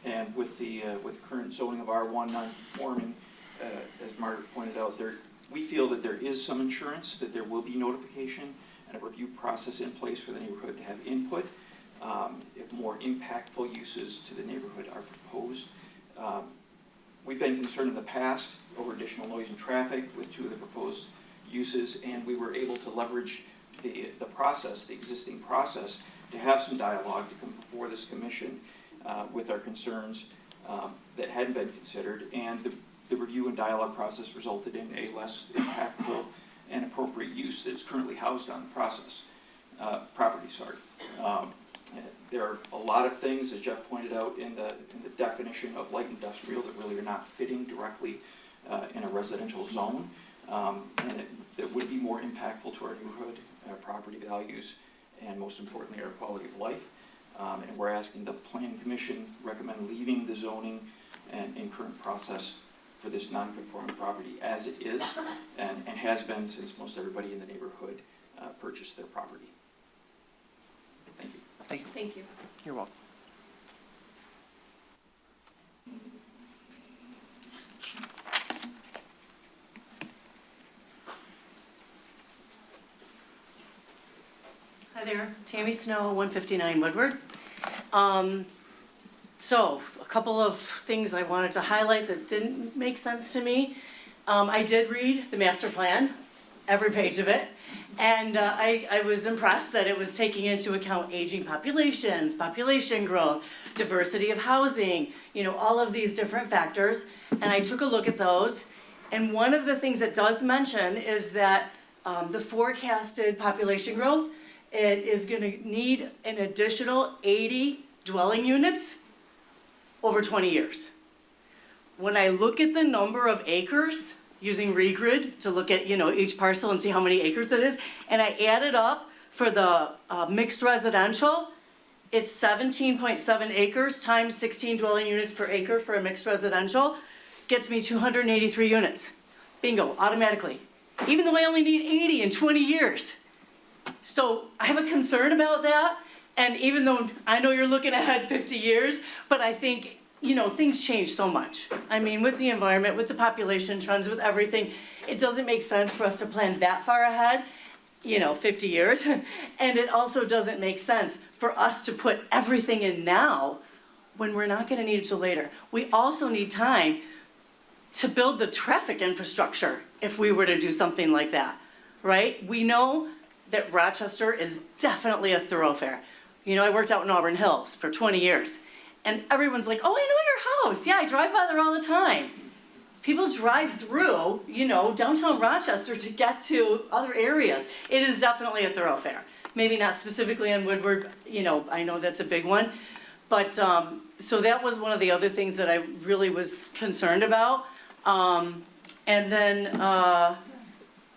And with current zoning of R1 non-conforming, as Margaret pointed out, we feel that there is some insurance, that there will be notification and a review process in place for the neighborhood to have input if more impactful uses to the neighborhood are proposed. We've been concerned in the past over additional noise and traffic with 2 of the proposed uses, and we were able to leverage the process, the existing process, to have some dialogue to come before this commission with our concerns that hadn't been considered, and the review and dialogue process resulted in a less impactful and appropriate use that is currently housed on the property. There are a lot of things, as Jeff pointed out, in the definition of light industrial that really are not fitting directly in a residential zone, and that would be more impactful to our neighborhood, our property values, and most importantly, our quality of life. And we're asking the Planning Commission recommend leaving the zoning and current process for this non-conforming property as it is, and has been since most everybody in the neighborhood purchased their property. Thank you. Thank you. Thank you. You're welcome. Hi there, Tammy Snow, 159 Woodward. So, a couple of things I wanted to highlight that didn't make sense to me. I did read the master plan, every page of it, and I was impressed that it was taking into account aging populations, population growth, diversity of housing, all of these different factors, and I took a look at those, and one of the things it does mention is that the forecasted population growth, it is going to need an additional 80 dwelling units over 20 years. When I look at the number of acres, using regrid to look at each parcel and see how many acres it is, and I add it up for the mixed residential, it's 17.7 acres times 16 dwelling units per acre for a mixed residential, gets me 283 units. Bingo, automatically. Even though I only need 80 in 20 years. So I have a concern about that, and even though I know you're looking ahead 50 years, but I think, things change so much. I mean, with the environment, with the population trends, with everything, it doesn't make sense for us to plan that far ahead, 50 years. And it also doesn't make sense for us to put everything in now when we're not gonna need it till later. We also need time to build the traffic infrastructure if we were to do something like that, right? We know that Rochester is definitely a thoroughfare. I worked out in Auburn Hills for 20 years, and everyone's like, oh, I know your house. Yeah, I drive by there all the time. People drive through, downtown Rochester to get to other areas. It is definitely a thoroughfare. Maybe not specifically in Woodward, I know that's a big one. But, so that was one of the other things that I really was concerned about. And then,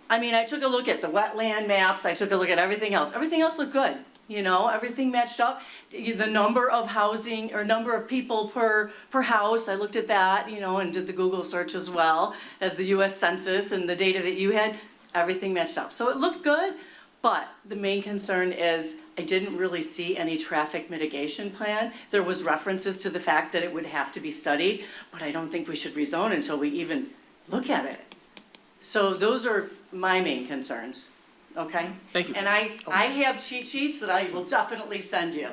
I took a look at the wetland maps, I took a look at everything else. Everything else looked good, everything matched up. The number of housing, or number of people per house, I looked at that, and did the Google search as well as the US Census and the data that you had, everything matched up. So it looked good, but the main concern is I didn't really see any traffic mitigation plan. There was references to the fact that it would have to be studied, but I don't think we should rezone until we even look at it. So those are my main concerns, okay? Thank you. And I have cheat sheets that I will definitely send you.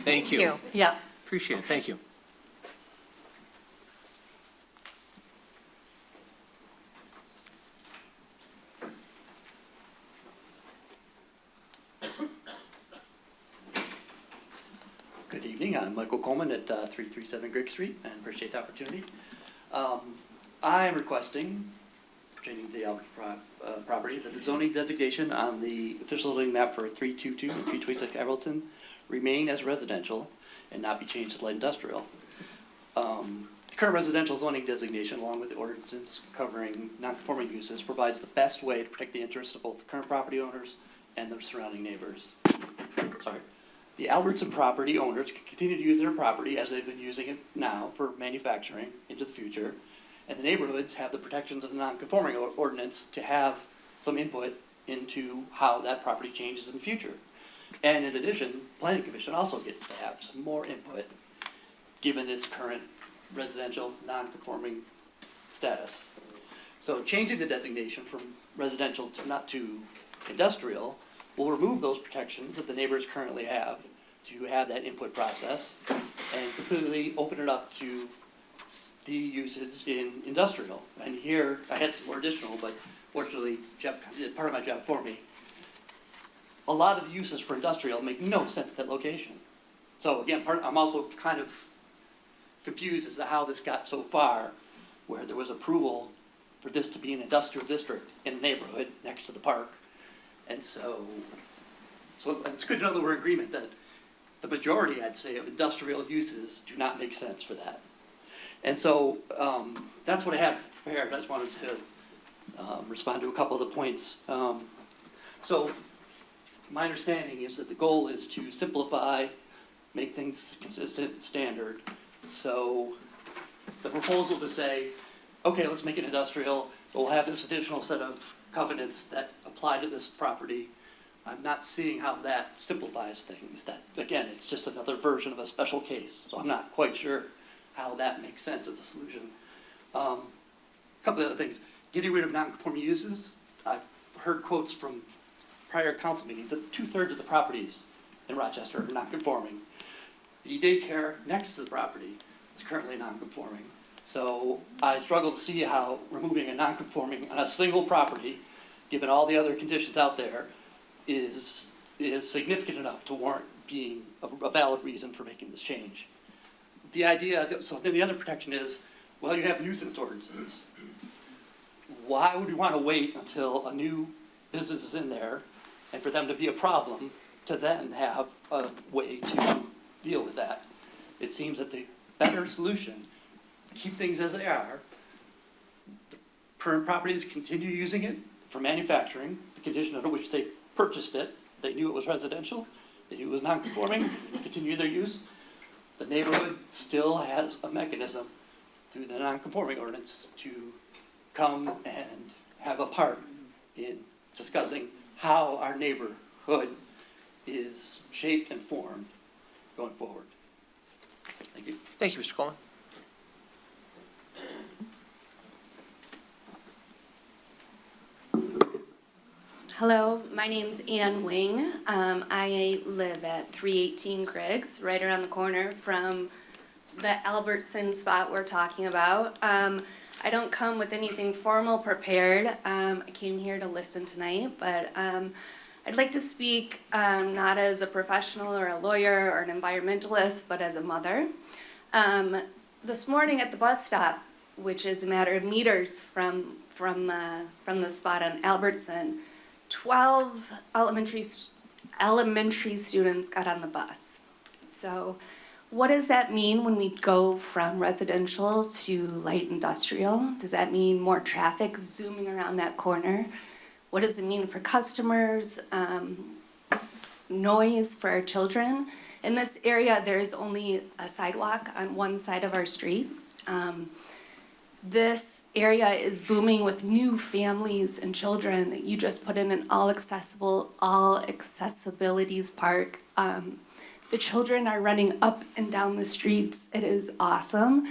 Thank you. Yeah. Appreciate it, thank you. Good evening, I'm Michael Coleman at 337 Griggs Street, and appreciate the opportunity. I am requesting, pertaining to the Albert property, that the zoning designation on the official zoning map for 322 and 326 Everton remain as residential and not be changed to light industrial. The current residential zoning designation, along with the ordinances covering non-conforming uses, provides the best way to protect the interests of both the current property owners and the surrounding neighbors. Sorry. The Albertson property owners can continue to use their property as they've been using it now for manufacturing into the future. And the neighborhoods have the protections of the non-conforming ordinance to have some input into how that property changes in the future. And in addition, Planning Commission also gets to have some more input, given its current residential non-conforming status. So changing the designation from residential to industrial will remove those protections that the neighbors currently have to have that input process and completely open it up to the uses in industrial. And here, I had some more additional, but fortunately Jeff did part of my job for me. A lot of the uses for industrial make no sense at that location. So again, I'm also kind of confused as to how this got so far, where there was approval for this to be an industrial district in a neighborhood next to the park. And so it's good to know that we're in agreement that the majority, I'd say, of industrial uses do not make sense for that. And so that's what I had prepared. I just wanted to respond to a couple of the points. So my understanding is that the goal is to simplify, make things consistent, standard. So the proposal to say, okay, let's make it industrial, but we'll have this additional set of covenants that apply to this property. I'm not seeing how that simplifies things. That, again, it's just another version of a special case. So I'm not quite sure how that makes sense as a solution. A couple of other things. Getting rid of non-conforming uses. I've heard quotes from prior council meetings that 2/3 of the properties in Rochester are non-conforming. The daycare next to the property is currently non-conforming. So I struggle to see how removing a non-conforming on a single property, given all the other conditions out there, is significant enough to warrant being a valid reason for making this change. The idea, so then the other protection is, well, you have nuisance ordinances. Why would we want to wait until a new business is in there and for them to be a problem to then have a way to deal with that? It seems that the better solution, keep things as they are. The current properties continue using it for manufacturing, the condition under which they purchased it. They knew it was residential, they knew it was non-conforming, they continue their use. The neighborhood still has a mechanism through the non-conforming ordinance to come and have a part in discussing how our neighborhood is shaped and formed going forward. Thank you. Thank you, Mr. Coleman. Hello, my name's Ann Wing. I live at 318 Griggs, right around the corner from the Albertson spot we're talking about. I don't come with anything formal prepared. I came here to listen tonight, but I'd like to speak not as a professional or a lawyer or an environmentalist, but as a mother. This morning at the bus stop, which is a matter of meters from the spot on Albertson, 12 elementary students got on the bus. So what does that mean when we go from residential to light industrial? Does that mean more traffic zooming around that corner? What does it mean for customers? Noise for our children? In this area, there is only a sidewalk on one side of our street. This area is booming with new families and children. You just put in an all accessibilities park. The children are running up and down the streets. It is awesome.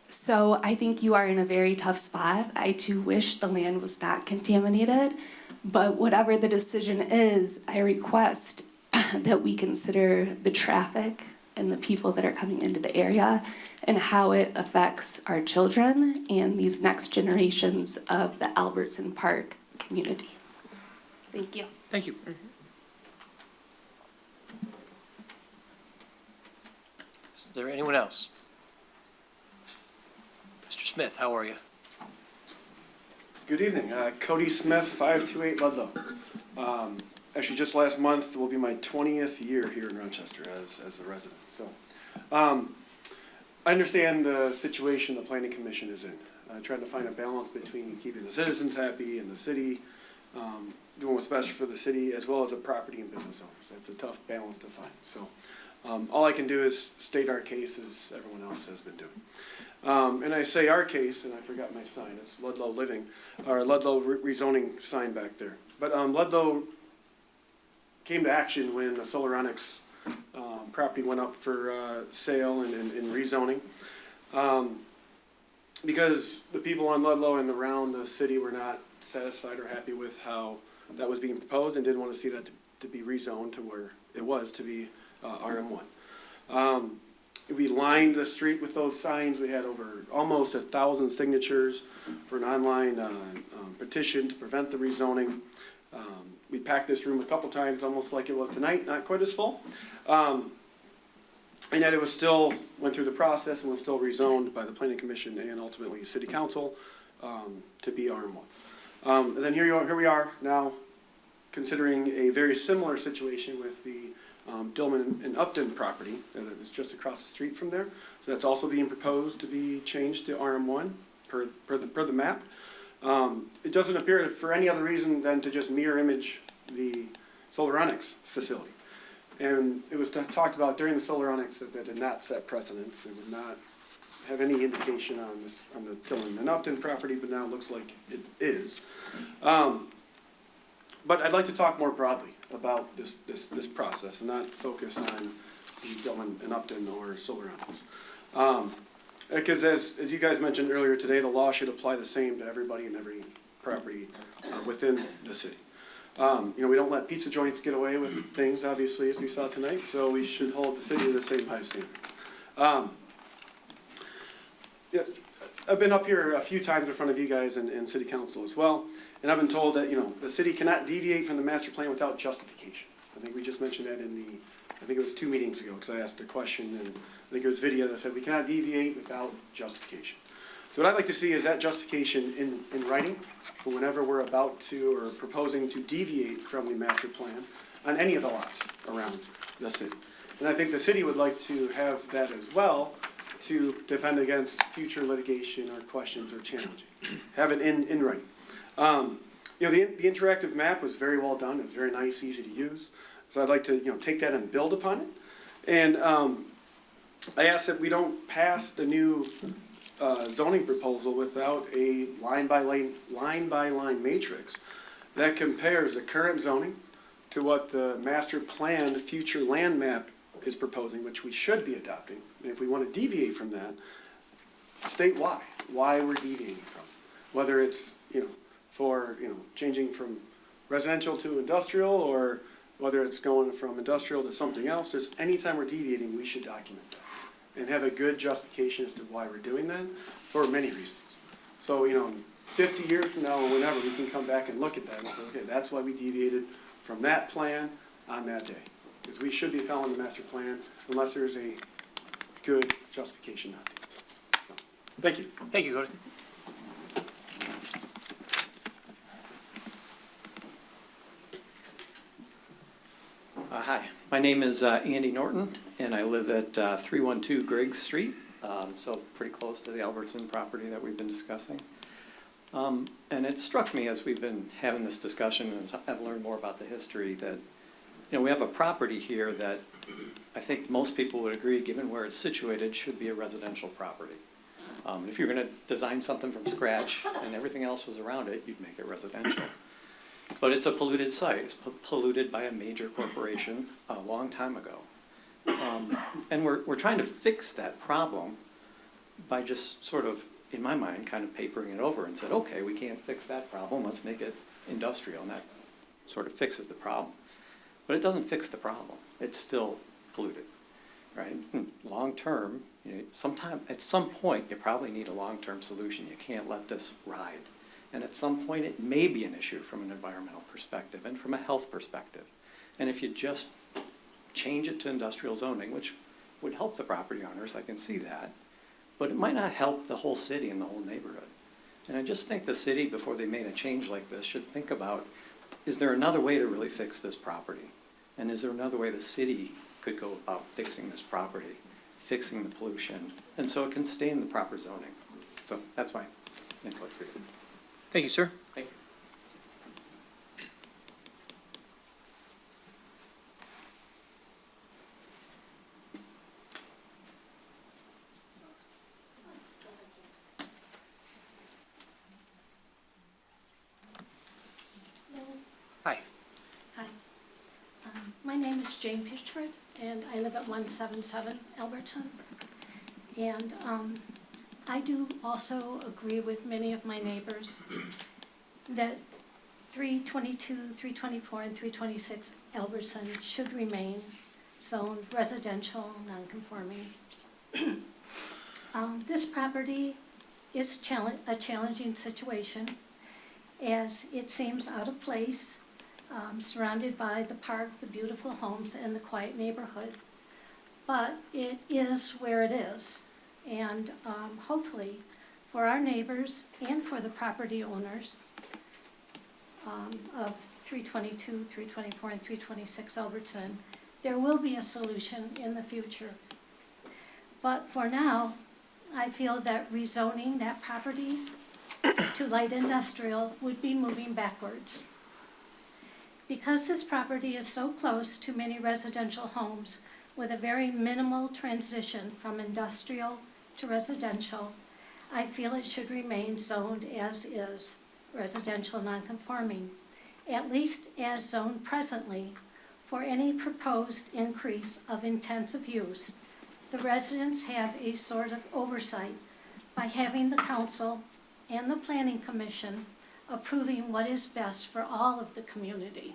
So I think you are in a very tough spot. I too wish the land was not contaminated, but whatever the decision is, I request that we consider the traffic and the people that are coming into the area and how it affects our children and these next generations of the Albertson Park community. Thank you. Thank you. Is there anyone else? Mr. Smith, how are you? Good evening. Cody Smith, 528 Ludlow. Actually, just last month will be my 20th year here in Rochester as a resident. So, I understand the situation the planning commission is in, trying to find a balance between keeping the citizens happy and the city, doing what's best for the city as well as the property and business owners. That's a tough balance to find. So all I can do is state our case as everyone else has been doing. And I say our case, and I forgot my sign, it's Ludlow Living, or Ludlow rezoning sign back there. But Ludlow came to action when the Solaronics property went up for sale and rezoning. Because the people on Ludlow and around the city were not satisfied or happy with how that was being proposed and didn't want to see that to be rezoned to where it was to be RM1. We lined the street with those signs. We had over almost 1,000 signatures for an online petition to prevent the rezoning. We packed this room a couple times, almost like it was tonight, not quite as full. And yet it was still, went through the process and was still rezoned by the planning commission and ultimately city council to be RM1. And then here we are now considering a very similar situation with the Dillman and Upton property that is just across the street from there. So that's also being proposed to be changed to RM1 per the map. It doesn't appear for any other reason than to just mirror image the Solaronics facility. And it was talked about during the Solaronics that did not set precedents. It would not have any indication on the Dillman and Upton property, but now it looks like it is. But I'd like to talk more broadly about this process and not focus on the Dillman and Upton or Solaronics. Because as you guys mentioned earlier today, the law should apply the same to everybody and every property within the city. We don't let pizza joints get away with things, obviously, as we saw tonight, so we should hold the city to the same high standards. Yeah, I've been up here a few times in front of you guys and city council as well, and I've been told that, the city cannot deviate from the master plan without justification. I think we just mentioned that I think it was 2 meetings ago, because I asked a question, and I think it was video that said we cannot deviate without justification. So what I'd like to see is that justification in writing for whenever we're about to or proposing to deviate from the master plan on any of the lots around the city. And I think the city would like to have that as well to defend against future litigation or questions or challenging. Have it in writing. The interactive map was very well done. It was very nice, easy to use. So I'd like to take that and build upon it. And I ask that we don't pass the new zoning proposal without a line by line matrix that compares the current zoning to what the master plan future land map is proposing, which we should be adopting. And if we want to deviate from that, state why we're deviating from it. Whether it's for changing from residential to industrial, or whether it's going from industrial to something else. Just anytime we're deviating, we should document that and have a good justification as to why we're doing that for many reasons. So, 50 years from now or whenever, we can come back and look at that and say, okay, that's why we deviated from that plan on that day. Because we should be following the master plan unless there's a good justification not to. So, thank you. Thank you, Cody. Hi, my name is Andy Norton, and I live at 312 Griggs Street, so pretty close to the Albertson property that we've been discussing. And it struck me as we've been having this discussion, and I've learned more about the history, that we have a property here that I think most people would agree, given where it's situated, should be a residential property. If you're going to design something from scratch and everything else was around it, you'd make it residential. But it's a polluted site. It's polluted by a major corporation a long time ago. And we're trying to fix that problem by just sort of, in my mind, kind of papering it over and said, okay, we can't fix that problem, let's make it industrial, and that sort of fixes the problem. But it doesn't fix the problem. It's still polluted, right? Long term, at some point, you probably need a long-term solution. You can't let this ride. And at some point, it may be an issue from an environmental perspective and from a health perspective. And if you just change it to industrial zoning, which would help the property owners, I can see that, but it might not help the whole city and the whole neighborhood. And I just think the city, before they made a change like this, should think about, is there another way to really fix this property? And is there another way the city could go about fixing this property fixing the pollution, and so it can stay in the proper zoning. So that's my input for you. Thank you, sir. Thank you. Hi. Hi. My name is Jane Pitchford, and I live at 177 Alberton. And I do also agree with many of my neighbors that 322, 324, and 326 Albertson should remain zoned residential, non-conforming. This property is a challenging situation, as it seems out of place, surrounded by the park, the beautiful homes, and the quiet neighborhood. But it is where it is. And hopefully, for our neighbors and for the property owners of 322, 324, and 326 Albertson, there will be a solution in the future. But for now, I feel that rezoning that property to light industrial would be moving backwards. Because this property is so close to many residential homes with a very minimal transition from industrial to residential, I feel it should remain zoned as is, residential nonconforming, at least as zoned presently. For any proposed increase of intensive use, the residents have a sort of oversight by having the council and the planning commission approving what is best for all of the community.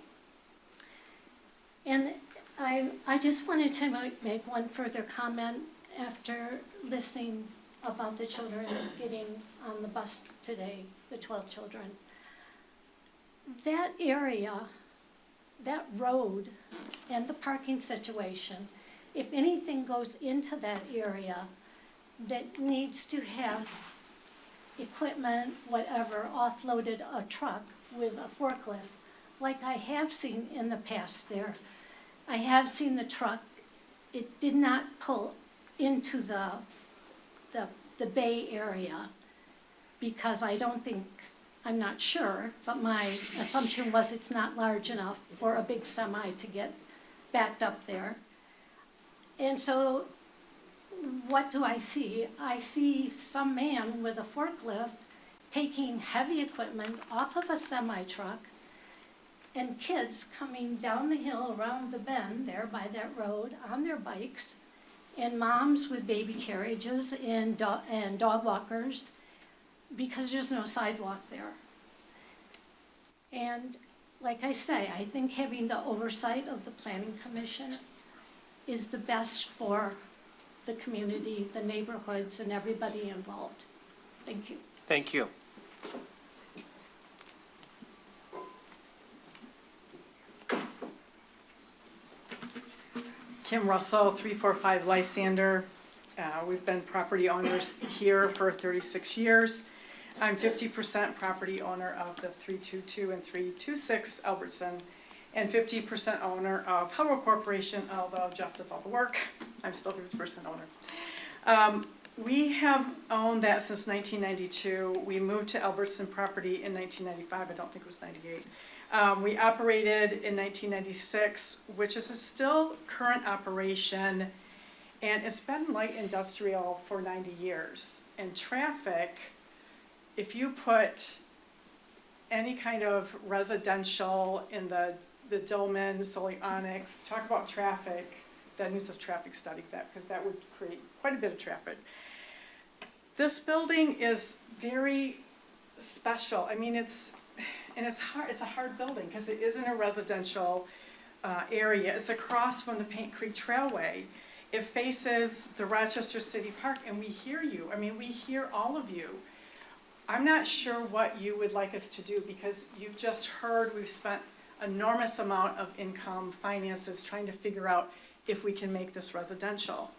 And I just wanted to make one further comment after listening about the children getting on the bus today, the 12 children. That area, that road, and the parking situation, if anything goes into that area that needs to have equipment, whatever, offloaded a truck with a forklift, like I have seen in the past there. I have seen the truck, it did not pull into the bay area because I don't think, I'm not sure, but my assumption was it's not large enough for a big semi to get backed up there. And so what do I see? I see some man with a forklift taking heavy equipment off of a semi-truck and kids coming down the hill around the bend there by that road on their bikes, and moms with baby carriages and dog walkers, because there's no sidewalk there. And like I say, I think having the oversight of the planning commission is the best for the community, the neighborhoods, and everybody involved. Thank you. Thank you. Kim Russell, 345 Lysander. We've been property owners here for 36 years. I'm 50% property owner of the 322 and 326 Albertson, and 50% owner of Howell Corporation, although Jeff does all the work. I'm still 50% owner. We have owned that since 1992. We moved to Albertson property in 1995. I don't think it was 98. We operated in 1996, which is a still current operation, and it's been light industrial for 90 years. And traffic, if you put any kind of residential in the Dillman, Sully Onyx, talk about traffic, that needs a traffic study, because that would create quite a bit of traffic. This building is very special. I mean, it's hard. It's a hard building because it isn't a residential area. It's across from the Paint Creek Trailway. It faces the Rochester City Park, and we hear you. I mean, we hear all of you. I'm not sure what you would like us to do, because you've just heard we've spent enormous amount of income, finances, trying to figure out if we can make this residential.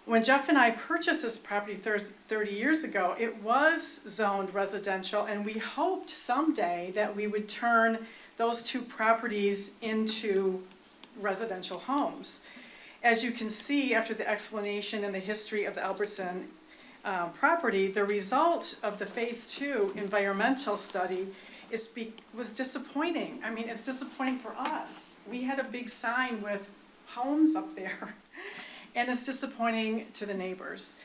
When Jeff and I purchased this property 30 years ago, it was zoned residential, and we hoped someday that we would turn those two properties into residential homes. As you can see, after the explanation and the history of the Albertson property, the result of the Phase 2 environmental study was disappointing. I mean, it's disappointing for us. We had a big sign with homes up there, and it's disappointing to the neighbors.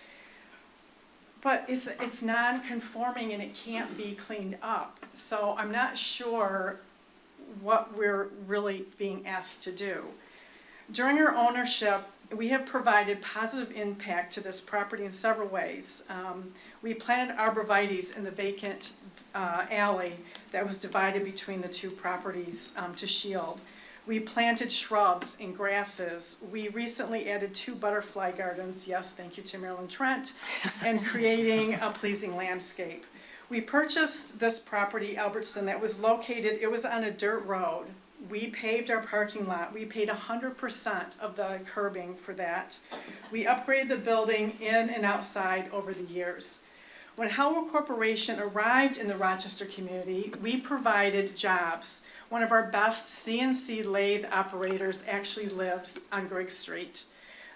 But it's non-conforming and it can't be cleaned up. So I'm not sure what we're really being asked to do. During our ownership, we have provided positive impact to this property in several ways. We planted arborvitaes in the vacant alley that was divided between the two properties to shield. We planted shrubs and grasses. We recently added 2 butterfly gardens, yes, thank you to Marilyn Trent, and creating a pleasing landscape. We purchased this property, Albertson, that was located, it was on a dirt road. We paved our parking lot. We paid 100% of the curbing for that. We upgraded the building in and outside over the years. When Howell Corporation arrived in the Rochester community, we provided jobs. One of our best CNC lathe operators actually lives on Griggs Street.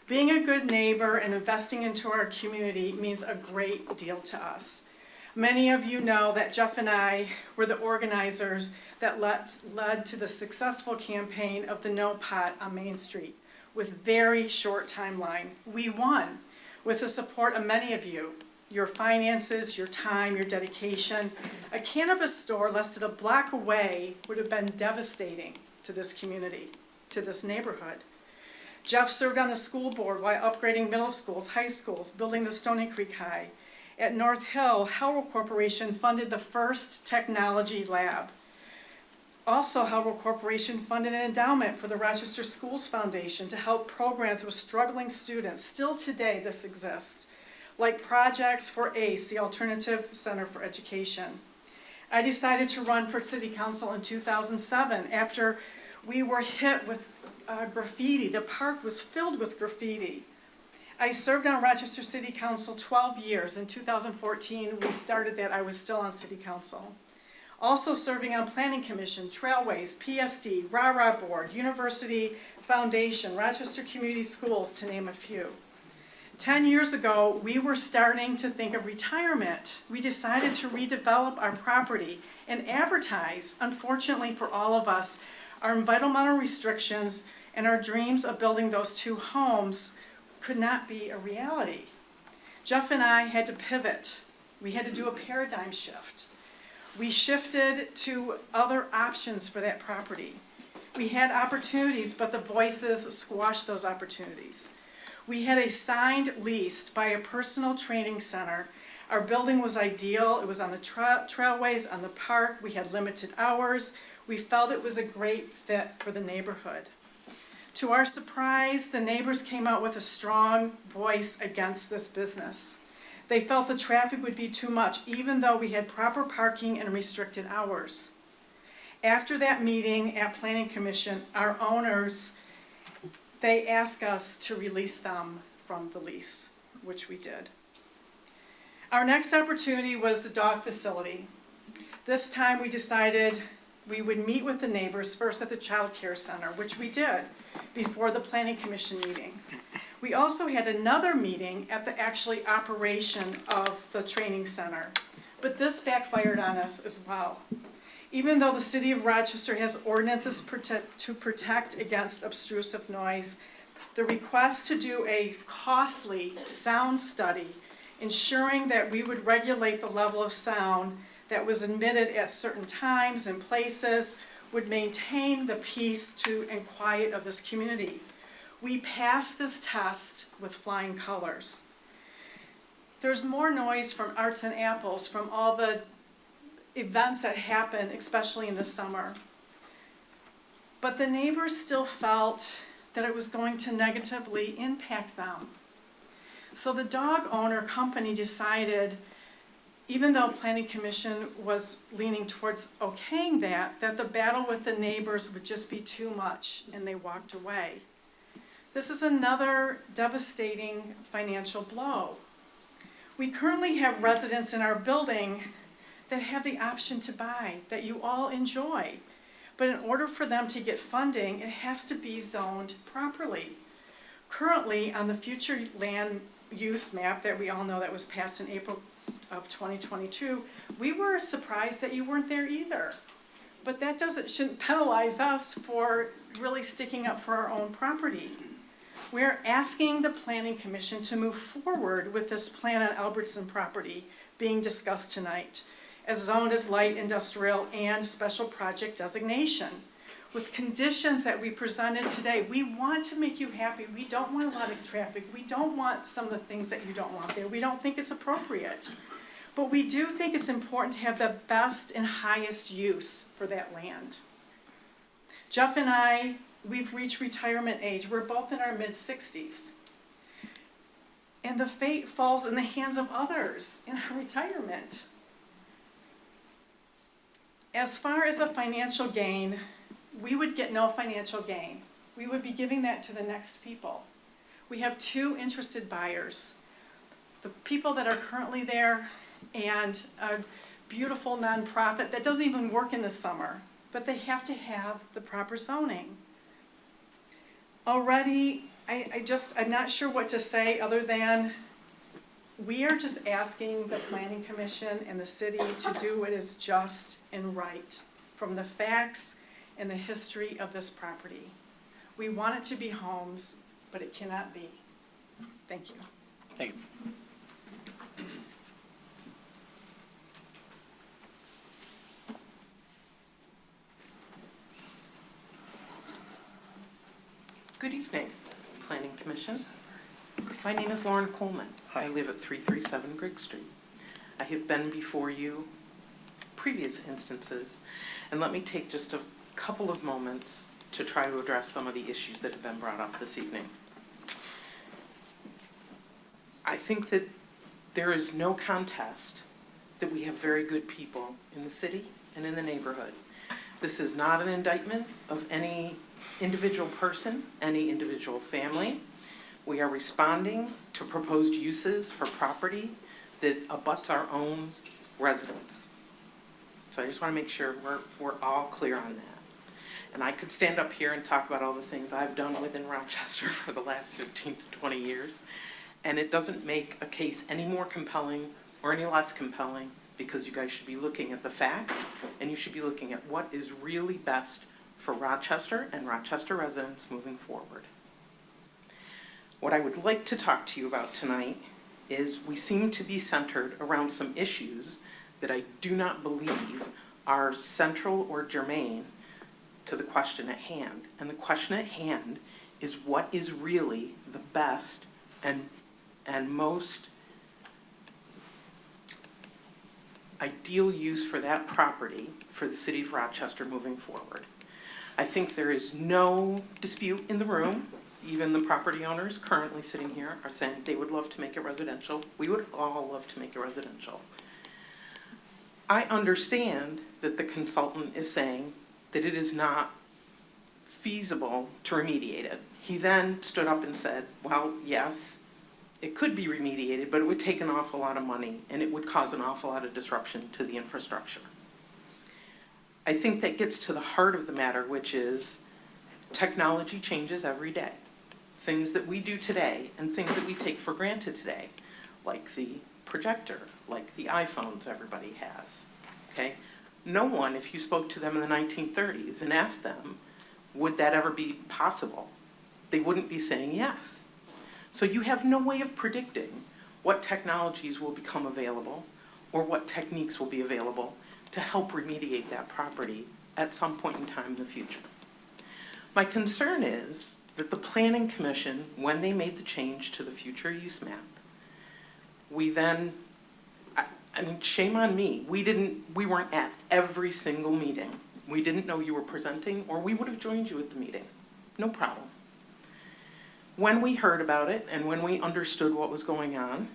Being a good neighbor and investing into our community means a great deal to us. Many of you know that Jeff and I were the organizers that led to the successful campaign of the No Pot on Main Street with very short timeline. We won with the support of many of you, your finances, your time, your dedication. A cannabis store less than a block away would have been devastating to this community, to this neighborhood. Jeff served on the school board while upgrading middle schools, high schools, building the Stony Creek High. At North Hill, Howell Corporation funded the first technology lab. Also, Howell Corporation funded an endowment for the Rochester Schools Foundation to help programs with struggling students. Still today, this exists, like projects for ACE, the Alternative Center for Education. I decided to run for city council in 2007 after we were hit with graffiti. The park was filled with graffiti. I served on Rochester City Council 12 years. In 2014, we started that. I was still on City Council. Also serving on Planning Commission, Trailways, PSD, RARA Board, University Foundation, Rochester Community Schools, to name a few. 10 years ago, we were starting to think of retirement. We decided to redevelop our property and advertise. Unfortunately for all of us, our environmental restrictions and our dreams of building those 2 homes could not be a reality. Jeff and I had to pivot. We had to do a paradigm shift. We shifted to other options for that property. We had opportunities, but the voices squashed those opportunities. We had a signed lease by a personal training center. Our building was ideal. It was on the trailways, on the park. We had limited hours. We felt it was a great fit for the neighborhood. To our surprise, the neighbors came out with a strong voice against this business. They felt the traffic would be too much, even though we had proper parking and restricted hours. After that meeting at Planning Commission, our owners, they asked us to release them from the lease, which we did. Our next opportunity was the dog facility. This time we decided we would meet with the neighbors first at the child care center, which we did before the Planning Commission meeting. We also had another meeting at the actually operation of the training center, but this backfired on us as well. Even though the city of Rochester has ordinances to protect against obtrusive noise, the request to do a costly sound study ensuring that we would regulate the level of sound that was emitted at certain times and places would maintain the peace and quiet of this community. We passed this test with flying colors. There's more noise from Arts and Apples, from all the events that happen, especially in the summer. But the neighbors still felt that it was going to negatively impact them. So the dog owner company decided, even though Planning Commission was leaning towards okaying that the battle with the neighbors would just be too much, and they walked away. This is another devastating financial blow. We currently have residents in our building that have the option to buy, that you all enjoy. But in order for them to get funding, it has to be zoned properly. Currently, on the future land use map that we all know that was passed in April of 2022, we were surprised that you weren't there either. But that shouldn't penalize us for really sticking up for our own property. We're asking the Planning Commission to move forward with this plan on Albertson property being discussed tonight, as zoned as light industrial and special project designation. With conditions that we presented today, we want to make you happy. We don't want a lot of traffic. We don't want some of the things that you don't want there. We don't think it's appropriate. But we do think it's important to have the best and highest use for that land. Jeff and I, we've reached retirement age. We're both in our mid-60s. And the fate falls in the hands of others in our retirement. As far as a financial gain, we would get no financial gain. We would be giving that to the next people. We have two interested buyers. The people that are currently there and a beautiful nonprofit that doesn't even work in the summer, but they have to have the proper zoning. Already, I'm not sure what to say other than we are just asking the Planning Commission and the city to do what is just and right from the facts and the history of this property. We want it to be homes, but it cannot be. Thank you. Thank you. Good evening, Planning Commission. My name is Lauren Coleman. I live at 337 Griggs Street. I have been before you previous instances, and let me take just a couple of moments to try to address some of the issues that have been brought up this evening. I think that there is no contest that we have very good people in the city and in the neighborhood. This is not an indictment of any individual person, any individual family. We are responding to proposed uses for property that abuts our own residents. So I just want to make sure we're all clear on that. And I could stand up here and talk about all the things I've done within Rochester for the last 15 to 20 years. And it doesn't make a case any more compelling or any less compelling, because you guys should be looking at the facts and you should be looking at what is really best for Rochester and Rochester residents moving forward. What I would like to talk to you about tonight is we seem to be centered around some issues that I do not believe are central or germane to the question at hand. And the question at hand is what is really the best and most ideal use for that property for the city of Rochester moving forward. I think there is no dispute in the room. Even the property owners currently sitting here are saying they would love to make it residential. We would all love to make it residential. I understand that the consultant is saying that it is not feasible to remediate it. He then stood up and said, well, yes, it could be remediated, but it would take an awful lot of money and it would cause an awful lot of disruption to the infrastructure. I think that gets to the heart of the matter, which is technology changes every day. Things that we do today and things that we take for granted today, like the projector, like the iPhones everybody has, okay? No one, if you spoke to them in the 1930s and asked them, would that ever be possible? They wouldn't be saying yes. So you have no way of predicting what technologies will become available or what techniques will be available to help remediate that property at some point in time in the future. My concern is that the Planning Commission, when they made the change to the future use map, we then, I mean, shame on me, we weren't at every single meeting. We didn't know you were presenting, or we would have joined you at the meeting. No problem. When we heard about it and when we understood what was going on,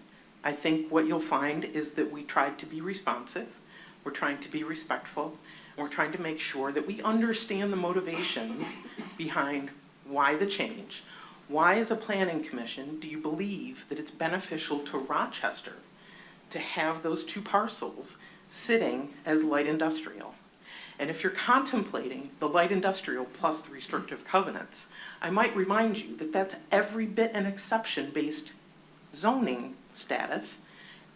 I think what you'll find is that we tried to be responsive, we're trying to be respectful, and we're trying to make sure that we understand the motivations behind why the change. Why, as a planning commission, do you believe that it's beneficial to Rochester to have those two parcels sitting as light industrial? And if you're contemplating the light industrial plus the restrictive covenants, I might remind you that that's every bit an exception-based zoning status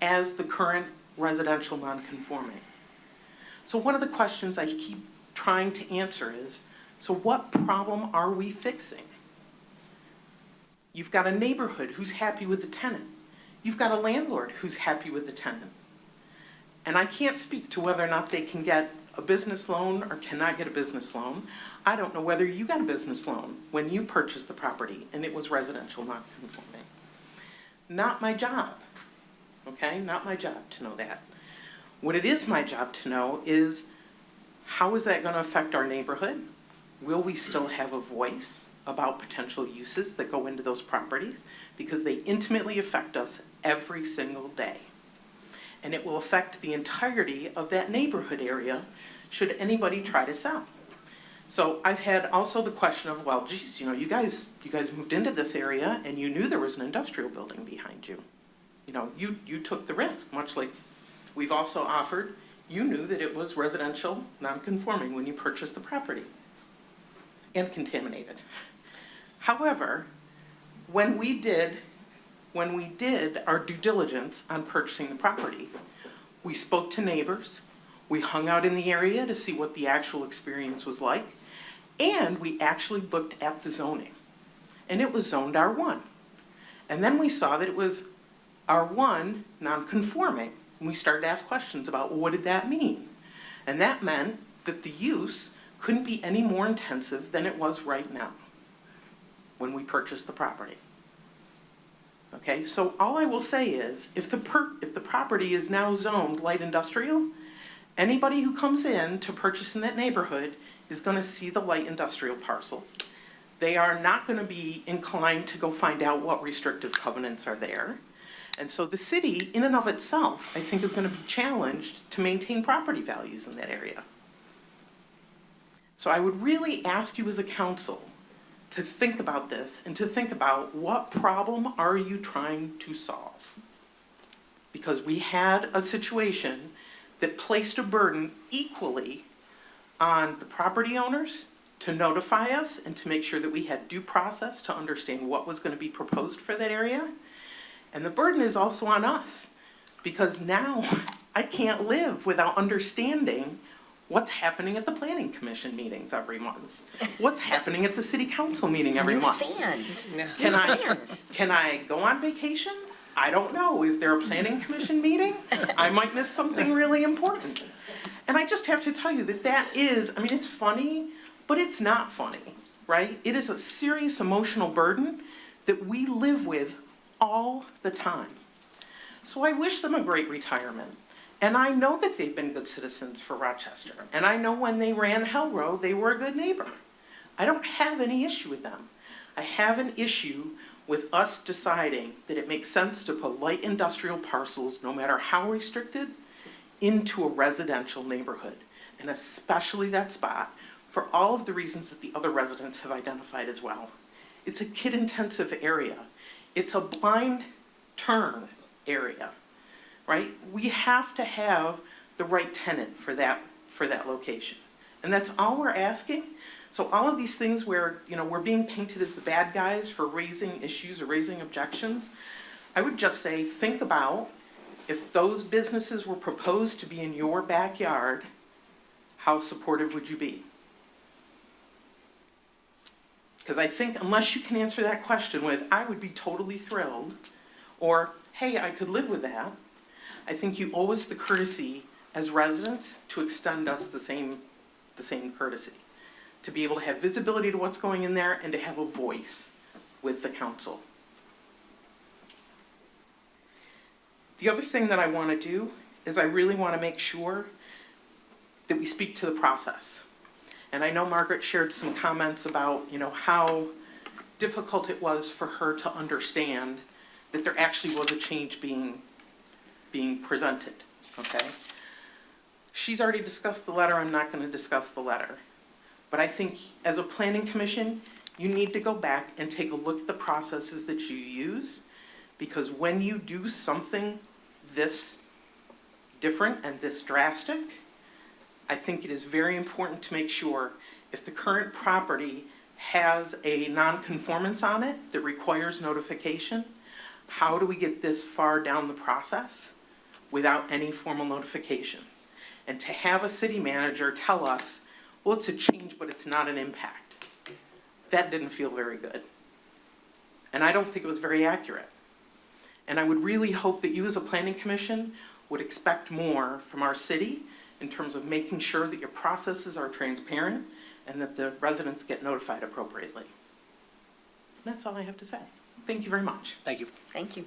as the current residential non-conforming. So one of the questions I keep trying to answer is, so what problem are we fixing? You've got a neighborhood who's happy with the tenant. You've got a landlord who's happy with the tenant. And I can't speak to whether or not they can get a business loan or cannot get a business loan. I don't know whether you got a business loan when you purchased the property and it was residential non-conforming. Not my job, okay? Not my job to know that. What it is my job to know is, how is that gonna affect our neighborhood? Will we still have a voice about potential uses that go into those properties? Because they intimately affect us every single day. And it will affect the entirety of that neighborhood area should anybody try to sell. So I've had also the question of, well, geez, you know, you guys moved into this area and you knew there was an industrial building behind you. You know, you took the risk, much like we've also offered. You knew that it was residential non-conforming when you purchased the property and contaminated. However, when we did our due diligence on purchasing the property, we spoke to neighbors, we hung out in the area to see what the actual experience was like, and we actually looked at the zoning. And it was zoned R1. And then we saw that it was R1 non-conforming. And we started to ask questions about, well, what did that mean? And that meant that the use couldn't be any more intensive than it was right now when we purchased the property. Okay, so all I will say is, if the property is now zoned light industrial, anybody who comes in to purchase in that neighborhood is gonna see the light industrial parcels. They are not gonna be inclined to go find out what restrictive covenants are there. And so the city, in and of itself, I think is gonna be challenged to maintain property values in that area. So I would really ask you as a council to think about this and to think about, what problem are you trying to solve? Because we had a situation that placed a burden equally on the property owners to notify us and to make sure that we had due process to understand what was going to be proposed for that area. And the burden is also on us, because now I can't live without understanding what's happening at the planning commission meetings every month, what's happening at the city council meeting every month. Fans. Can I go on vacation? I don't know. Is there a planning commission meeting? I might miss something really important. And I just have to tell you that is, I mean, it's funny, but it's not funny, right? It is a serious emotional burden that we live with all the time. So I wish them a great retirement. And I know that they've been good citizens for Rochester. And I know when they ran Hellrow, they were a good neighbor. I don't have any issue with them. I have an issue with us deciding that it makes sense to put light industrial parcels, no matter how restricted, into a residential neighborhood. And especially that spot, for all of the reasons that the other residents have identified as well. It's a kid-intensive area. It's a blind turn area. Right? We have to have the right tenant for that location. And that's all we're asking. So all of these things where, you know, we're being painted as the bad guys for raising issues or raising objections, I would just say, think about, if those businesses were proposed to be in your backyard, how supportive would you be? Because I think unless you can answer that question with, I would be totally thrilled, or, hey, I could live with that, I think you owe us the courtesy as residents to extend us the same courtesy, to be able to have visibility to what's going in there and to have a voice with the council. The other thing that I want to do is I really want to make sure that we speak to the process. And I know Margaret shared some comments about, you know, how difficult it was for her to understand that there actually was a change being presented, okay? She's already discussed the letter. I'm not going to discuss the letter. But I think as a planning commission, you need to go back and take a look at the processes that you use, because when you do something this different and this drastic, I think it is very important to make sure if the current property has a non-conformance on it that requires notification, how do we get this far down the process without any formal notification? And to have a city manager tell us, well, it's a change, but it's not an impact. That didn't feel very good. And I don't think it was very accurate. And I would really hope that you as a planning commission would expect more from our city in terms of making sure that your processes are transparent and that the residents get notified appropriately. That's all I have to say. Thank you very much. Thank you. Thank you.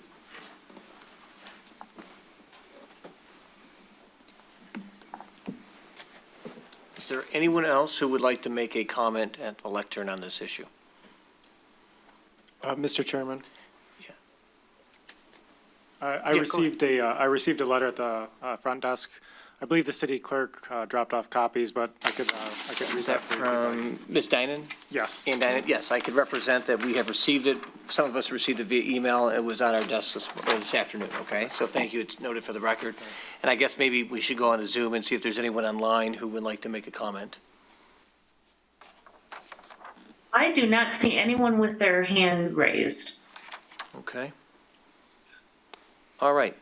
Is there anyone else who would like to make a comment at the lectern on this issue? Mr. Chairman? Yeah. I Yeah, received a letter at the front desk. I believe the city clerk dropped off copies, but I could read Is that that for you if you'd like. from Ms. Dinan? Yes. And Dinan, yes, I could represent that we have received it. Some of us received it via email. It was on our desk this afternoon, okay? So thank you. It's noted for the record. And I guess maybe we should go on to Zoom and see if there's anyone online who would like to make a comment. I do not see anyone with their hand raised. Okay. All right.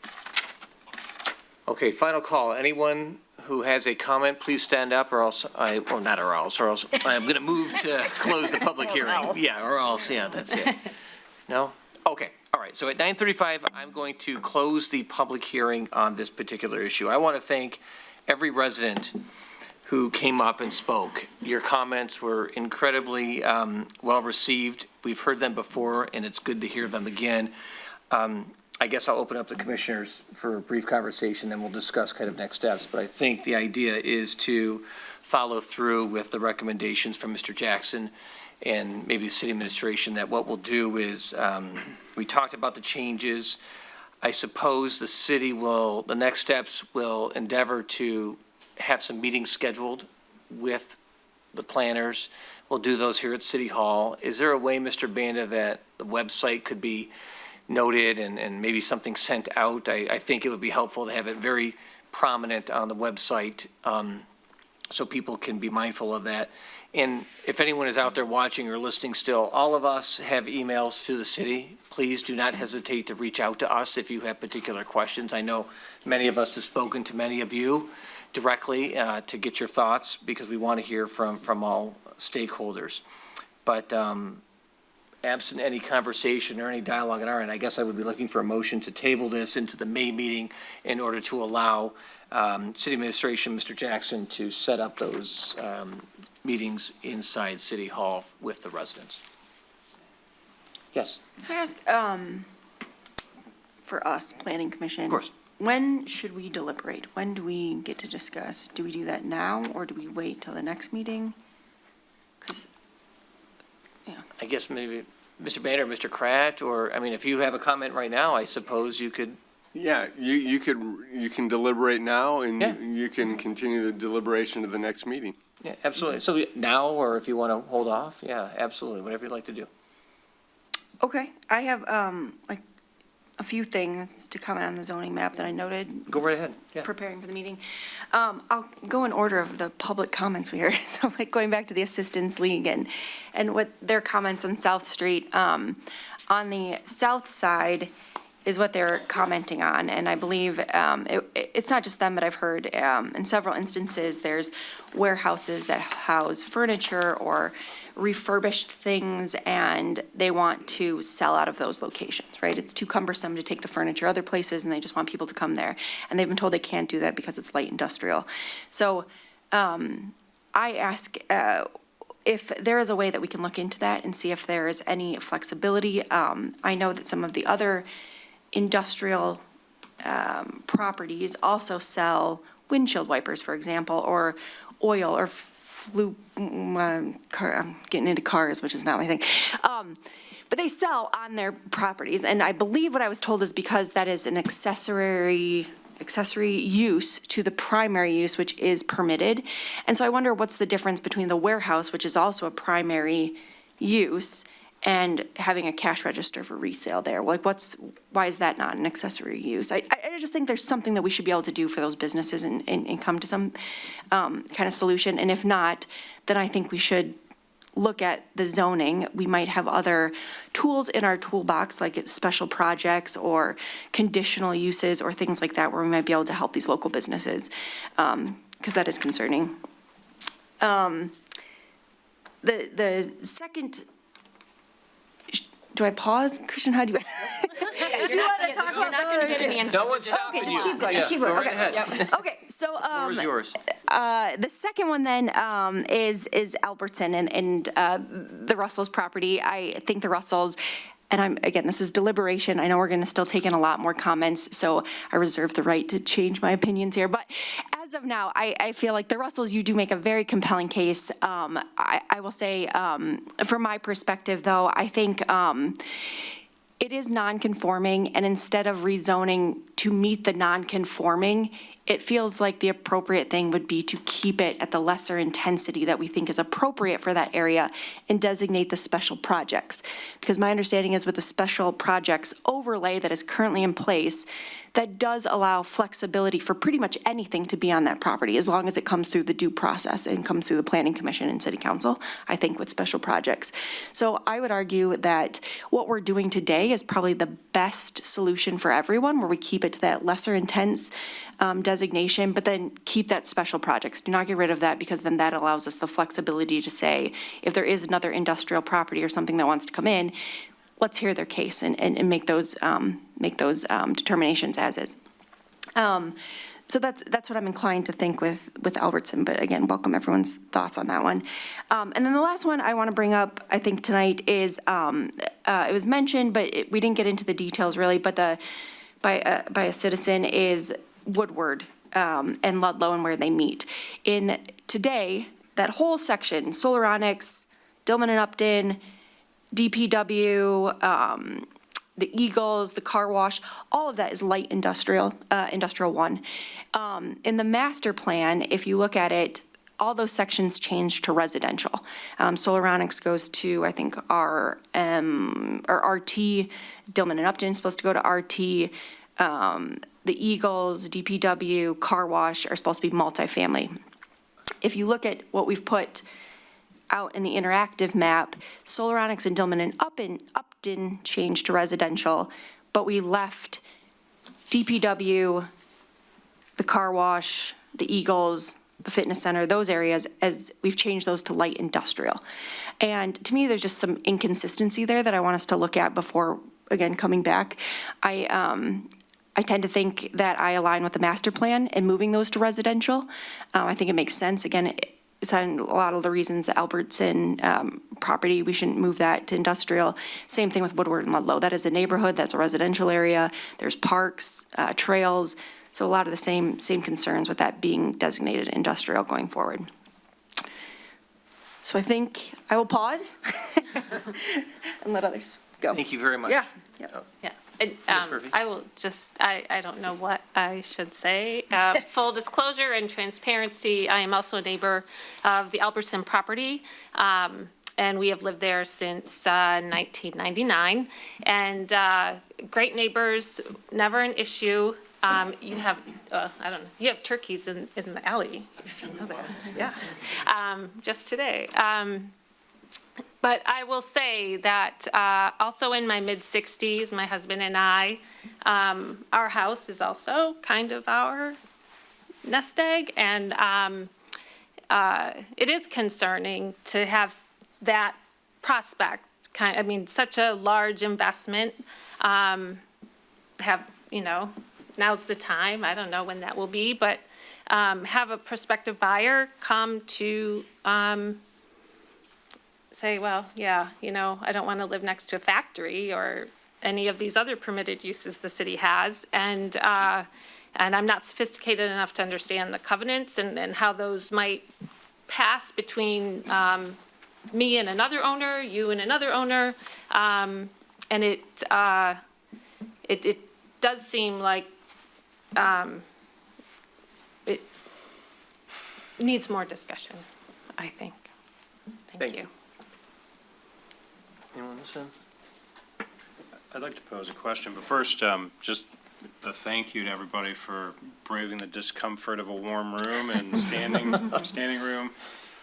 Okay, final call. Anyone who has a comment, please stand up or else I'm going to move to close the public hearing. Yeah, or else, yeah, that's it. No? Okay, all right. So at 9:35, I'm going to close the public hearing on this particular issue. I want to thank every resident who came up and spoke. Your comments were incredibly well-received. We've heard them before, and it's good to hear them again. I guess I'll open up the commissioners for a brief conversation, and we'll discuss kind of next steps. But I think the idea is to follow through with the recommendations from Mr. Jackson and maybe the city administration, that what we'll do is, we talked about the changes. I suppose the city will, the next steps will endeavor to have some meetings scheduled with the planners. We'll do those here at City Hall. Is there a way, Mr. Banda, that the website could be noted and maybe something sent out? I think it would be helpful to have it very prominent on the website, so people can be mindful of that. And if anyone is out there watching or listening still, all of us have emails to the city. Please do not hesitate to reach out to us if you have particular questions. I know many of us have spoken to many of you directly to get your thoughts, because we want to hear from all stakeholders. But absent any conversation or any dialogue on our end, I guess I would be looking for a motion to table this into the May meeting in order to allow city administration, Mr. Jackson, to set up those meetings inside City Hall with the residents. Yes. Can I ask, for us, Planning Commission? Of course. When should we deliberate? When do we get to discuss? Do we do that now, or do we wait till the next meeting? I guess maybe Mr. Banner, Mr. Kratt, or, I mean, if you have a comment right now, I suppose you could. Yeah, you can deliberate now, and Yeah. you can continue the deliberation to the next meeting. Yeah, absolutely. So now, or if you want to hold off, yeah, absolutely, whatever you'd like to do. Okay, I have, like, a few things to comment on the zoning map that I noted. Go right ahead, yeah. Preparing for the meeting. I'll go in order of the public comments we heard. So like going back to the Assistance League and what their comments on South Street. On the south side is what they're commenting on. And I believe it's not just them, but I've heard in several instances, there's warehouses that house furniture or refurbished things, and they want to sell out of those locations, right? It's too cumbersome to take the furniture other places, and they just want people to come there. And they've been told they can't do that because it's light industrial. So I ask if there is a way that we can look into that and see if there is any flexibility. I know that some of the other industrial properties also sell windshield wipers, for example, or oil or I'm getting into cars, which is not my thing. But they sell on their properties. And I believe what I was told is because that is an accessory use to the primary use, which is permitted. And so I wonder what's the difference between the warehouse, which is also a primary use, and having a cash register for resale there. Like, why is that not an accessory use? I just think there's something that we should be able to do for those businesses and come to some kind of solution. And if not, then I think we should look at the zoning. We might have other tools in our toolbox, like it's special projects or conditional uses or things like that, where we might be able to help these local businesses, because that is concerning. The second, do I pause? Christian, how do you? You're not gonna get an answer. No one's stopping Okay, you. just keep going, Yeah, go right okay. ahead. Okay, so, Floor is yours. the second one then, is Albertson and the Russells property. I think the Russells, and again, this is deliberation. I know we're gonna still take in a lot more comments, so I reserve the right to change my opinions here. But as of now, I feel like the Russells, you do make a very compelling case. I will say, from my perspective though, I think, it is non-conforming, and instead of rezoning to meet the non-conforming, it feels like the appropriate thing would be to keep it at the lesser intensity that we think is appropriate for that area and designate the special projects. Because my understanding is with the special projects overlay that is currently in place, that does allow flexibility for pretty much anything to be on that property, as long as it comes through the due process and comes through the planning commission and city council, I think, with special projects. So I would argue that what we're doing today is probably the best solution for everyone, where we keep it to that lesser intense designation, but then keep that special projects. Do not get rid of that, because then that allows us the flexibility to say, if there is another industrial property or something that wants to come in, let's hear their case and make those determinations as is. So that's what I'm inclined to think with Albertson, but again, welcome everyone's thoughts on that one. And then the last one I want to bring up, I think tonight is, it was mentioned, but we didn't get into the details really, but by a citizen is Woodward and Ludlow and where they meet. In today, that whole section, Solaronics, Dillman and Upton, DPW, the Eagles, the car wash, all of that is light industrial, industrial one. In the master plan, if you look at it, all those sections change to residential. Solaronics goes to, I think, RM or RT. Dillman and Upton is supposed to go to RT. The Eagles, DPW, car wash are supposed to be multifamily. If you look at what we've put out in the interactive map, Solaronics and Dillman and Upton changed to residential, but we left DPW, the car wash, the Eagles, the fitness center, those areas, as we've changed those to light industrial. And to me, there's just some inconsistency there that I want us to look at before, again, coming back. I tend to think that I align with the master plan and moving those to residential. I think it makes sense. Again, it's on a lot of the reasons, the Albertson property, we shouldn't move that to industrial. Same thing with Woodward and Ludlow. That is a neighborhood, that's a residential area. There's parks, trails. So a lot of the same concerns with that being designated industrial going forward. So I think I will pause and let others go. Thank you very much. Yeah. Yeah. I will just, I don't know what I should say. Full disclosure and transparency, I am also a neighbor of the Albertson property, and we have lived there since 1999. And great neighbors, never an issue. You have, I don't know, you have turkeys in the alley, if you know that. Yeah. Just today. But I will say that also in my mid-60s, my husband and I, our house is also kind of our nest egg. And it is concerning to have that prospect, such a large investment, now's the time, I don't know when that will be, but have a prospective buyer come to say, well, yeah, I don't want to live next to a factory or any of these other permitted uses the city has. And I'm not sophisticated enough to understand the covenants and how those might pass between me and another owner, you and another owner. And it does seem like it needs more discussion, I think. Thank you. Anyone listen? I'd like to pose a question, but first, just a thank you to everybody for braving the discomfort of a warm room and standing room.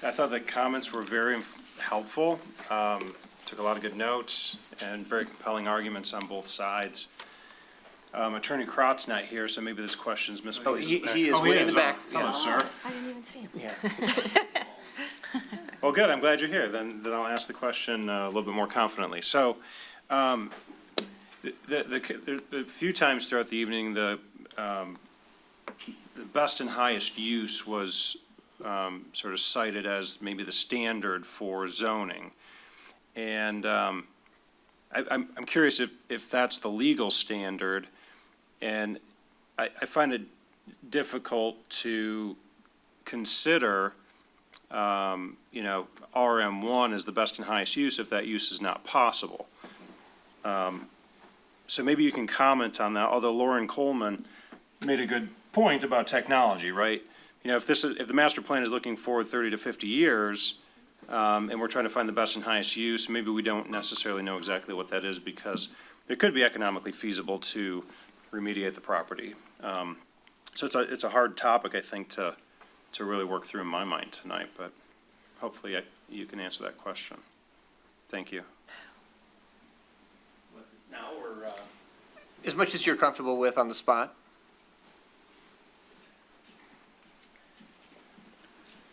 I thought the comments were very helpful. Took a lot of good notes and very compelling arguments on both sides. Attorney Crot's not here, so maybe this question's misplaced. Oh, he is way in the back. Hello, sir. I didn't even see him. Yeah. Well, good, I'm glad you're here. Then I'll ask the question a little bit more confidently. So, the few times throughout the evening, the best and highest use was sort of cited as maybe the standard for zoning. And I'm curious if that's the legal standard. And I find it difficult to consider, RM1 as the best and highest use if that use is not possible. So maybe you can comment on that, although Lauren Coleman made a good point about technology, right? If the master plan is looking forward 30 to 50 years, and we're trying to find the best and highest use, maybe we don't necessarily know exactly what that is because it could be economically feasible to remediate the property. So it's a hard topic, I think, to really work through in my mind tonight, but hopefully you can answer that question. Thank you. Now we're, as much as you're comfortable with on the spot.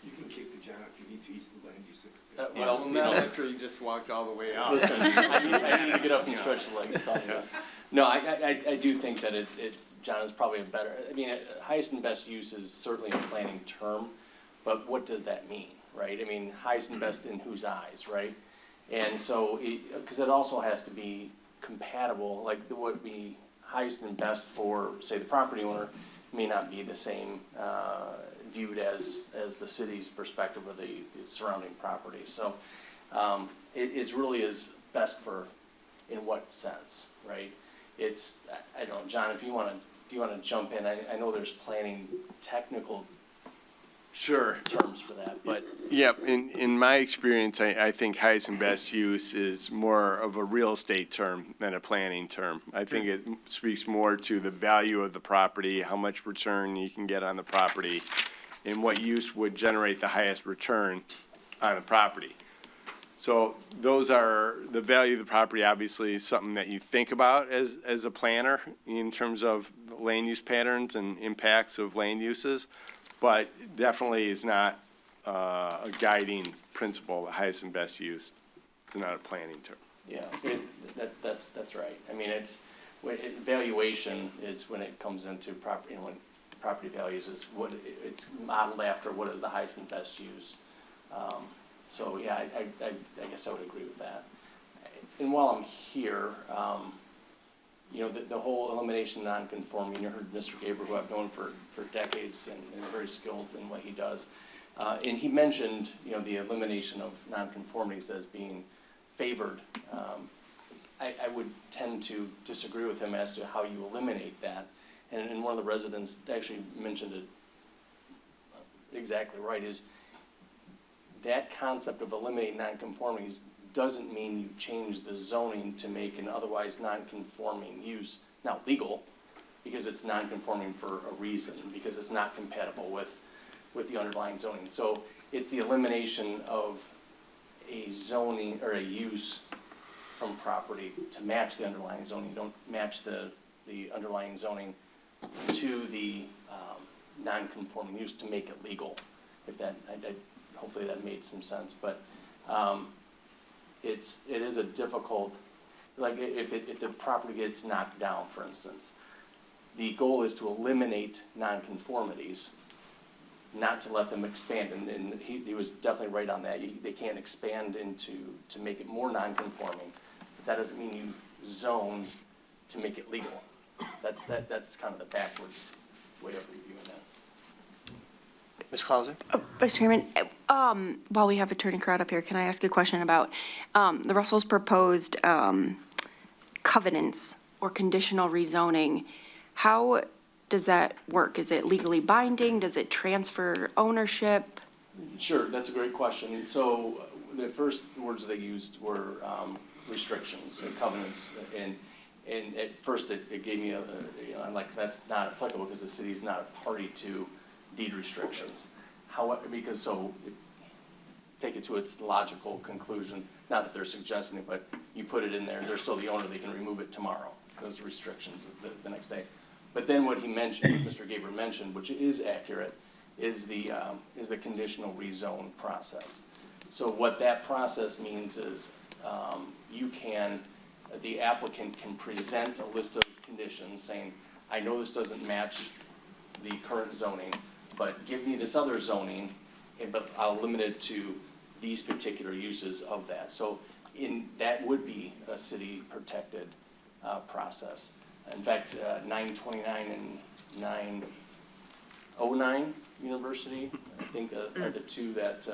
You can kick the John if you need to, he's the land use. Well, not after he just walked all the way out. Listen, I need to get up and stretch the legs. No, I do think that John is probably a better, highest and best use is certainly a planning term, but what does that mean, right? Highest and best in whose eyes, right? And so, because it also has to be compatible, like what would be highest and best for, say, the property owner may not be the same viewed as the city's perspective of the surrounding property. So it's really is best for, in what sense, right? It's, I don't know, John, if you want to, do you want to jump in? I know there's planning technical terms for that, but. Yeah, in my experience, I think highest and best use is more of a real estate term than a planning term. I think it speaks more to the value of the property, how much return you can get on the property, and what use would generate the highest return on a property. So those are, the value of the property obviously is something that you think about as a planner in terms of land use patterns and impacts of land uses, but definitely is not a guiding principle, the highest and best use. It's not a planning term. Yeah, that's right. Valuation is when it comes into property, when property values is what it's modeled after, what is the highest and best use. So yeah, I guess I would agree with that. And while I'm here, the whole elimination of non-conforming, you heard Mr. Gaber, who I've known for decades and is very skilled in what he does. And he mentioned, the elimination of non-conformities as being favored. I would tend to disagree with him as to how you eliminate that. And one of the residents actually mentioned it exactly right, is that concept of eliminating non-conformities doesn't mean you change the zoning to make an otherwise non-conforming use now legal, because it's non-conforming for a reason, because it's not compatible with the underlying zoning. So it's the elimination of a zoning or a use from property to match the underlying zoning. You don't match the underlying zoning to the non-conforming use to make it legal. If that, hopefully that made some sense, but it is a difficult, like if the property gets knocked down, for instance, the goal is to eliminate non-conformities, not to let them expand, and he was definitely right on that. They can't expand to make it more non-conforming, but that doesn't mean you zone to make it legal. That's kind of the backwards way of reviewing that. Ms. Clausen? Vice Chairman, while we have Attorney Crowd up here, can I ask a question about the Russells' proposed covenants or conditional rezoning? How does that work? Is it legally binding? Does it transfer ownership? Sure, that's a great question. So the first words they used were restrictions and covenants. And at first it gave me I'm like, that's not applicable because the city's not a party to deed restrictions. However, take it to its logical conclusion, not that they're suggesting it, but you put it in there, they're still the owner, they can remove it tomorrow, those restrictions the next day. But then what he mentioned, Mr. Gaber mentioned, which is accurate, is the conditional rezone process. So what that process means is the applicant can present a list of conditions saying, I know this doesn't match the current zoning, but give me this other zoning, but I'll limit it to these particular uses of that. So that would be a city protected process. In fact, 929 and 909 University, I think are the two that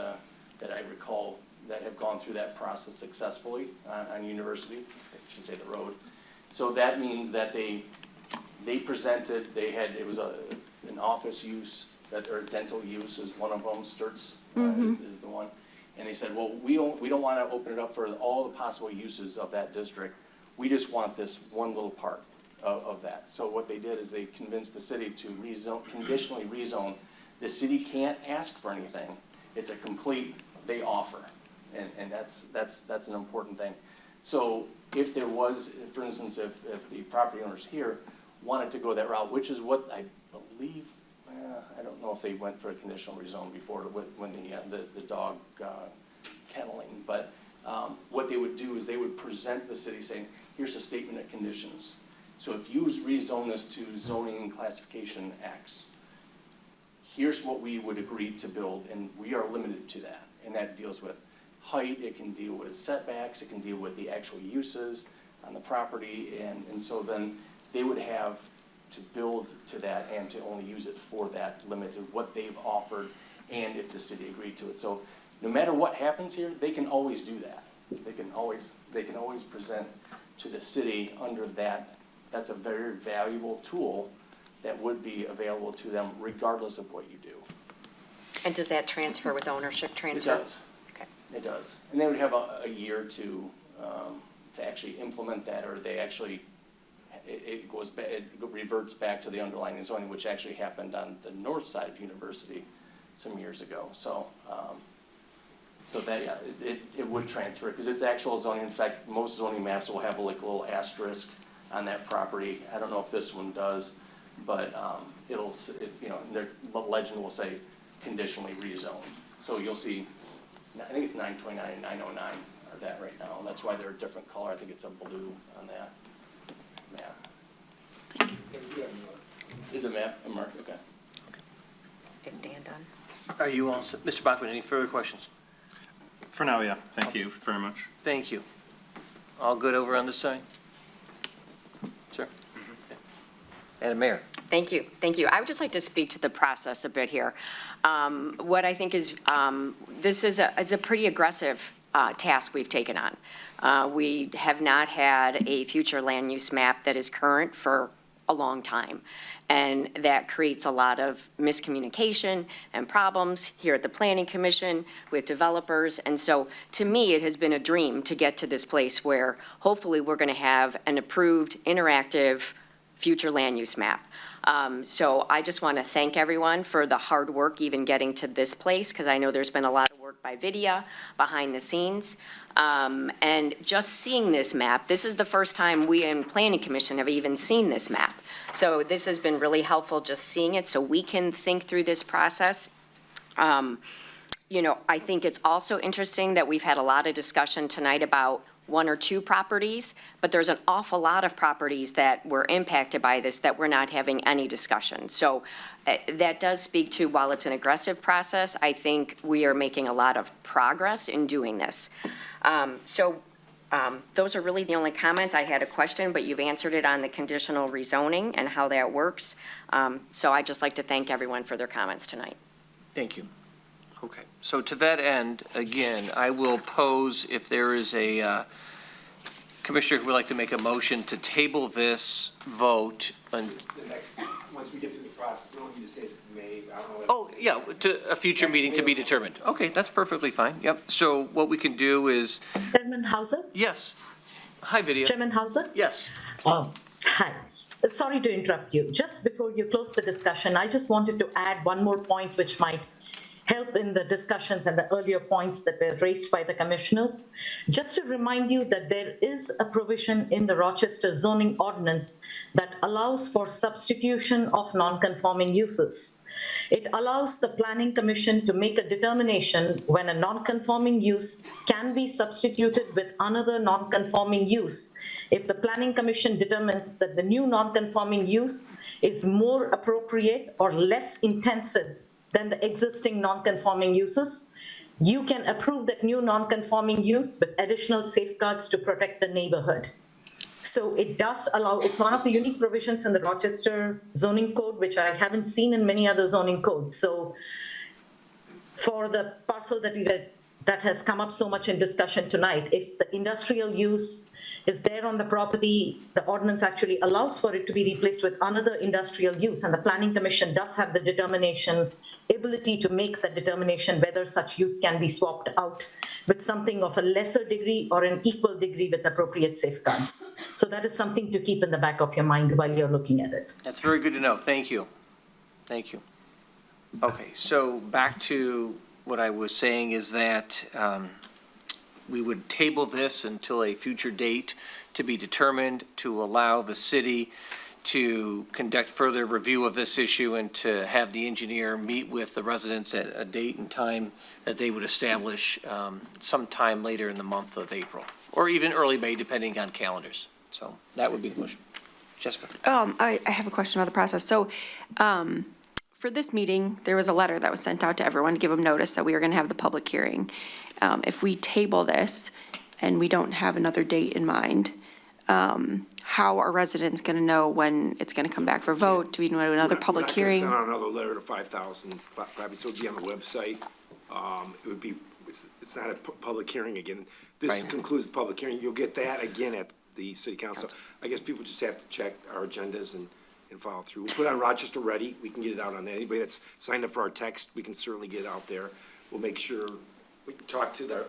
I recall that have gone through that process successfully on University, I should say the road. So that means that they presented, it was an office use, or dental use is one of them, Sturt's is the one. And they said, well, we don't want to open it up for all the possible uses of that district. We just want this one little part of that. So what they did is they convinced the city to conditionally rezone. The city can't ask for anything. It's a complete, they offer. And that's an important thing. So if there was, for instance, if the property owners here wanted to go that route, which is what I believe, I don't know if they went for a conditional rezone before when the dog kenneling, but what they would do is they would present the city saying, here's a statement of conditions. So if you rezone this to zoning classification X, here's what we would agree to build, and we are limited to that. And that deals with height, it can deal with setbacks, it can deal with the actual uses on the property, and so then they would have to build to that and to only use it for that limited, what they've offered, and if the city agreed to it. So no matter what happens here, they can always do that. They can always present to the city under that. That's a very valuable tool that would be available to them regardless of what you do. And does that transfer with ownership transfer? It does. Okay. It does. And they would have a year to actually implement that, or they actually, it reverts back to the underlying zoning, which actually happened on the north side of University some years ago. So, it would transfer, because it's actual zoning. In fact, most zoning maps will have like a little asterisk on that property. I don't know if this one does, but the legend will say conditionally rezoned. So you'll see, I think it's 929 and 909 are that right now, and that's why they're a different color. I think it's a blue on that map. Is a map a mark? Okay. Is Dan done? Are you all set? Mr. Bachman, any further questions? For now, yeah. Thank you very much. Thank you. All good over on this side? Sir? Madam Mayor. Thank you. Thank you. I would just like to speak to the process a bit here. What I think is, this is a pretty aggressive task we've taken on. We have not had a future land use map that is current for a long time. And that creates a lot of miscommunication and problems here at the Planning Commission with developers. And so, to me, it has been a dream to get to this place where hopefully we're going to have an approved, interactive future land use map. So I just want to thank everyone for the hard work even getting to this place, because I know there's been a lot of work by Vidya behind the scenes. And just seeing this map, this is the first time we in Planning Commission have even seen this map. So this has been really helpful, just seeing it, so we can think through this process. I think it's also interesting that we've had a lot of discussion tonight about one or two properties, but there's an awful lot of properties that were impacted by this that we're not having any discussion. So that does speak to, while it's an aggressive process, I think we are making a lot of progress in doing this. Those are really the only comments. I had a question, but you've answered it on the conditional rezoning and how that works. So I'd just like to thank everyone for their comments tonight. Thank you. Okay, so to that end, again, I will pose, if there is a commissioner who would like to make a motion to table this vote. Once we get through the process, we don't need to say it's May, I don't know. Oh, yeah, to a future meeting to be determined. Okay, that's perfectly fine, yep. So what we can do is. Chairman Hauser? Yes, Hi, video. Chairman Hauser? Yes. Hi. Sorry to interrupt you. Just before you close the discussion, I just wanted to add one more point which might help in the discussions and the earlier points that were raised by the commissioners. Just to remind you that there is a provision in the Rochester zoning ordinance that allows for substitution of non-conforming uses. It allows the Planning Commission to make a determination when a non-conforming use can be substituted with another non-conforming use if the Planning Commission determines that the new non-conforming use is more appropriate or less intensive than the existing non-conforming uses. You can approve that new non-conforming use with additional safeguards to protect the neighborhood. So it does allow, it's one of the unique provisions in the Rochester zoning code, which I haven't seen in many other zoning codes. So for the parcel that has come up so much in discussion tonight, if the industrial use is there on the property, the ordinance actually allows for it to be replaced with another industrial use, and the Planning Commission does have the ability to make the determination whether such use can be swapped out with something of a lesser degree or an equal degree with appropriate safeguards. So that is something to keep in the back of your mind while you're looking at it. That's very good to know. Thank you. Thank you. Okay, so back to what I was saying is that we would table this until a future date to be determined to allow the city to conduct further review of this issue and to have the engineer meet with the residents at a date and time that they would establish sometime later in the month of April, or even early May, depending on calendars. So that would be the motion. Jessica? I have a question about the process. So, for this meeting, there was a letter that was sent out to everyone to give them notice that we were going to have the public hearing. If we table this and we don't have another date in mind, how are residents going to know when it's going to come back for vote? Do we know another public hearing? We're not going to send out another letter to 5,000, probably, so it'll be on the website. It would be, it's not a public hearing again. This concludes the public hearing. You'll get that again at the city council. I guess people just have to check our agendas and follow through. We'll put it on Rochester Ready. We can get it out on that. Anybody that's signed up for our text, we can certainly get it out there. We'll make sure we can talk to the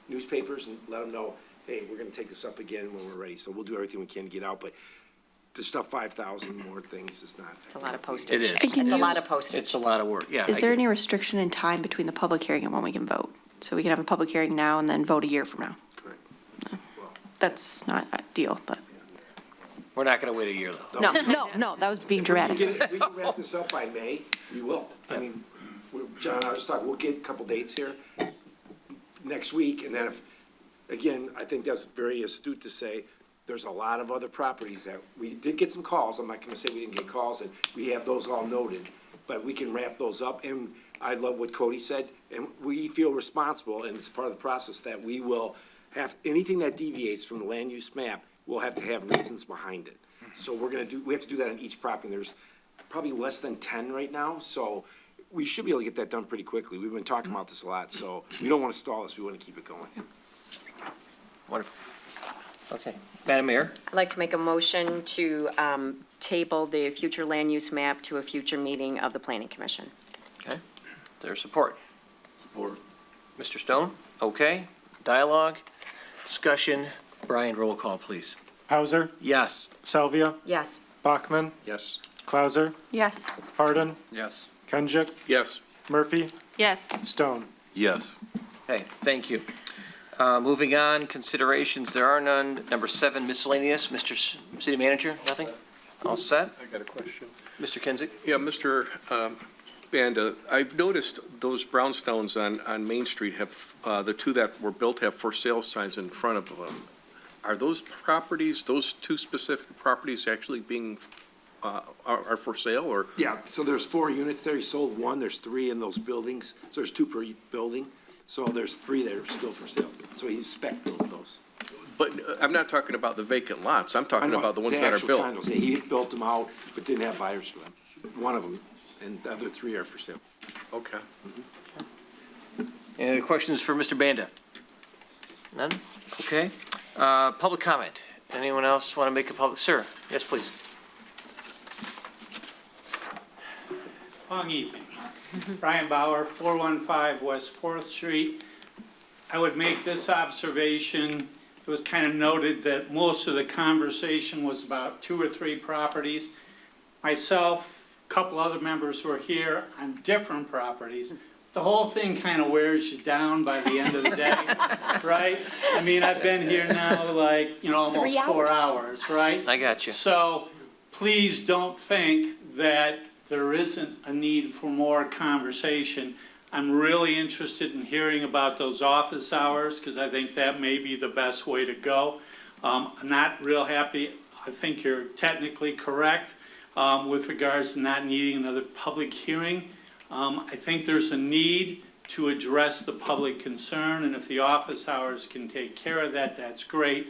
newspapers and let them know, hey, we're gonna take this up again when we're ready. So we'll do everything we can to get out, but to stuff 5,000 more things is not. It's a lot of postage. It is. It's a lot of postage. It's a lot of work, yeah. Is there any restriction in time between the public hearing and when we can vote? So we can have a public hearing now and then vote a year from now? Correct. No. That's not ideal, but. We're not going to wait a year, though. No, that was being dramatic. If we can wrap this up by May, we will. I mean, John and I was talking, we'll get a couple dates here next week, and then if, again, I think that's very astute to say, there's a lot of other properties that, we did get some calls, I'm not gonna say we didn't get calls, and we have those all noted, but we can wrap those up, and I love what Cody said, and we feel responsible, and it's part of the process, that we will have, anything that deviates from the land use map, we'll have to have reasons behind it. So we have to do that on each property, and there's probably less than 10 right now, so we should be able to get that done pretty quickly. We've been talking about this a lot, so we don't want to stall this, we want to keep it going. Wonderful. Okay. Madam Mayor? I'd like to make a motion to table the future land use map to a future meeting of the Planning Commission. Okay. There's support. Support. Mr. Stone? Okay. Dialogue, discussion. Brian, roll call, please. Hauser, Yes. Salvia, Yes. Bachman, Yes. Clauser, Yes. Hardin, Yes. Kenjic, Yes. Murphy, Yes. Stone. Yes. Okay, thank you. Moving on, considerations, there are none. Number 7, miscellaneous. Mr. City Manager, nothing? All set? I got a question. Mr. Kinzick? Yeah, Mr. Banda, I've noticed those brownstones on Main Street have, the two that were built have for sale signs in front of them. Are those properties, those two specific properties actually being, are for sale, or? Yeah, so there's 4 units there, he sold 1, there's 3 in those buildings, so there's 2 per building, so there's 3 that are still for sale, so he's spec built those. But I'm not talking about the vacant lots, I'm talking about the ones that are built. Condos, yeah, he built them out, but didn't have buyers for them, 1 of them, and the other 3 are for sale. Okay. Any other questions for Mr. Banda? None? Okay. Public comment. Anyone else want to make a public, sir? Yes, please. Long evening. Brian Bauer, 415 West 4th Street. I would make this observation. It was kind of noted that most of the conversation was about 2 or 3 properties. Myself, a couple other members were here on different properties. The whole thing kind of wears you down by the end of the day, right? I mean, I've been here now like, almost 4 hours, right? I got you. So please don't think that there isn't a need for more conversation. I'm really interested in hearing about those office hours because I think that may be the best way to go. I'm not real happy. I think you're technically correct with regards to not needing another public hearing. I think there's a need to address the public concern, and if the office hours can take care of that, that's great.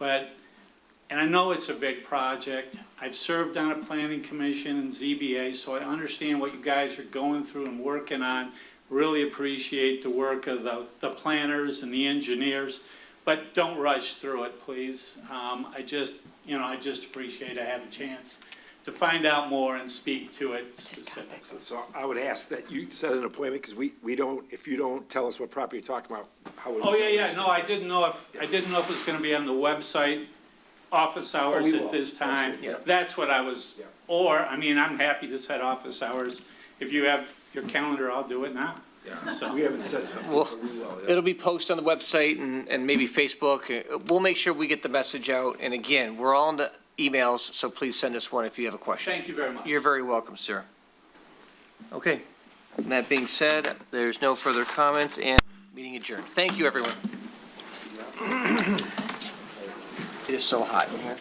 And I know it's a big project. I've served on a planning commission and ZBA, so I understand what you guys are going through and working on. Really appreciate the work of the planners and the engineers, but don't rush through it, please. I just appreciate I have a chance to find out more and speak to it specifically. So I would ask that you set an appointment, because we don't, if you don't tell us what property you're talking about, how would? Oh, yeah, no, I didn't know if it was gonna be on the website, office hours we at will. this time. Yeah. That's what I was, I'm happy to set office hours. If you have your calendar, I'll do it now. Yeah. So. We haven't set it up. Well, but we will, yeah. it'll be posted on the website and maybe Facebook. We'll make sure we get the message out. And again, we're all in the emails, so please send us one if you have a question. Thank you very much. You're very welcome, sir. Okay. And that being said, there's no further comments and meeting adjourned. Thank you, everyone. It is so hot in here.